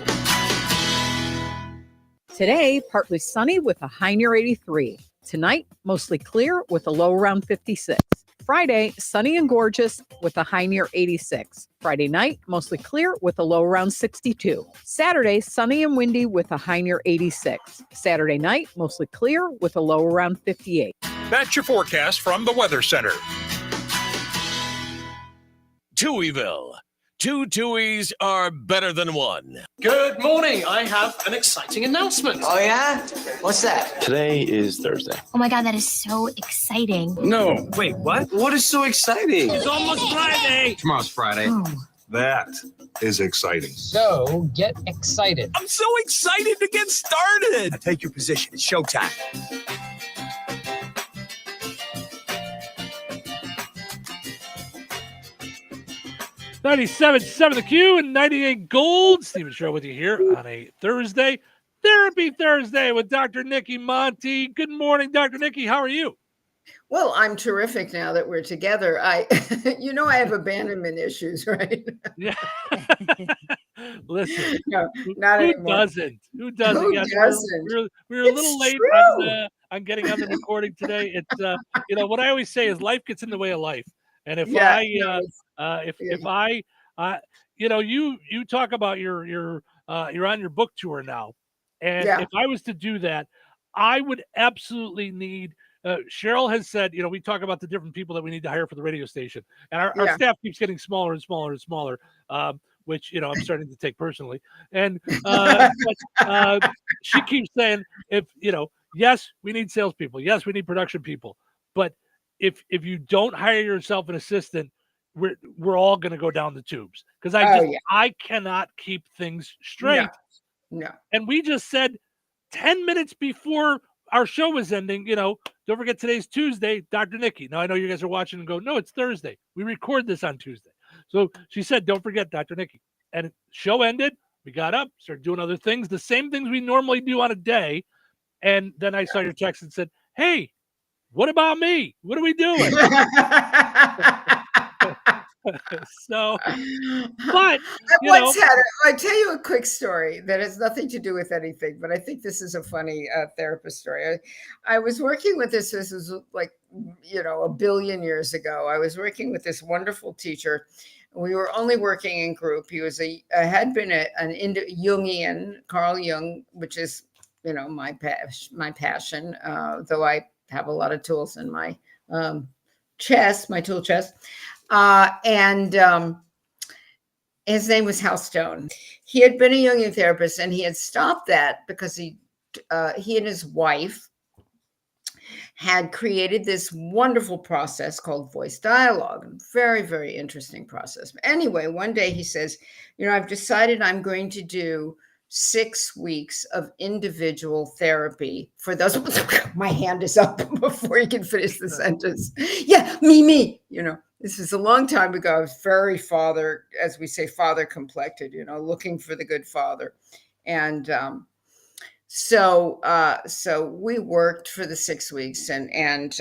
Today, partly sunny with a high near 83. Tonight, mostly clear with a low around 56. Friday, sunny and gorgeous with a high near 86. Friday night, mostly clear with a low around 62. Saturday, sunny and windy with a high near 86. Saturday night, mostly clear with a low around 58. That's your forecast from the Weather Center. Touhyville. Two Touhies are better than one. Good morning. I have an exciting announcement. Oh, yeah? What's that? Today is Thursday. Oh my God, that is so exciting. No. Wait, what? What is so exciting? It's almost Friday. Tomorrow's Friday. Oh. That is exciting. So get excited. I'm so excited to get started. Now take your position. It's showtime. $97.7 The Q and 98 Gold. Steven Show with you here on a Thursday. Therapy Thursday with Dr. Nikki Monty. Good morning, Dr. Nikki. How are you? Well, I'm terrific now that we're together. I have abandonment issues, right? Yeah. Listen, no, not who anymore. doesn't? Who doesn't? Who Yes, doesn't? We're a little late on getting on the recording today. It's what I always say is life gets in the way of life. And if you talk about you're on your book tour now, and if I was to do that, I would absolutely need. Cheryl has said, we talk about the different people that we need to hire for the radio station, and our staff keeps getting smaller and smaller and smaller, which I'm starting to take personally. And she keeps saying, yes, we need salespeople, yes, we need production people, but if you don't hire yourself an assistant, we're all going to go down the tubes because I cannot keep things straight. No. And we just said 10 minutes before our show was ending, don't forget today's Tuesday, Dr. Nikki. Now I know you guys are watching and go, no, it's Thursday. We record this on Tuesday. So she said, don't forget Dr. Nikki. And show ended. We got up, started doing other things, the same things we normally do on a day. And then I saw your text and said, hey, what about me? What are we doing? So, but I tell you a quick story that has nothing to do with anything, but I think this is a funny therapist story. I was working with this was like, a billion years ago. I was working with this wonderful teacher. We were only working in group. He was had been an Jungian, Carl Jung, which is, my passion, though I have a lot of tools in my chest, my tool chest. And his name was Hal Stone. He had been a Jungian therapist, and he had stopped that because he and his wife had created this wonderful process called voice dialogue. Very, very interesting process. Anyway, one day he says, I've decided I'm going to do 6 weeks of individual therapy for those. My hand is up before you can finish the sentence. Yeah, me. This is a long time ago. I was very father, as we say, father complected, looking for the good father. And so we worked for the 6 weeks, and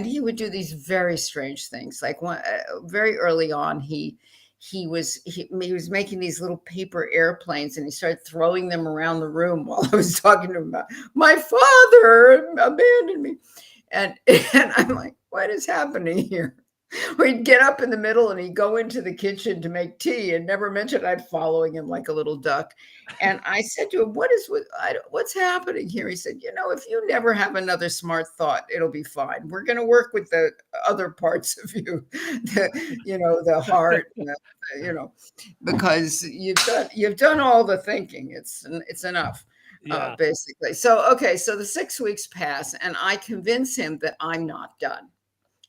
he would do these very strange things. Like very early on, he was making these little paper airplanes, and he started throwing them around the room while I was talking to him about my father abandoned me, and I'm like, what is happening here? Or he'd get up in the middle and he'd go into the kitchen to make tea and never mentioned I'd following him like a little duck. And I said to him, what's happening here? He said, if you never have another smart thought, it'll be fine. We're going to work with the other parts of you, the heart, because you've done all the thinking. It's enough. Yeah. Basically. So the 6 weeks pass and I convince him that I'm not done.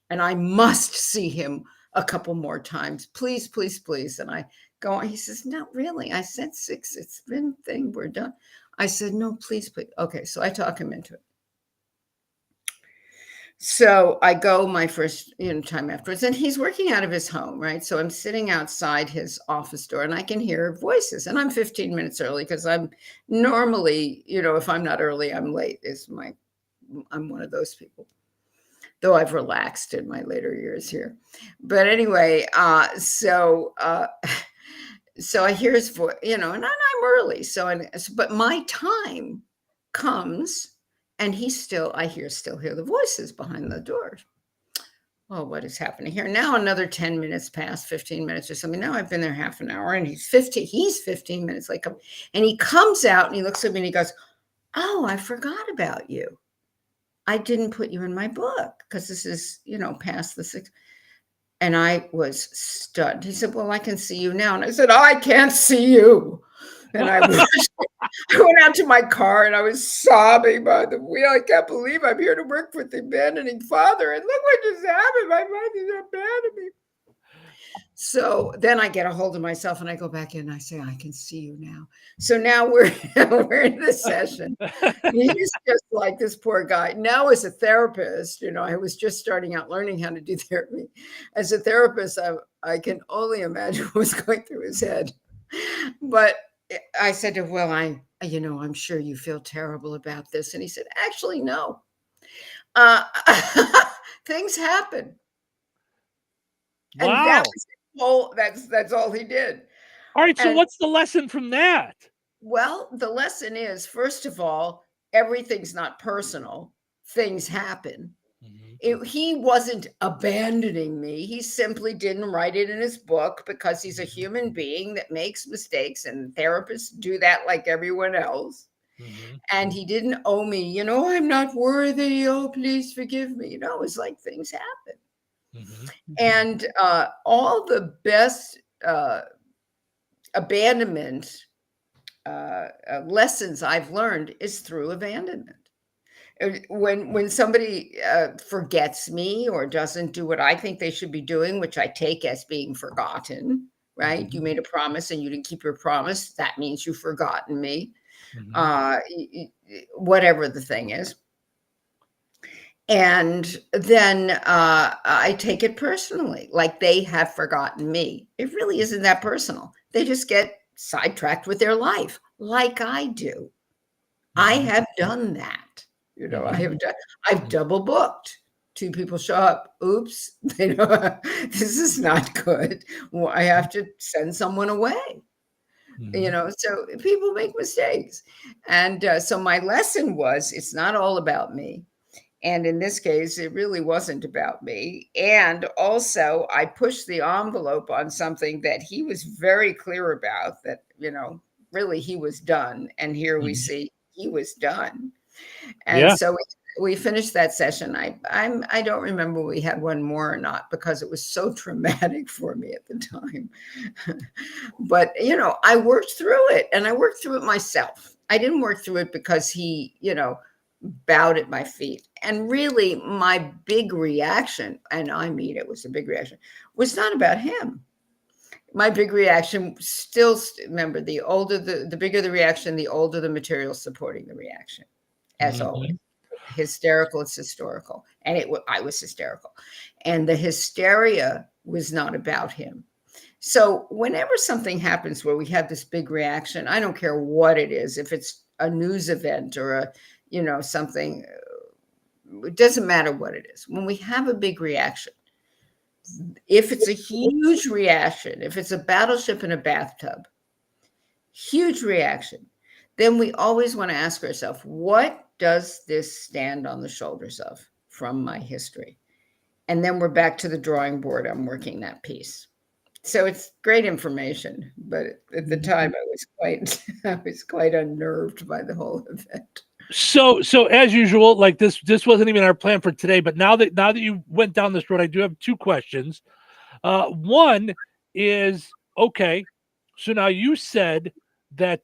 And I must see him a couple more times. Please, please, please. And I go on. He says, no, really. I said 6. It's been thing. We're done. I said, no, please, please. Okay. So I talk him into it. So I go my first time afterwards, and he's working out of his home, right? So I'm sitting outside his office door and I can hear voices, and I'm 15 minutes early because I'm normally, if I'm not early, I'm late I'm one of those people. Though I've relaxed in my later years here. But anyway, so I hear his voice, and I'm early. But my time comes, and I still hear the voices behind the doors. Well, what is happening here? Now another 10 minutes pass, 15 minutes or something. Now I've been there half an hour, and he's 15 minutes late. And he comes out and he looks at me and he goes, oh, I forgot about you. I didn't put you in my book because this is, past the 6. And I was stunned. He said, well, I can see you now. And I said, I can't see you. And I went out to my car and I was sobbing by the wheel. I can't believe I'm here to work with the abandoning father. And look what just happened. My mother abandoned me. So then I get a hold of myself and I go back in and I say, I can see you now. So now we're in this session. He's just like this poor guy. Now as a therapist, I was just starting out learning how to do therapy. As a therapist, I can only imagine what was going through his head. But I said to him, well, I'm sure you feel terrible about this. And he said, actually, no. Things happen. Wow. And that's all he did. All right. So what's the lesson from that? Well, the lesson is, first of all, everything's not personal. Things happen. He wasn't abandoning me. He simply didn't write it in his book because he's a human being that makes mistakes, and therapists do that like everyone else. And he didn't owe me, I'm not worthy. Oh, please forgive me. It's like things happen. And all the best abandonment lessons I've learned is through abandonment. When somebody forgets me or doesn't do what I think they should be doing, which I take as being forgotten, right? You made a promise and you didn't keep your promise. That means you've forgotten me, whatever the thing is. And then I take it personally, like they have forgotten me. It really isn't that personal. They just get sidetracked with their life, like I do. I have done that. I've double booked. 2 people show up. Oops, this is not good. Well, I have to send someone away. So people make mistakes. And so my lesson was, it's not all about me. And in this case, it really wasn't about me. And also, I pushed the envelope on something that he was very clear about, that, really he was done. And here we see he was done. And so we finished that session. I don't remember we had one more or not because it was so traumatic for me at the time. But, I worked through it, and I worked through it myself. I didn't work through it because he, bowed at my feet. And really my big reaction, and I mean, it was a big reaction, was not about him. My big reaction remember, the bigger the reaction, the older the material supporting the reaction, as always. Hysterical, it's historical. And I was hysterical. And the hysteria was not about him. So whenever something happens where we have this big reaction, I don't care what it is, if it's a news event or something, it doesn't matter what it is. When we have a big reaction, if it's a huge reaction, if it's a battleship in a bathtub, huge reaction, then we always want to ask ourselves, what does this stand on the shoulders of from my history? And then we're back to the drawing board. I'm working that piece. So it's great information, but at the time I was quite unnerved by the whole event. So as usual, like this wasn't even our plan for today, but now that you went down this road, I do have two questions. One is, okay, so now you said that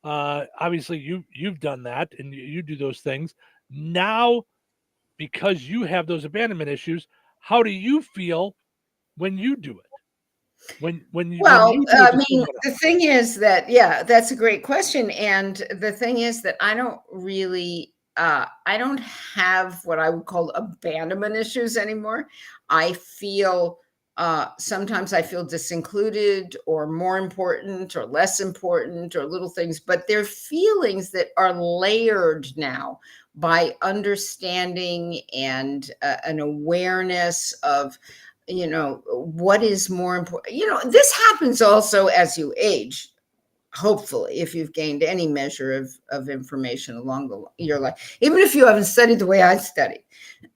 obviously you've done that and you do those things. Now, because you have those abandonment issues, how do you feel when you do it? The thing is that, that's a great question. And the thing is that I don't really, I don't have what I would call abandonment issues anymore. I feel, sometimes I feel disincluded or more important or less important or little things, but they're feelings that are layered now by understanding and an awareness of, what is more important. This happens also as you age, hopefully, if you've gained any measure of information along your life. Even if you haven't studied the way I studied,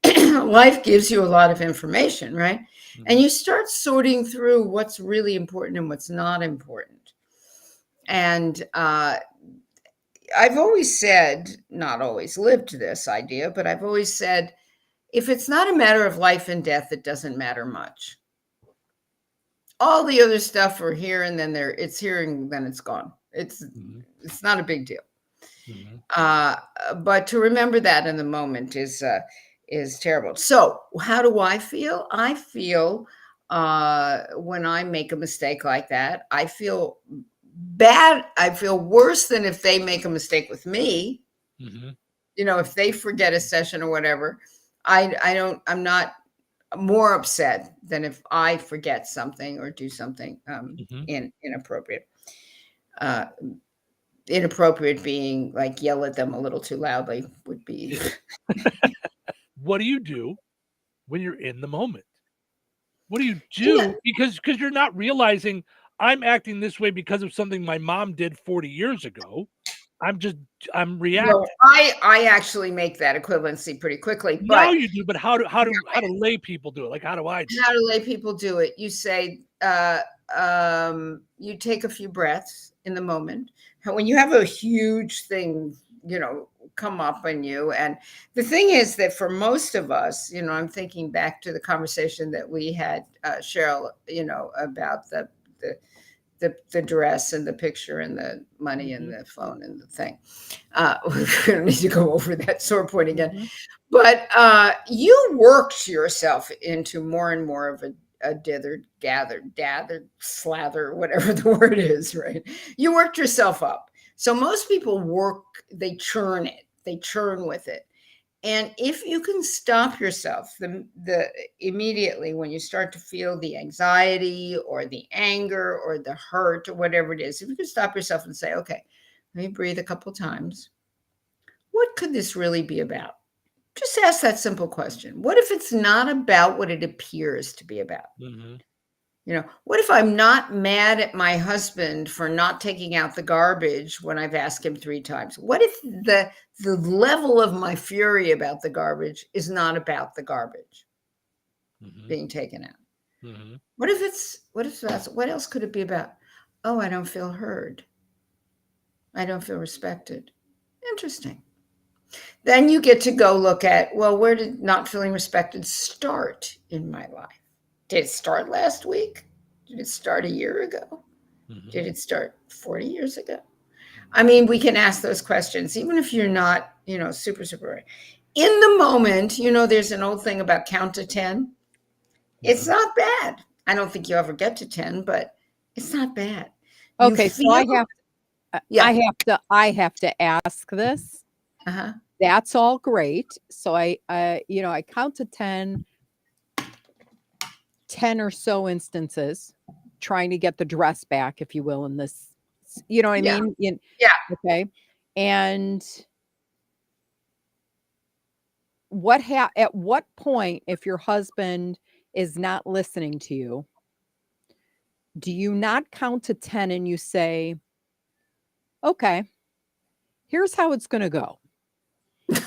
life gives you a lot of information, right? Mm-hmm. And you start sorting through what's really important and what's not important. And I've always said, not always lived this idea, but I've always said, if it's not a matter of life and death, it doesn't matter much. All the other stuff are here and then it's here and then it's gone. It's not a big deal. Mm-hmm. But to remember that in the moment is terrible. So how do I feel? I feel when I make a mistake like that, I feel bad. I feel worse than if they make a mistake with me. Mm-hmm. If they forget a session or whatever, I'm not more upset than if I forget something or do something inappropriate. Inappropriate being like yell at them a little too loudly would be. What do you do when you're in the moment? What do you do? Yeah. Because you're not realizing I'm acting this way because of something my mom did 40 years ago. I'm reacting. No, I actually make that equivalency pretty quickly. But now you do, but how do lay people do it? Like, how do I do it? How do lay people do it? You say, you take a few breaths in the moment. When you have a huge thing, come up on you. And the thing is that for most of us, I'm thinking back to the conversation that we had, Cheryl, about the dress and the picture and the money and the phone and the thing. We don't need to go over that sore point again. Mm-hmm. But you worked yourself into more and more of a dithered, gathered, slather, whatever the word is, right? You worked yourself up. So most people they churn with it. And if you can stop yourself the immediately when you start to feel the anxiety or the anger or the hurt or whatever it is, if you can stop yourself and say, okay, let me breathe a couple times. What could this really be about? Just ask that simple question. What if it's not about what it appears to be about? Mm-hmm. What if I'm not mad at my husband for not taking out the garbage when I've asked him 3 times? What if the level of my fury about the garbage is not about the garbage being taken out? Mm-hmm. What else could it be about? Oh, I don't feel heard. I don't feel respected. Interesting. Then you get to go look at, well, where did not feeling respected start in my life? Did it start last week? Did it start a year ago? Mm-hmm. Did it start 40 years ago? I mean, we can ask those questions, even if you're not, super, super. In the moment, there's an old thing about count to 10. Mm-hmm. It's not bad. I don't think you ever get to 10, but it's not bad. Okay, so I have to ask this. Uh-huh. That's all great. So I count to 10 or so instances. trying to get the dress back, if you will, in this, you know what I Yeah. mean? Yeah. Okay. And at what point, if your husband is not listening to you, do you not count to 10 and you say, okay, here's how it's going to go?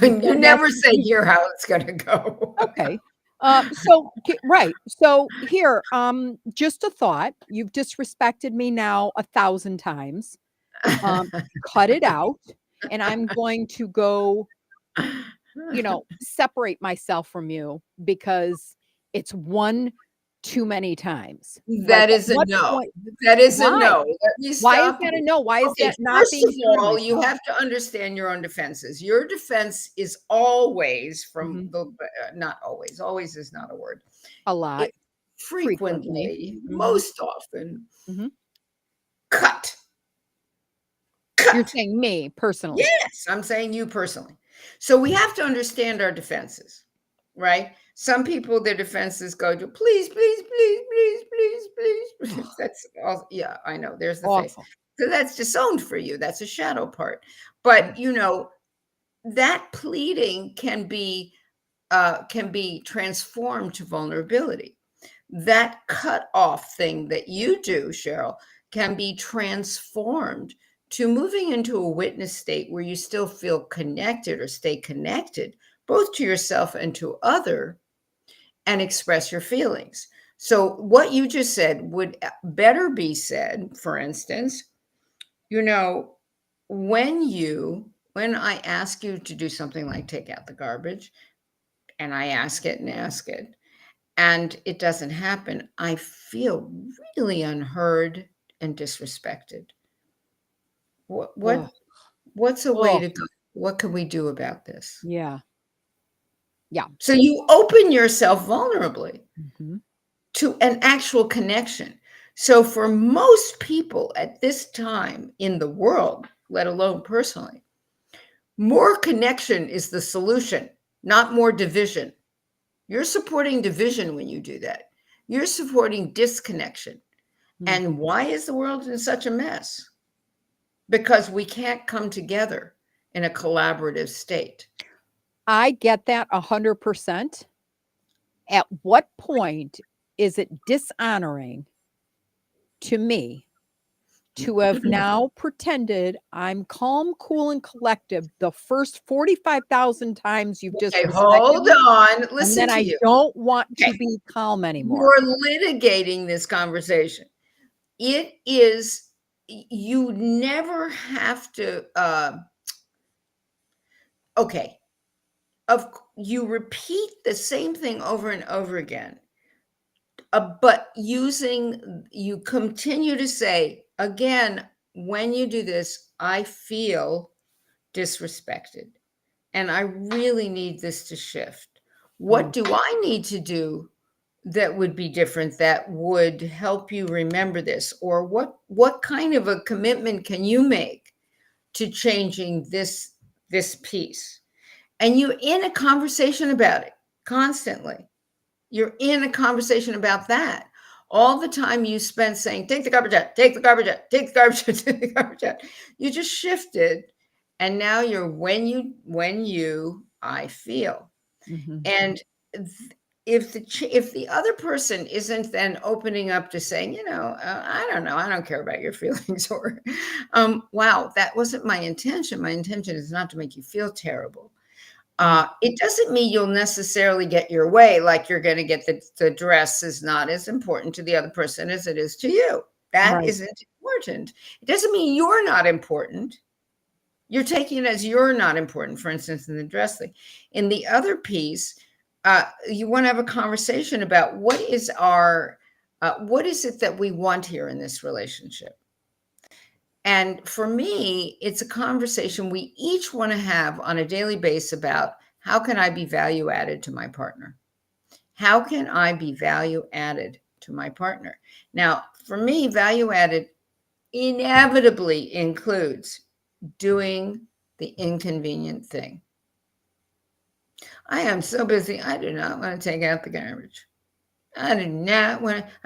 You never say here how it's going to go. Okay. Right. So here, just a thought. You've disrespected me now 1,000 times. Cut it out. And I'm going to go, separate myself from you because it's one too many times. That is a no. That is a no. Why is that a no? Why is that not First being of fair to all, you myself? have to understand your own defenses. Your defense is always from the not always. Always is not a word. A lot. Frequently, Mhm. most often. Mhm. Cut. You're saying me personally. Yes, I'm saying you personally. So we have to understand our defenses, right? Some people, their defenses go to please, please, please, please, please, please. That's all. Yeah, I know. There's the face. Awful. So that's disowned for you. That's a shadow part. But that pleading can be transformed to vulnerability. That cut off thing that you do, Cheryl, can be transformed to moving into a witness state where you still feel connected or stay connected, both to yourself and to other, and express your feelings. So what you just said would better be said, for instance, when I ask you to do something like take out the garbage, and I ask it, and it doesn't happen, I feel really unheard and disrespected. What's a way to go? What can we do about this? Yeah. Yeah. So you open yourself vulnerably Mhm. to an actual connection. So for most people at this time in the world, let alone personally, more connection is the solution, not more division. You're supporting division when you do that. You're supporting disconnection. And why is the world in such a mess? Because we can't come together in a collaborative state. I get that 100%. At what point is it dishonoring to me to have now pretended I'm calm, cool, and collective the first 45,000 times you've Okay, disrespected hold me, on. and Listen then to I you. don't want to be calm anymore? You're litigating this conversation. It is, you never have to, okay. You repeat the same thing over and over again. But you continue to say, again, when you do this, I feel disrespected. And I really need this to shift. What do I need to do that would be different, that would help you remember this? Or what kind of a commitment can you make to changing this piece? And you're in a conversation about it constantly. You're in a conversation about that. All the time you spend saying, take the garbage out, take the garbage out, take the garbage out, take the garbage out. You just shifted. And now you're I feel. And if the other person isn't then opening up to saying, I don't know, I don't care about your feelings, or, wow, that wasn't my intention. My intention is not to make you feel terrible. It doesn't mean you'll necessarily get your way, like you're going to get the dress is not as important to the other person as it is to you. That isn't important. It doesn't mean you're not important. You're taking it as you're not important, for instance, in the dress thing. In the other piece, you want to have a conversation about what is it that we want here in this relationship? And for me, it's a conversation we each want to have on a daily basis about how can I be value added to my partner? How can I be value added to my partner? Now, for me, value added inevitably includes doing the inconvenient thing. I am so busy. I do not want to take out the garbage. I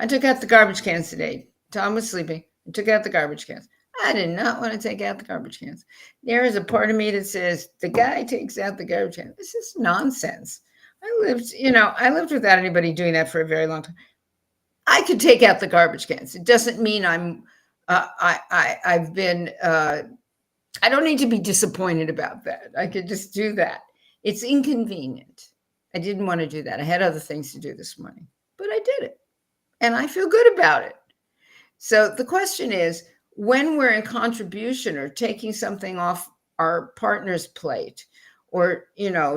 took out the garbage cans today. Tom was sleeping. I took out the garbage cans. I did not want to take out the garbage cans. There is a part of me that says the guy takes out the garbage can. This is nonsense. I lived without anybody doing that for a very long time. I could take out the garbage cans. It doesn't mean I've been. I don't need to be disappointed about that. I could just do that. It's inconvenient. I didn't want to do that. I had other things to do this morning, but I did it, and I feel good about it. So the question is, when we're in contribution or taking something off our partner's plate, or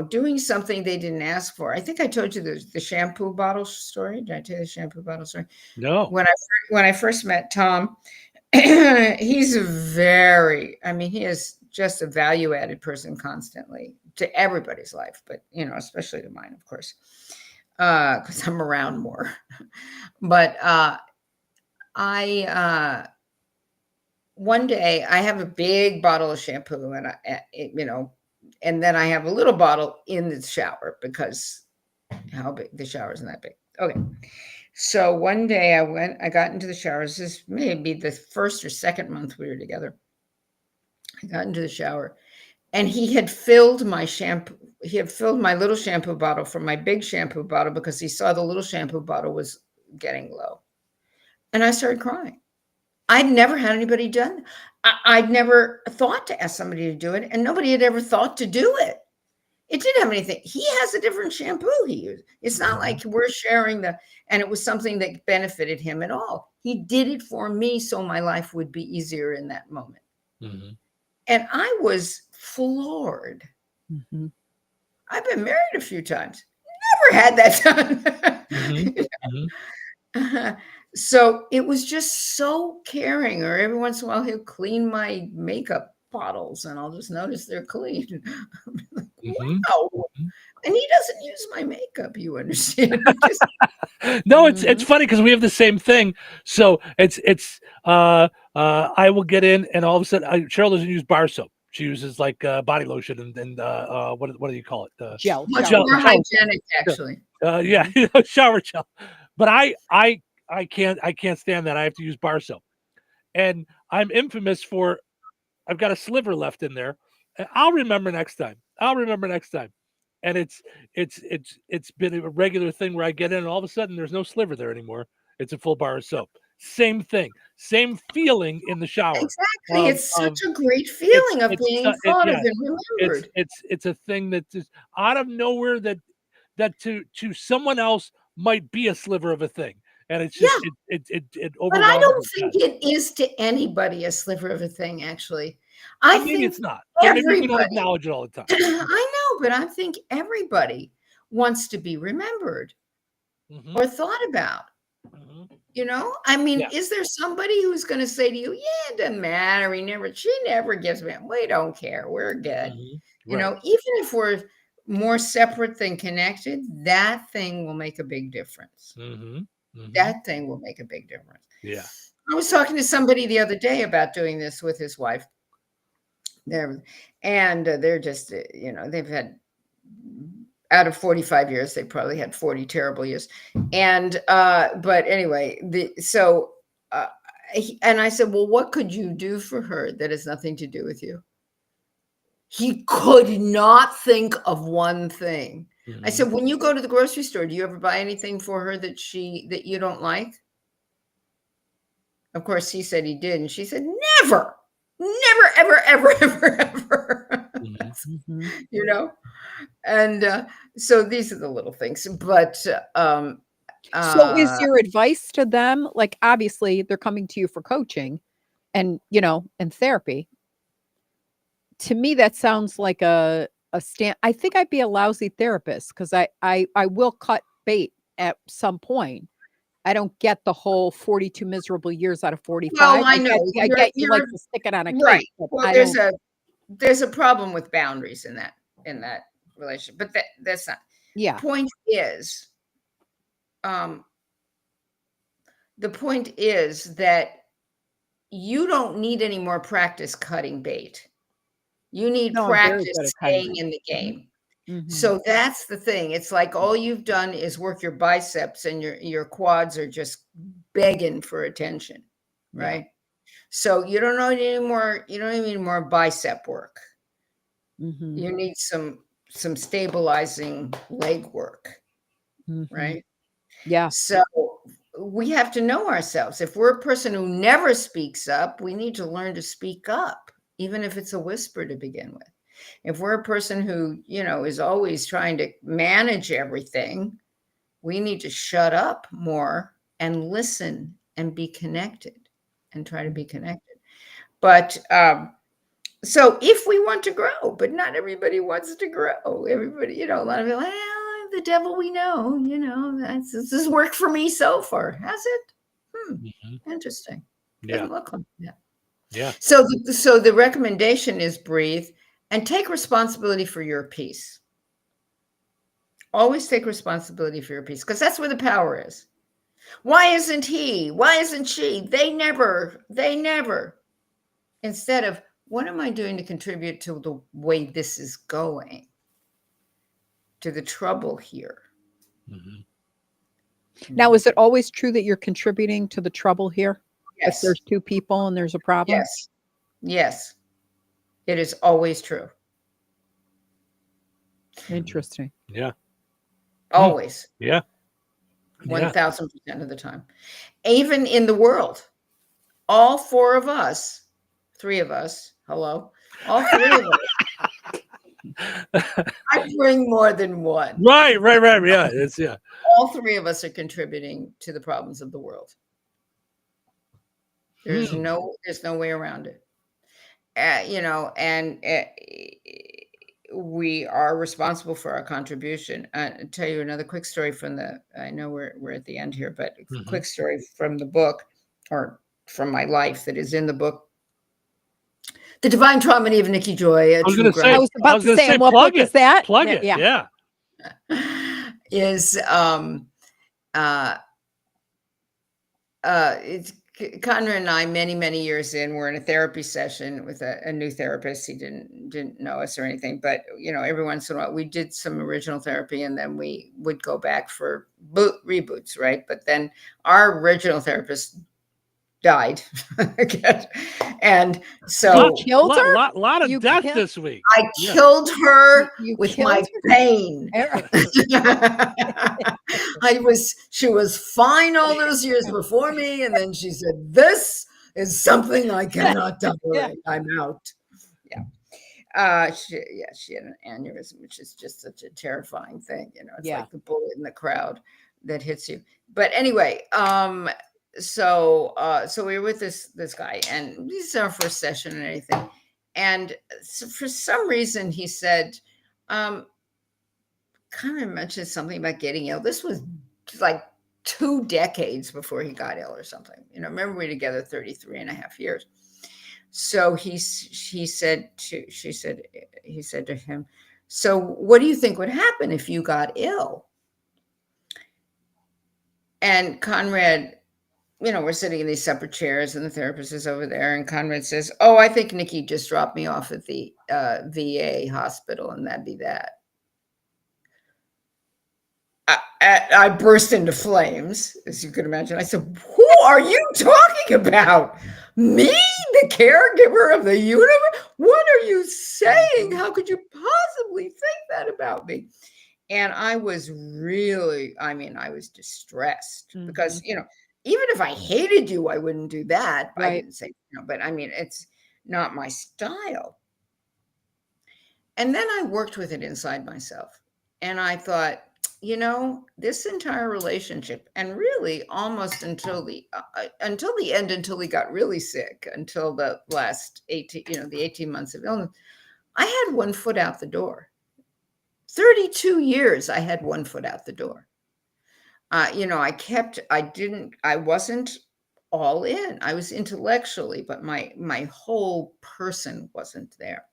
doing something they didn't ask for. I think I told you the shampoo bottle story. Did I tell you the shampoo bottle story? No. When I first met Tom, he's he is just a value-added person constantly to everybody's life, but especially to mine, of course, because I'm around more. But one day I have a big bottle of shampoo, and then I have a little bottle in the shower because how big the shower isn't that big. Okay. So one day I got into the shower. This is maybe the first or second month we were together. I got into the shower and he had filled my shampoo. He had filled my little shampoo bottle from my big shampoo bottle because he saw the little shampoo bottle was getting low. And I started crying. I'd never had anybody done. I'd never thought to ask somebody to do it, and nobody had ever thought to do it. It didn't have anything. He has a different shampoo he used. It's not like we're sharing and it was something that benefited him at all. He did it for me so my life would be easier in that moment. Mm-hmm. And I was floored. Mm-hmm. I've been married a few times. Never had that done. Mm-hmm. So it was just so caring. Or every once in a while, he'll clean my makeup bottles and I'll just notice they're clean. Like, wow. And he doesn't use my makeup, you understand? No, it's funny because we have the same thing. So I will get in and all of a sudden Cheryl doesn't use bar soap. She uses like body lotion and what do you call it? Gel. Much more hygienic, actually. Yeah, shower gel. But I can't stand that. I have to use bar soap. And I'm infamous for I've got a sliver left in there. I'll remember next time. And it's been a regular thing where I get in and all of a sudden there's no sliver there anymore. It's a full bar of soap. Same thing. Same feeling in the shower. Exactly. It's such a great feeling of being thought of and remembered. It's a thing that's just out of nowhere that to someone else might be a sliver of a thing. And it's just it But I don't think it is to anybody a sliver of a thing, actually. I think it's not. Maybe we don't acknowledge it all the time. I know, but I think everybody wants to be remembered or thought about. Is there somebody who's going to say to you, yeah, it doesn't matter. She never gives me, we don't care. We're good. Even if we're more separate than connected, that thing will make a big difference. That thing will make a big difference. Yeah. I was talking to somebody the other day about doing this with his wife. They're just, they've had, out of 45 years, they probably had 40 terrible years. And, but anyway, and I said, well, what could you do for her that has nothing to do with you? He could not think of one thing. I said, when you go to the grocery store, do you ever buy anything for her that you don't like? Of course, he said he did. And she said, never, ever, ever, ever, ever. And so these are the little things. But so is your advice to them, like, obviously they're coming to you for coaching and, and therapy. To me, that sounds like a stand. I think I'd be a lousy therapist because I will cut bait at some point. I don't get the whole 42 miserable years out of 45. Well, I know. I get you like to stick it on a cake. Right. Well, there's a problem with boundaries in that relationship, but that's not. Yeah. The point is that you don't need any more practice cutting bait. You need practice staying in the game. So that's the thing. It's like all you've done is work your biceps and your quads are just begging for attention. right? So you don't need any more. You don't need any more bicep work. Mhm. You need some stabilizing leg work, Mhm. right? Yeah. So we have to know ourselves. If we're a person who never speaks up, we need to learn to speak up, even if it's a whisper to begin with. If we're a person who, is always trying to manage everything, we need to shut up more and listen and be connected and try to be connected. But so if we want to grow, but not everybody wants to grow. Everybody, a lot of people, well, the devil we know, this has worked for me so far. Has it? Interesting. Yeah. Doesn't look like that. Yeah. So the recommendation is breathe and take responsibility for your peace. Always take responsibility for your peace, because that's where the power is. Why isn't he? Why isn't she? They never. Instead of, what am I doing to contribute to the way this is going? To the trouble here. Now, is it always true that you're contributing to the trouble here? Yes. If there's two people and there's a problem? Yes. Yes. It is always true. Interesting. Yeah. Always. Yeah. 1000% of the time. Even in the world, all four of us, three of us, hello, all three of us. I bring more than one. Right. Yeah. Yeah. All three of us are contributing to the problems of the world. There's no way around it. We are responsible for our contribution. I'll tell you another quick story I know we're at the end here, but quick story from the book, or from my life, that is in the book, The Divine Traumedy of Nikki Joy. I was about to say, what book is that? Plug it. Yeah. Is it's Conrad and I, many years in, we're in a therapy session with a new therapist. He didn't know us or anything, but every once in a while we did some original therapy, and then we would go back for reboots, right? But then our original therapist died, and so killed her. Lot of death this week. I killed her with my pain. She was fine all those years before me, and then she said, "This is something I cannot tolerate. I'm out." Yeah. She had an aneurysm, which is just such a terrifying thing. It's like the bullet in the crowd that hits you. But anyway, so we were with this guy, and this is our first session and everything. And so for some reason, he said, kind of mentioned something about getting ill. This was like 2 decades before he got ill or something. Remember, we were together 33 and a half years. So he said to him, "So what do you think would happen if you got ill?" And Conrad, we're sitting in these separate chairs, and the therapist is over there, and Conrad says, "Oh, I think Nikki just dropped me off at the VA hospital, and that'd be that." I burst into flames, as you could imagine. I said, "Who are you talking about? Me, the caregiver of the universe? What are you saying? How could you possibly think that about me?" And I was I was distressed, because, even if I hated you, I wouldn't do that. Right. I didn't say, but it's not my style. And then I worked with it inside myself, and I thought, this entire relationship, and really almost until the end, until he got really sick, until the last 18 months of illness, I had one foot out the door. 32 years, I had one foot out the door. I wasn't all in. I was intellectually, but my whole person wasn't there.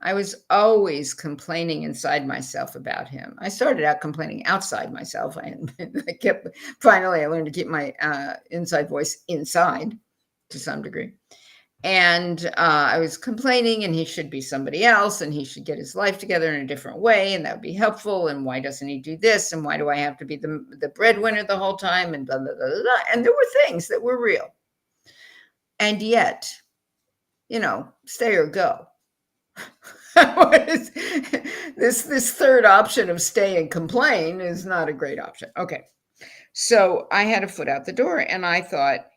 I was always complaining inside myself about him. I started out complaining outside myself. Finally, I learned to keep my inside voice inside to some degree. And I was complaining, and he should be somebody else, and he should get his life together in a different way, and that would be helpful. And why doesn't he do this? And why do I have to be the breadwinner the whole time? And blah, blah, blah, blah, blah. And there were things that were real. And yet, stay or go. This third option of stay and complain is not a great option. Okay. So I had a foot out the door, and I thought,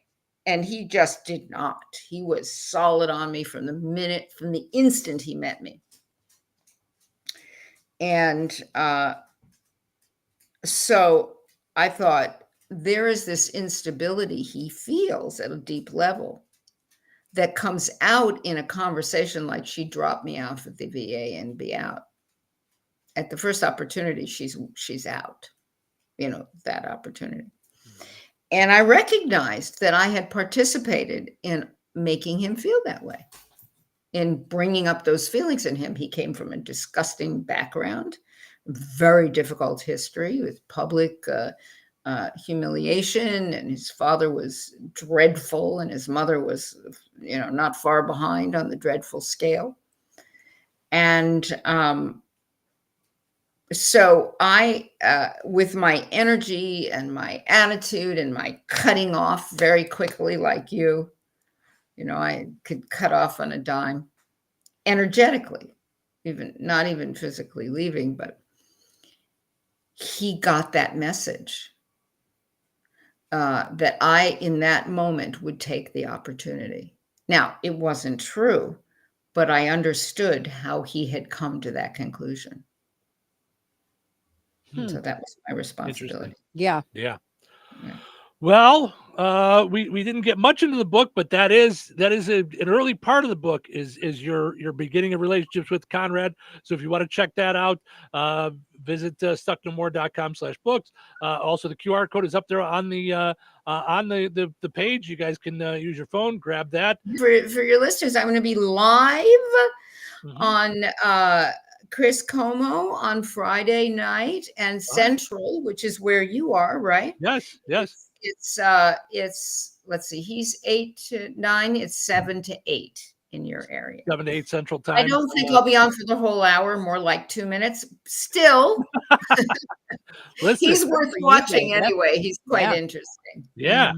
and he just did not. He was solid on me from the instant he met me. And so I thought, there is this instability he feels at a deep level that comes out in a conversation like she dropped me off at the VA and be out. At the first opportunity, she's out, that opportunity. And I recognized that I had participated in making him feel that way, in bringing up those feelings in him. He came from a disgusting background, very difficult history with public humiliation, and his father was dreadful, and his mother was, not far behind on the dreadful scale. And so I, with my energy and my attitude and my cutting off very quickly, like I could cut off on a dime, energetically, not even physically leaving, but he got that message. That I, in that moment, would take the opportunity. Now, it wasn't true, but I understood how he had come to that conclusion. So that was my responsibility. Yeah. Well, we didn't get much into the book, but that is an early part of the book is your beginning of relationships with Conrad. So if you want to check that out, visit stucknomore.com/books. Also, the QR code is up there on the page. You guys can use your phone, grab that. For your listeners, I'm going to be live on Chris Como on Friday night, and Central, which is where you are, right? Yes. It's let's see, he's 8 to 9. It's 7 to 8 in your area. 7 to 8 Central Time. I don't think I'll be on for the whole hour, more like 2 minutes. Still, Listen, he's worth watching anyway. He's quite interesting. Yeah.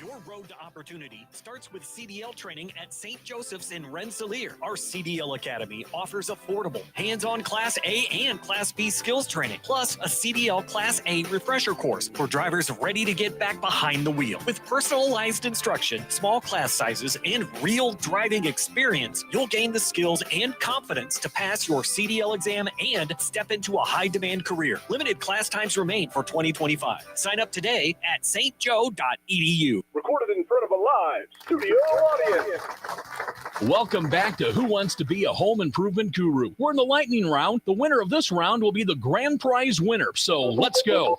Your road to opportunity starts with CDL training at St. Joseph's in Rensselaer. Our CDL Academy offers affordable, hands-on Class A and Class B skills training, plus a CDL Class A refresher course for drivers ready to get back behind the wheel. With personalized instruction, small class sizes, and real driving experience, you'll gain the skills and confidence to pass your CDL exam and step into a high-demand career. Limited class times remain for 2025. Sign up today at stjo.edu. Recorded in front of a live studio audience. Welcome back to Who Wants to Be a Home Improvement Guru. We're in the lightning round. The winner of this round will be the grand prize winner. So let's go.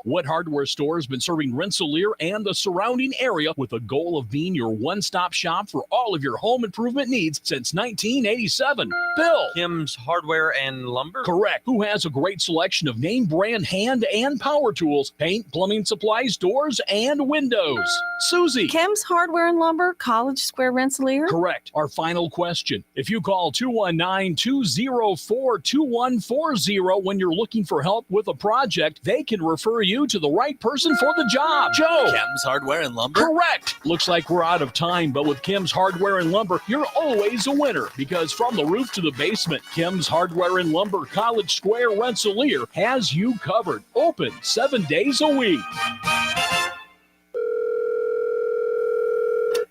What hardware store has been serving Rensselaer and the surrounding area with the goal of being your one-stop shop for all of your home improvement needs since 1987? Bill. Kim's Hardware and Lumber? Correct. Who has a great selection of name brand hand and power tools, paint, plumbing supplies, doors, and windows? Susie. Kim's Hardware and Lumber, College Square, Rensselaer? Correct. Our final question. If you call 219-204-2140 when you're looking for help with a project, they can refer you to the right person for the job. Joe. Kim's Hardware and Lumber? Correct. Looks like we're out of time, but with Kim's Hardware and Lumber, you're always a winner because from the roof to the basement, Kim's Hardware and Lumber, College Square, Rensselaer has you covered. Open 7 days a week.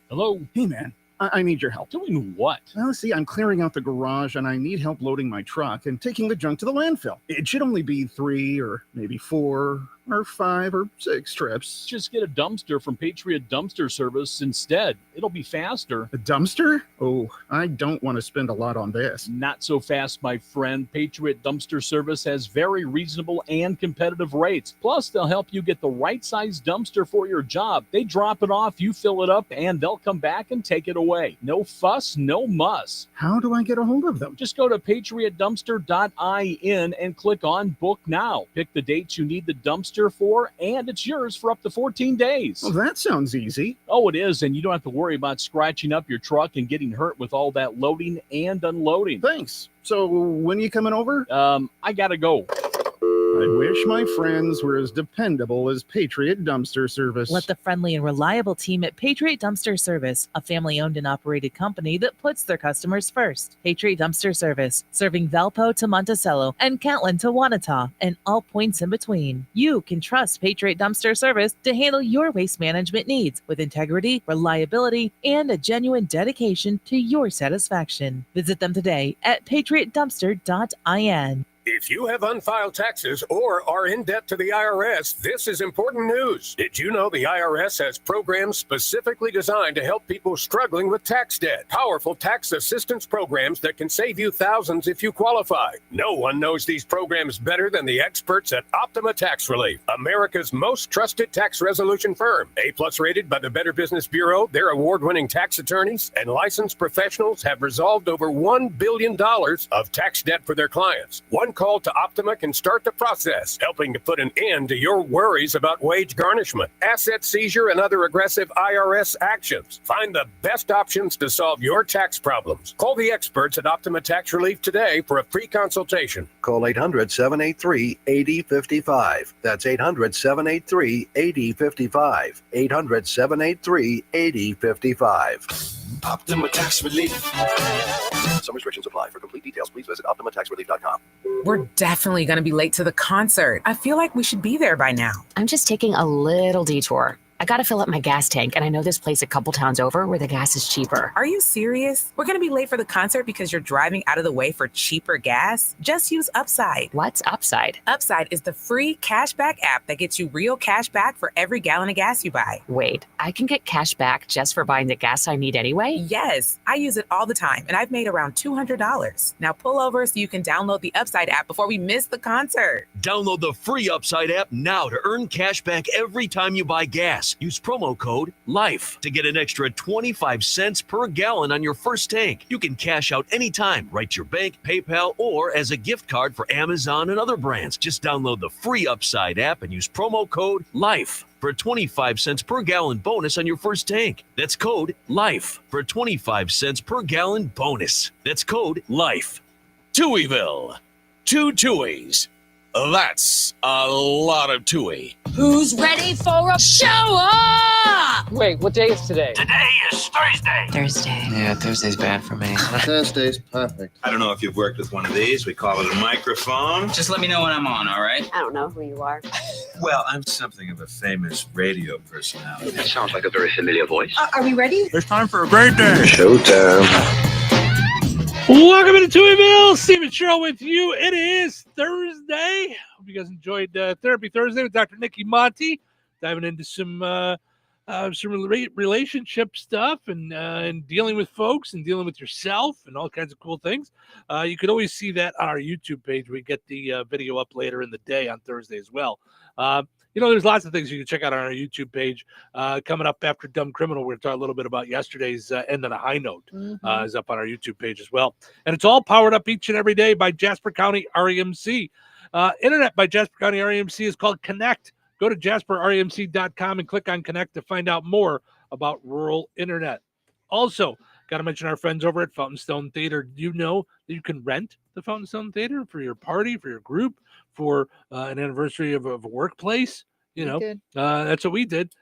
Hello? Hey, man. I need your help. Doing what? Well, see, I'm clearing out the garage, and I need help loading my truck and taking the junk to the landfill. It should only be 3 or maybe 4 or 5 or 6 trips. Just get a dumpster from Patriot Dumpster Service instead. It'll be faster. A dumpster? Oh, I don't want to spend a lot on this. Not so fast, my friend. Patriot Dumpster Service has very reasonable and competitive rates. Plus, they'll help you get the right size dumpster for your job. They drop it off, you fill it up, and they'll come back and take it away. No fuss, no muss. How do I get a hold of them? Just go to patriotdumpster.in and click on Book Now. Pick the dates you need the dumpster for, and it's yours for up to 14 days. Well, that sounds easy. Oh, it is, and you don't have to worry about scratching up your truck and getting hurt with all that loading and unloading. Thanks. So when are you coming over? I gotta go. I wish my friends were as dependable as Patriot Dumpster Service. Let the friendly and reliable team at Patriot Dumpster Service, a family-owned and operated company that puts their customers first. Patriot Dumpster Service, serving Valpo to Monticello and Catlin to Wanata and all points in between. You can trust Patriot Dumpster Service to handle your waste management needs with integrity, reliability, and a genuine dedication to your satisfaction. Visit them today at patriotdumpster.in. If you have unfiled taxes or are in debt to the IRS, this is important news. Did you know the IRS has programs specifically designed to help people struggling with tax debt? Powerful tax assistance programs that can save you thousands if you qualify. No one knows these programs better than the experts at Optima Tax Relief, America's most trusted tax resolution firm. A+ rated by the Better Business Bureau, their award-winning tax attorneys and licensed professionals have resolved over $1 billion of tax debt for their clients. One call to Optima can start the process, helping to put an end to your worries about wage garnishment, asset seizure, and other aggressive IRS actions. Find the best options to solve your tax problems. Call the experts at Optima Tax Relief today for a free consultation. Call 800-783-8055. That's 800-783-8055. 800-783-8055. Optima Tax Relief. Some restrictions apply. For complete details, please visit OptimaTaxRelief.com. We're definitely going to be late to the concert. I feel like we should be there by now. I'm just taking a little detour. I gotta fill up my gas tank, and I know this place a couple towns over where the gas is cheaper. Are you serious? We're gonna be late for the concert because you're driving out of the way for cheaper gas? Just use Upside. What's Upside? Upside is the free cashback app that gets you real cash back for every gallon of gas you buy. Wait, I can get cash back just for buying the gas I need anyway? Yes, I use it all the time, and I've made around $200. Now pull over so you can download the Upside app before we miss the concert. Download the free Upside app now to earn cash back every time you buy gas. Use promo code LIFE to get an extra 25 cents per gallon on your first tank. You can cash out anytime, right to your bank, PayPal, or as a gift card for Amazon and other brands. Just download the free Upside app and use promo code LIFE for a 25 cents per gallon bonus on your first tank. That's code LIFE for a 25 cents per gallon bonus. That's code LIFE. Touhyville. 2 Touhies. That's a lot of Touhy. Who's ready for a show up? Wait, what day is today? Today is Thursday. Thursday. Yeah, Thursday's bad for me. Thursday's perfect. I don't know if you've worked with one of these. We call it a microphone. Just let me know when I'm on, all right? I don't know who you are. Well, I'm something of a famous radio personality. That sounds like a very familiar voice. Are we ready? It's time for a great day. Showtime. Welcome to Touhyville. Stephen Sherrill with you. It is Thursday. Hope you guys enjoyed Therapy Thursday with Dr. Nikki Monty, diving into some relationship stuff and dealing with folks and dealing with yourself and all kinds of cool things. You could always see that on our YouTube page. We get the video up later in the day on Thursday as well. There's lots of things you can check out on our YouTube page. Coming up after Dumb Criminal, we're going to talk a little bit about yesterday's End on a High Note is up on our YouTube page as well. And it's all powered up each and every day by Jasper County REMC. Internet by Jasper County REMC is called Connect. Go to jasperremc.com and click on Connect to find out more about rural internet. Also, got to mention our friends over at Fountain Stone Theater. Do you know that you can rent the Fountain Stone Theater for your party, for your group, for an anniversary of a workplace? That's what we did.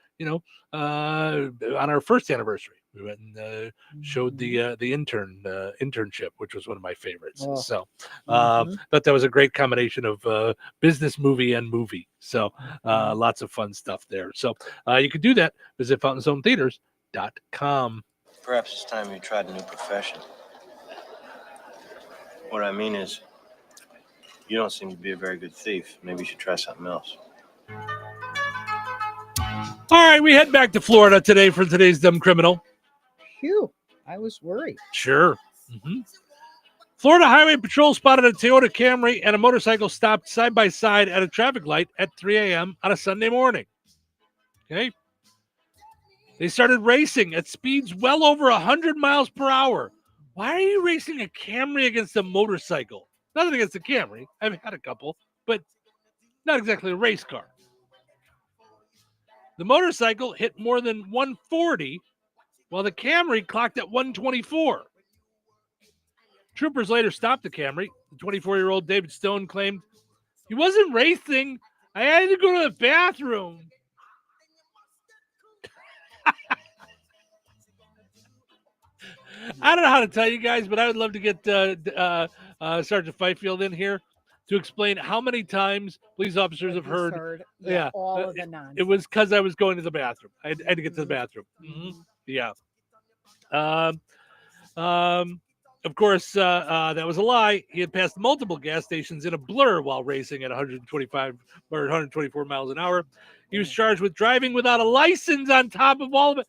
On our first anniversary, we went and showed the internship, which was one of my favorites. Oh. So, thought that was a great combination of business movie and movie. So, lots of fun stuff there. So, you can do that. Visit FountainStoneTheaters.com. Perhaps it's time you tried a new profession. What I mean is, you don't seem to be a very good thief. Maybe you should try something else. All right, we head back to Florida today for today's Dumb Criminal. Phew, I was worried. Sure. Florida Highway Patrol spotted a Toyota Camry and a motorcycle stopped side by side at a traffic light at 3 a.m. on a Sunday morning. Okay. They started racing at speeds well over 100 miles per hour. Why are you racing a Camry against a motorcycle? Nothing against the Camry. I've had a couple, but not exactly a race car. The motorcycle hit more than 140, while the Camry clocked at 124. Troopers later stopped the Camry. The 24-year-old David Stone claimed He wasn't racing. I had to go to the bathroom. I don't know how to tell you guys, but I would love to get Sergeant Fifield in here to explain how many times police officers have heard all of the nonsense. It was because I was going to the bathroom. I had to get to the bathroom. Mm-hmm. Yeah. Of course, that was a lie. He had passed multiple gas stations in a blur while racing at 125 or 124 miles an hour. He was charged with driving without a license on top of all of it.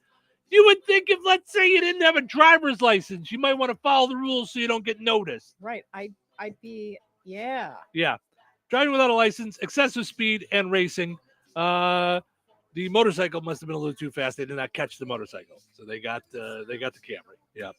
You would think if, let's say, you didn't have a driver's license, you might want to follow the rules so you don't get noticed. Right. I'd be, yeah. Yeah. Driving without a license, excessive speed, and racing. The motorcycle must have been a little too fast. They did not catch the motorcycle, so they got the Camry. Yeah.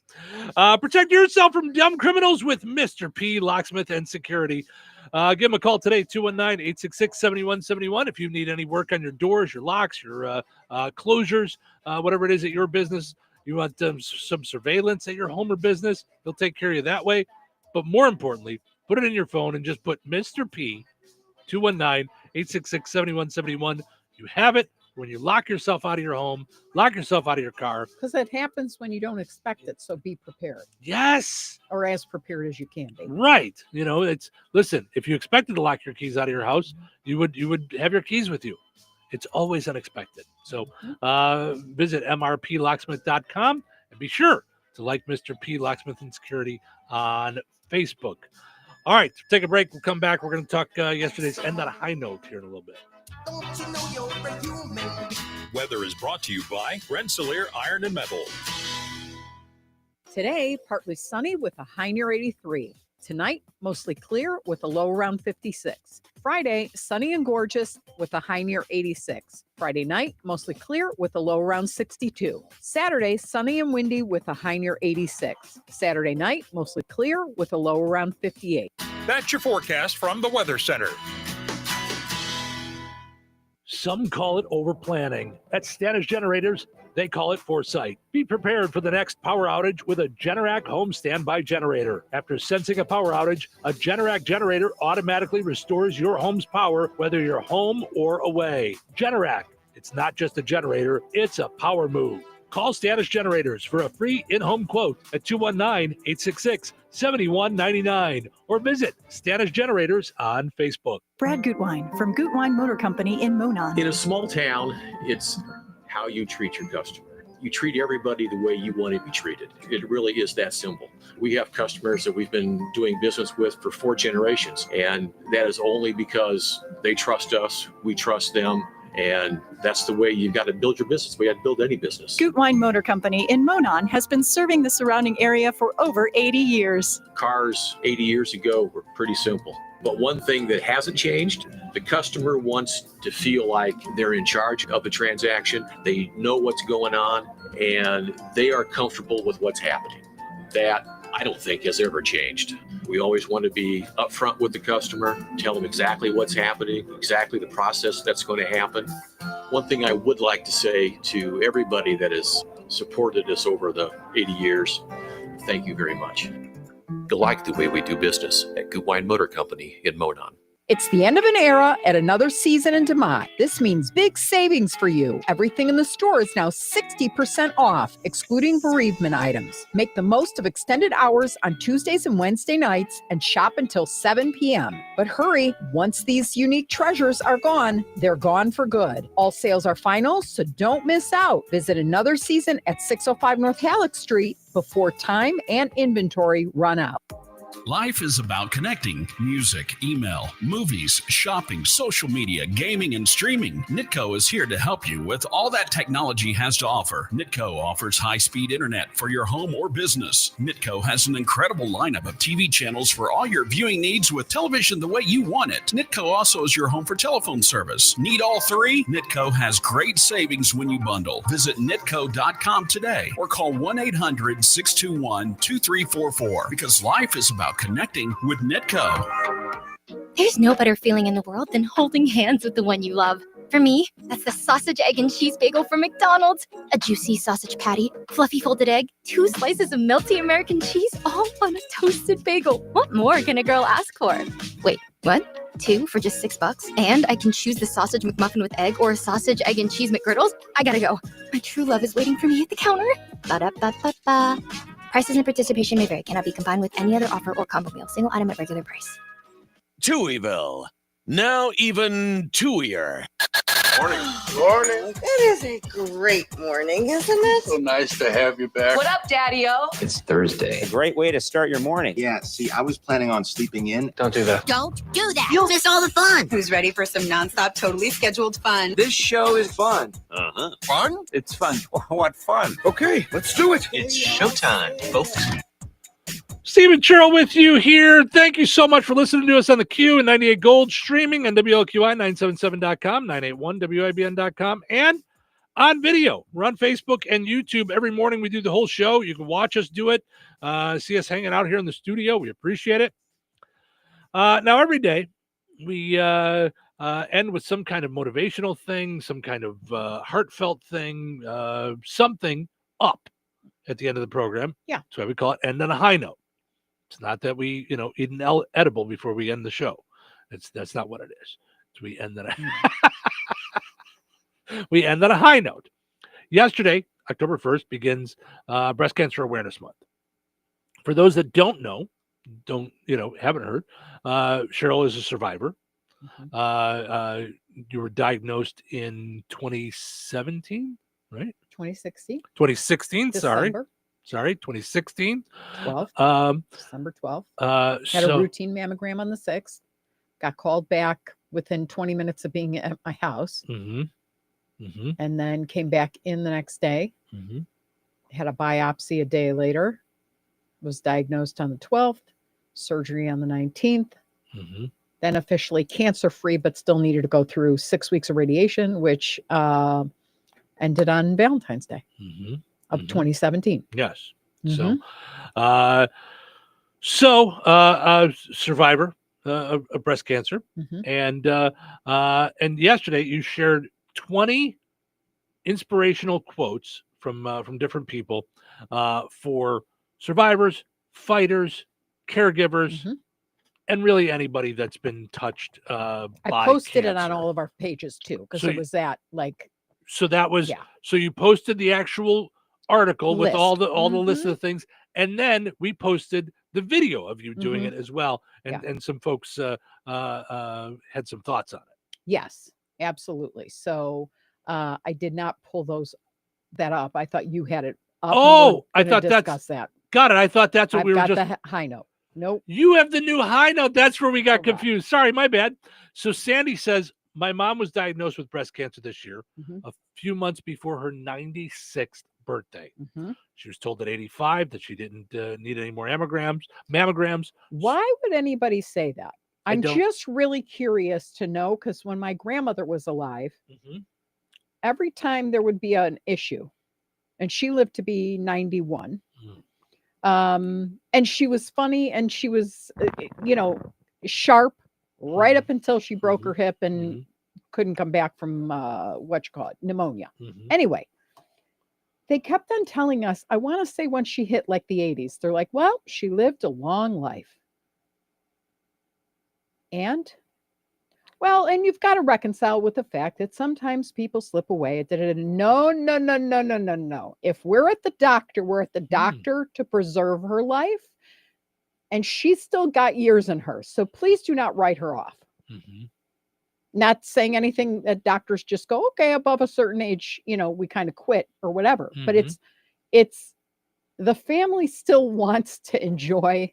Protect yourself from dumb criminals with Mr. P Locksmith and Security. Give them a call today, 219-866-7171. If you need any work on your doors, your locks, your closures, whatever it is at your business, you want some surveillance at your home or business, they'll take care of you that way. But more importantly, put it in your phone and just put Mr. P, 219-866-7171. You have it. When you lock yourself out of your home, lock yourself out of your car. Because it happens when you don't expect it, so be prepared. Yes. Or as prepared as you can be. Right. You know, listen, if you expected to lock your keys out of your house, you would have your keys with you. It's always unexpected. So visit mrplocksmith.com and be sure to like Mr. P Locksmith and Security on Facebook. All right, take a break. We'll come back. We're going to talk yesterday's End on a High Note here in a little bit. Weather is brought to you by Rensselaer Iron and Metal. Today, partly sunny with a high near 83. Tonight, mostly clear with a low around 56. Friday, sunny and gorgeous with a high near 86. Friday night, mostly clear with a low around 62. Saturday, sunny and windy with a high near 86. Saturday night, mostly clear with a low around 58. That's your forecast from the Weather Center. Some call it over-planning. At Stanish Generators, they call it foresight. Be prepared for the next power outage with a Generac home standby generator. After sensing a power outage, a Generac generator automatically restores your home's power, whether you're home or away. Generac, it's not just a generator, it's a power move. Call Stanish Generators for a free in-home quote at 219-866-7199 or visit Stanish Generators on Facebook. Brad Gutwein from Gutwein Motor Company in Monon. In a small town, it's how you treat your customer. You treat everybody the way you want to be treated. It really is that simple. We have customers that we've been doing business with for 4 generations, and that is only because they trust us, we trust them. And that's the way you've got to build your business. We got to build any business. Gutwein Motor Company in Monon has been serving the surrounding area for over 80 years. Cars 80 years ago were pretty simple. But one thing that hasn't changed, the customer wants to feel like they're in charge of the transaction. They know what's going on, and they are comfortable with what's happening. That, I don't think, has ever changed. We always want to be upfront with the customer, tell them exactly what's happening, exactly the process that's going to happen. One thing I would like to say to everybody that has supported us over the 80 years, thank you very much. You like the way we do business at Gutwein Motor Company in Monon. It's the end of an era and another season in DeMott. This means big savings for you. Everything in the store is now 60% off, excluding bereavement items. Make the most of extended hours on Tuesdays and Wednesday nights and shop until 7 p.m. But hurry, once these unique treasures are gone, they're gone for good. All sales are final, so don't miss out. Visit another season at 605 North Halleck Street before time and inventory run out. Life is about connecting. Music, email, movies, shopping, social media, gaming, and streaming. Nitco is here to help you with all that technology has to offer. Nitco offers high-speed internet for your home or business. Nitco has an incredible lineup of TV channels for all your viewing needs with television the way you want it. Nitco also is your home for telephone service. Need all 3? Nitco has great savings when you bundle. Visit nitco.com today or call 1-800-621-2344 because life is about connecting with Nitco. There's no better feeling in the world than holding hands with the one you love. For me, that's the sausage, egg, and cheese bagel from McDonald's. A juicy sausage patty, fluffy folded egg, 2 slices of melty American cheese, all on a toasted bagel. What more can a girl ask for? Wait, what? 2 for just $6, and I can choose the sausage McMuffin with egg or a sausage, egg, and cheese McGriddles. I gotta go. My true love is waiting for me at the counter. Ba-da-ba-ba-ba. Prices and participation may vary. Cannot be combined with any other offer or combo meal. Single item at regular price. Touhyville. Now even Touhier. Morning. Morning. It is a great morning, isn't it? So nice to have you back. What up, Daddy-O? It's Thursday. A great way to start your morning. Yeah, see, I was planning on sleeping in. Don't do that. Don't do that. You'll miss all the fun. Who's ready for some nonstop, totally scheduled fun? This show is fun. Fun? It's fun. What fun? Okay, let's do it. It's showtime, folks. Stephen Churl with you here. Thank you so much for listening to us on the Q and 98 Gold, streaming on WLQI977.com, 981WIBN.com, and on video. We're on Facebook and YouTube. Every morning we do the whole show. You can watch us do it, see us hanging out here in the studio. We appreciate it. Now, every day we end with some kind of motivational thing, some kind of heartfelt thing, something up at the end of the program. Yeah. That's why we call it End on a High Note. It's not that we, eat an edible before we end the show. That's not what it is. So we end on we end on a high note. Yesterday, October 1st, begins Breast Cancer Awareness Month. For those that don't know, haven't heard, Cheryl is a survivor. You were diagnosed in 2017, right? 2016. 2016. December. Sorry, 2016. 12th. December 12th. Had a routine mammogram on the 6th. Got called back within 20 minutes of being at my house. And then came back in the next day. Had a biopsy a day later. Was diagnosed on the 12th. Surgery on the 19th. Then officially cancer-free, but still needed to go through 6 weeks of radiation, which ended on Valentine's Day of 2017. Yes. So, survivor of breast cancer, and yesterday you shared 20 inspirational quotes from different people for survivors, fighters, caregivers, and really anybody that's been touched by I posted cancer. it on all of our pages too, because it was that like. So that was so you posted the actual article with all the list of the things, and then we posted the video of you doing it as well, and some folks had some thoughts on it. Yes, absolutely. So I did not pull that up. I thought you had it up. Oh, I thought that's that. Got it. I thought that's what I've we were got just. the high note. Nope. You have the new high note. That's where we got confused. Sorry, my bad. So Sandy says, my mom was diagnosed with breast cancer this year, a few months before her 96th birthday. She was told at 85 that she didn't need any more mammograms. Why would anybody say that? I'm just really curious to know, because when my grandmother was alive, every time there would be an issue, and she lived to be 91, and she was funny, and she was, sharp right up until she broke her hip and couldn't come back from pneumonia. Anyway, they kept on telling us, I want to say when she hit like the 80s, they're like, well, she lived a long life. And you've got to reconcile with the fact that sometimes people slip away. No. If we're at the doctor, we're at the doctor to preserve her life. And she's still got years in her. So please do not write her off. Not saying anything that doctors just go, okay, above a certain age, we kind of quit or whatever. But it's the family still wants to enjoy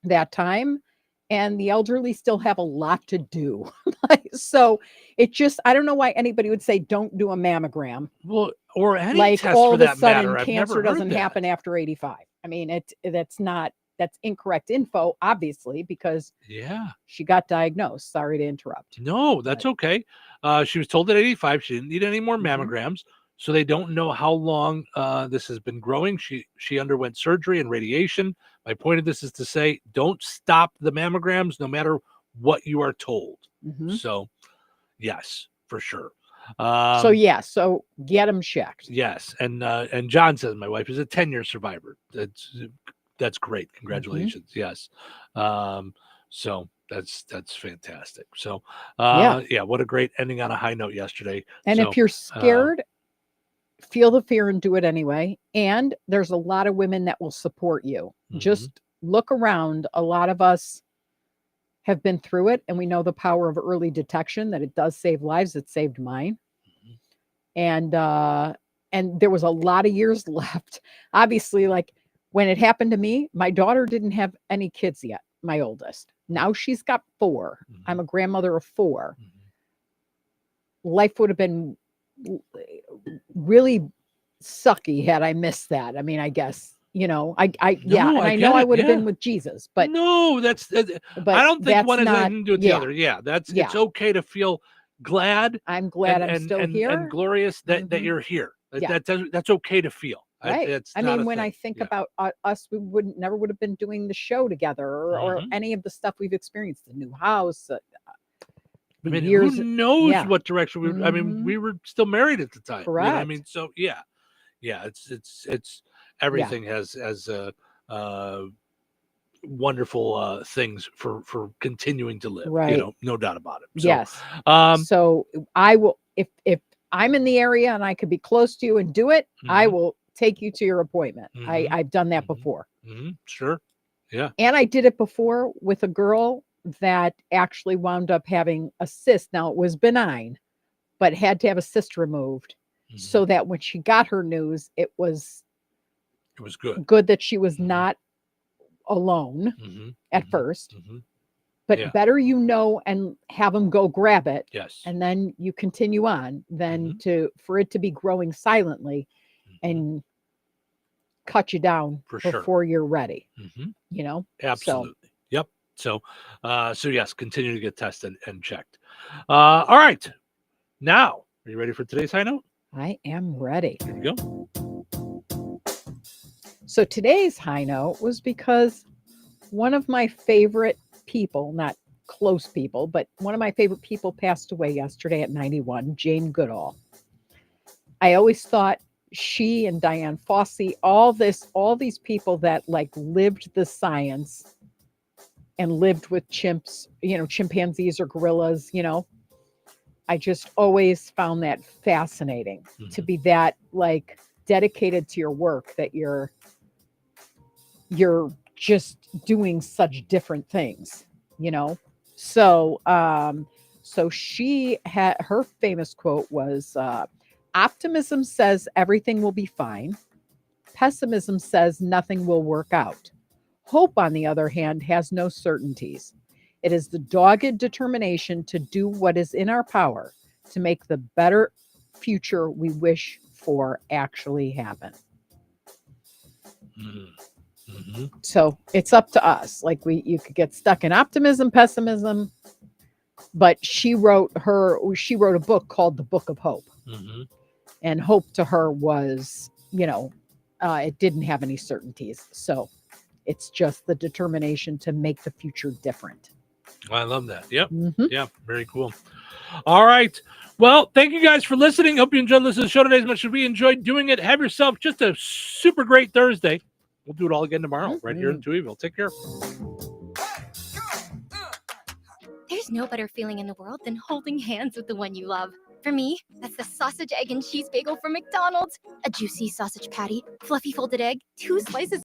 that time. And the elderly still have a lot to do. So it just, I don't know why anybody would say, don't do a mammogram. Well, or any like test all for of a that sudden matter. cancer doesn't happen after 85. I mean, that's incorrect info, obviously, because she got diagnosed. Sorry to interrupt. No, that's okay. She was told at 85 she didn't need any more mammograms, so they don't know how long this has been growing. She underwent surgery and radiation. My point of this is to say, don't stop the mammograms, no matter what you are told. So, yes, for sure. So get them checked. Yes, and John says my wife is a 10-year survivor. That's great. Congratulations. Yes. So That's fantastic. So, Yeah. what a great ending on a high note yesterday. And So, if you're scared, feel the fear and do it anyway. And there's a lot of women that will support you. Just look around. A lot of us have been through it, and we know the power of early detection, that it does save lives. It saved mine. And there was a lot of years left. Obviously, like when it happened to me, my daughter didn't have any kids yet, my oldest. Now she's got 4. I'm a grandmother of 4. Life would have been really sucky had I missed that. I mean, I guess, I know I would have been with Jesus, but no, that's I don't think one has anything to do with the other. Yeah, it's okay to feel glad. I'm glad I'm still here and glorious that you're here. That's okay to feel. Right. I mean, when I think about us, we never would have been doing the show together or any of the stuff we've experienced, the new house. I mean, years, who knows what direction we? I mean, we were still married at the time. Correct. I mean, so yeah. It's everything has wonderful things for continuing to live. Right. No doubt about it. So, Yes. So I will, if I'm in the area and I could be close to you and do it, I will take you to your appointment. I've done that before. Sure. Yeah. And I did it before with a girl that actually wound up having a cyst. Now it was benign, but had to have a cyst removed so that when she got her news, it was good that she was not alone at first. But better, and have them go grab it. Yes. And then you continue on than for it to be growing silently and cut you down before you're ready. Absolutely. Yep. So yes, continue to get tested and checked. All right. Now, are you ready for today's high note? I am ready. Here we go. So today's high note was because one of my favorite people, not close people, but one of my favorite people passed away yesterday at 91, Jane Goodall. I always thought she and Diane Fossey, all these people that like lived the science and lived with chimps, chimpanzees or gorillas, I just always found that fascinating to be that like dedicated to your work, that you're just doing such different things, So, so she had, her famous quote was, optimism says everything will be fine. Pessimism says nothing will work out. Hope, on the other hand, has no certainties. It is the dogged determination to do what is in our power to make the better future we wish for actually happen. So it's up to us. Like you could get stuck in optimism, pessimism, but she wrote a book called The Book of Hope. And hope to her was, it didn't have any certainties. So it's just the determination to make the future different. I love that. Yep. Yeah. Very cool. All right. Well, thank you guys for listening. Hope you enjoyed listening to the show today as much as we enjoyed doing it. Have yourself just a super great Thursday. We'll do it all again tomorrow right here in Touhyville. Take care. There's no better feeling in the world than holding hands with the one you love. For me, that's the sausage, egg, and cheese bagel from McDonald's. A juicy sausage patty, fluffy folded egg, 2 slices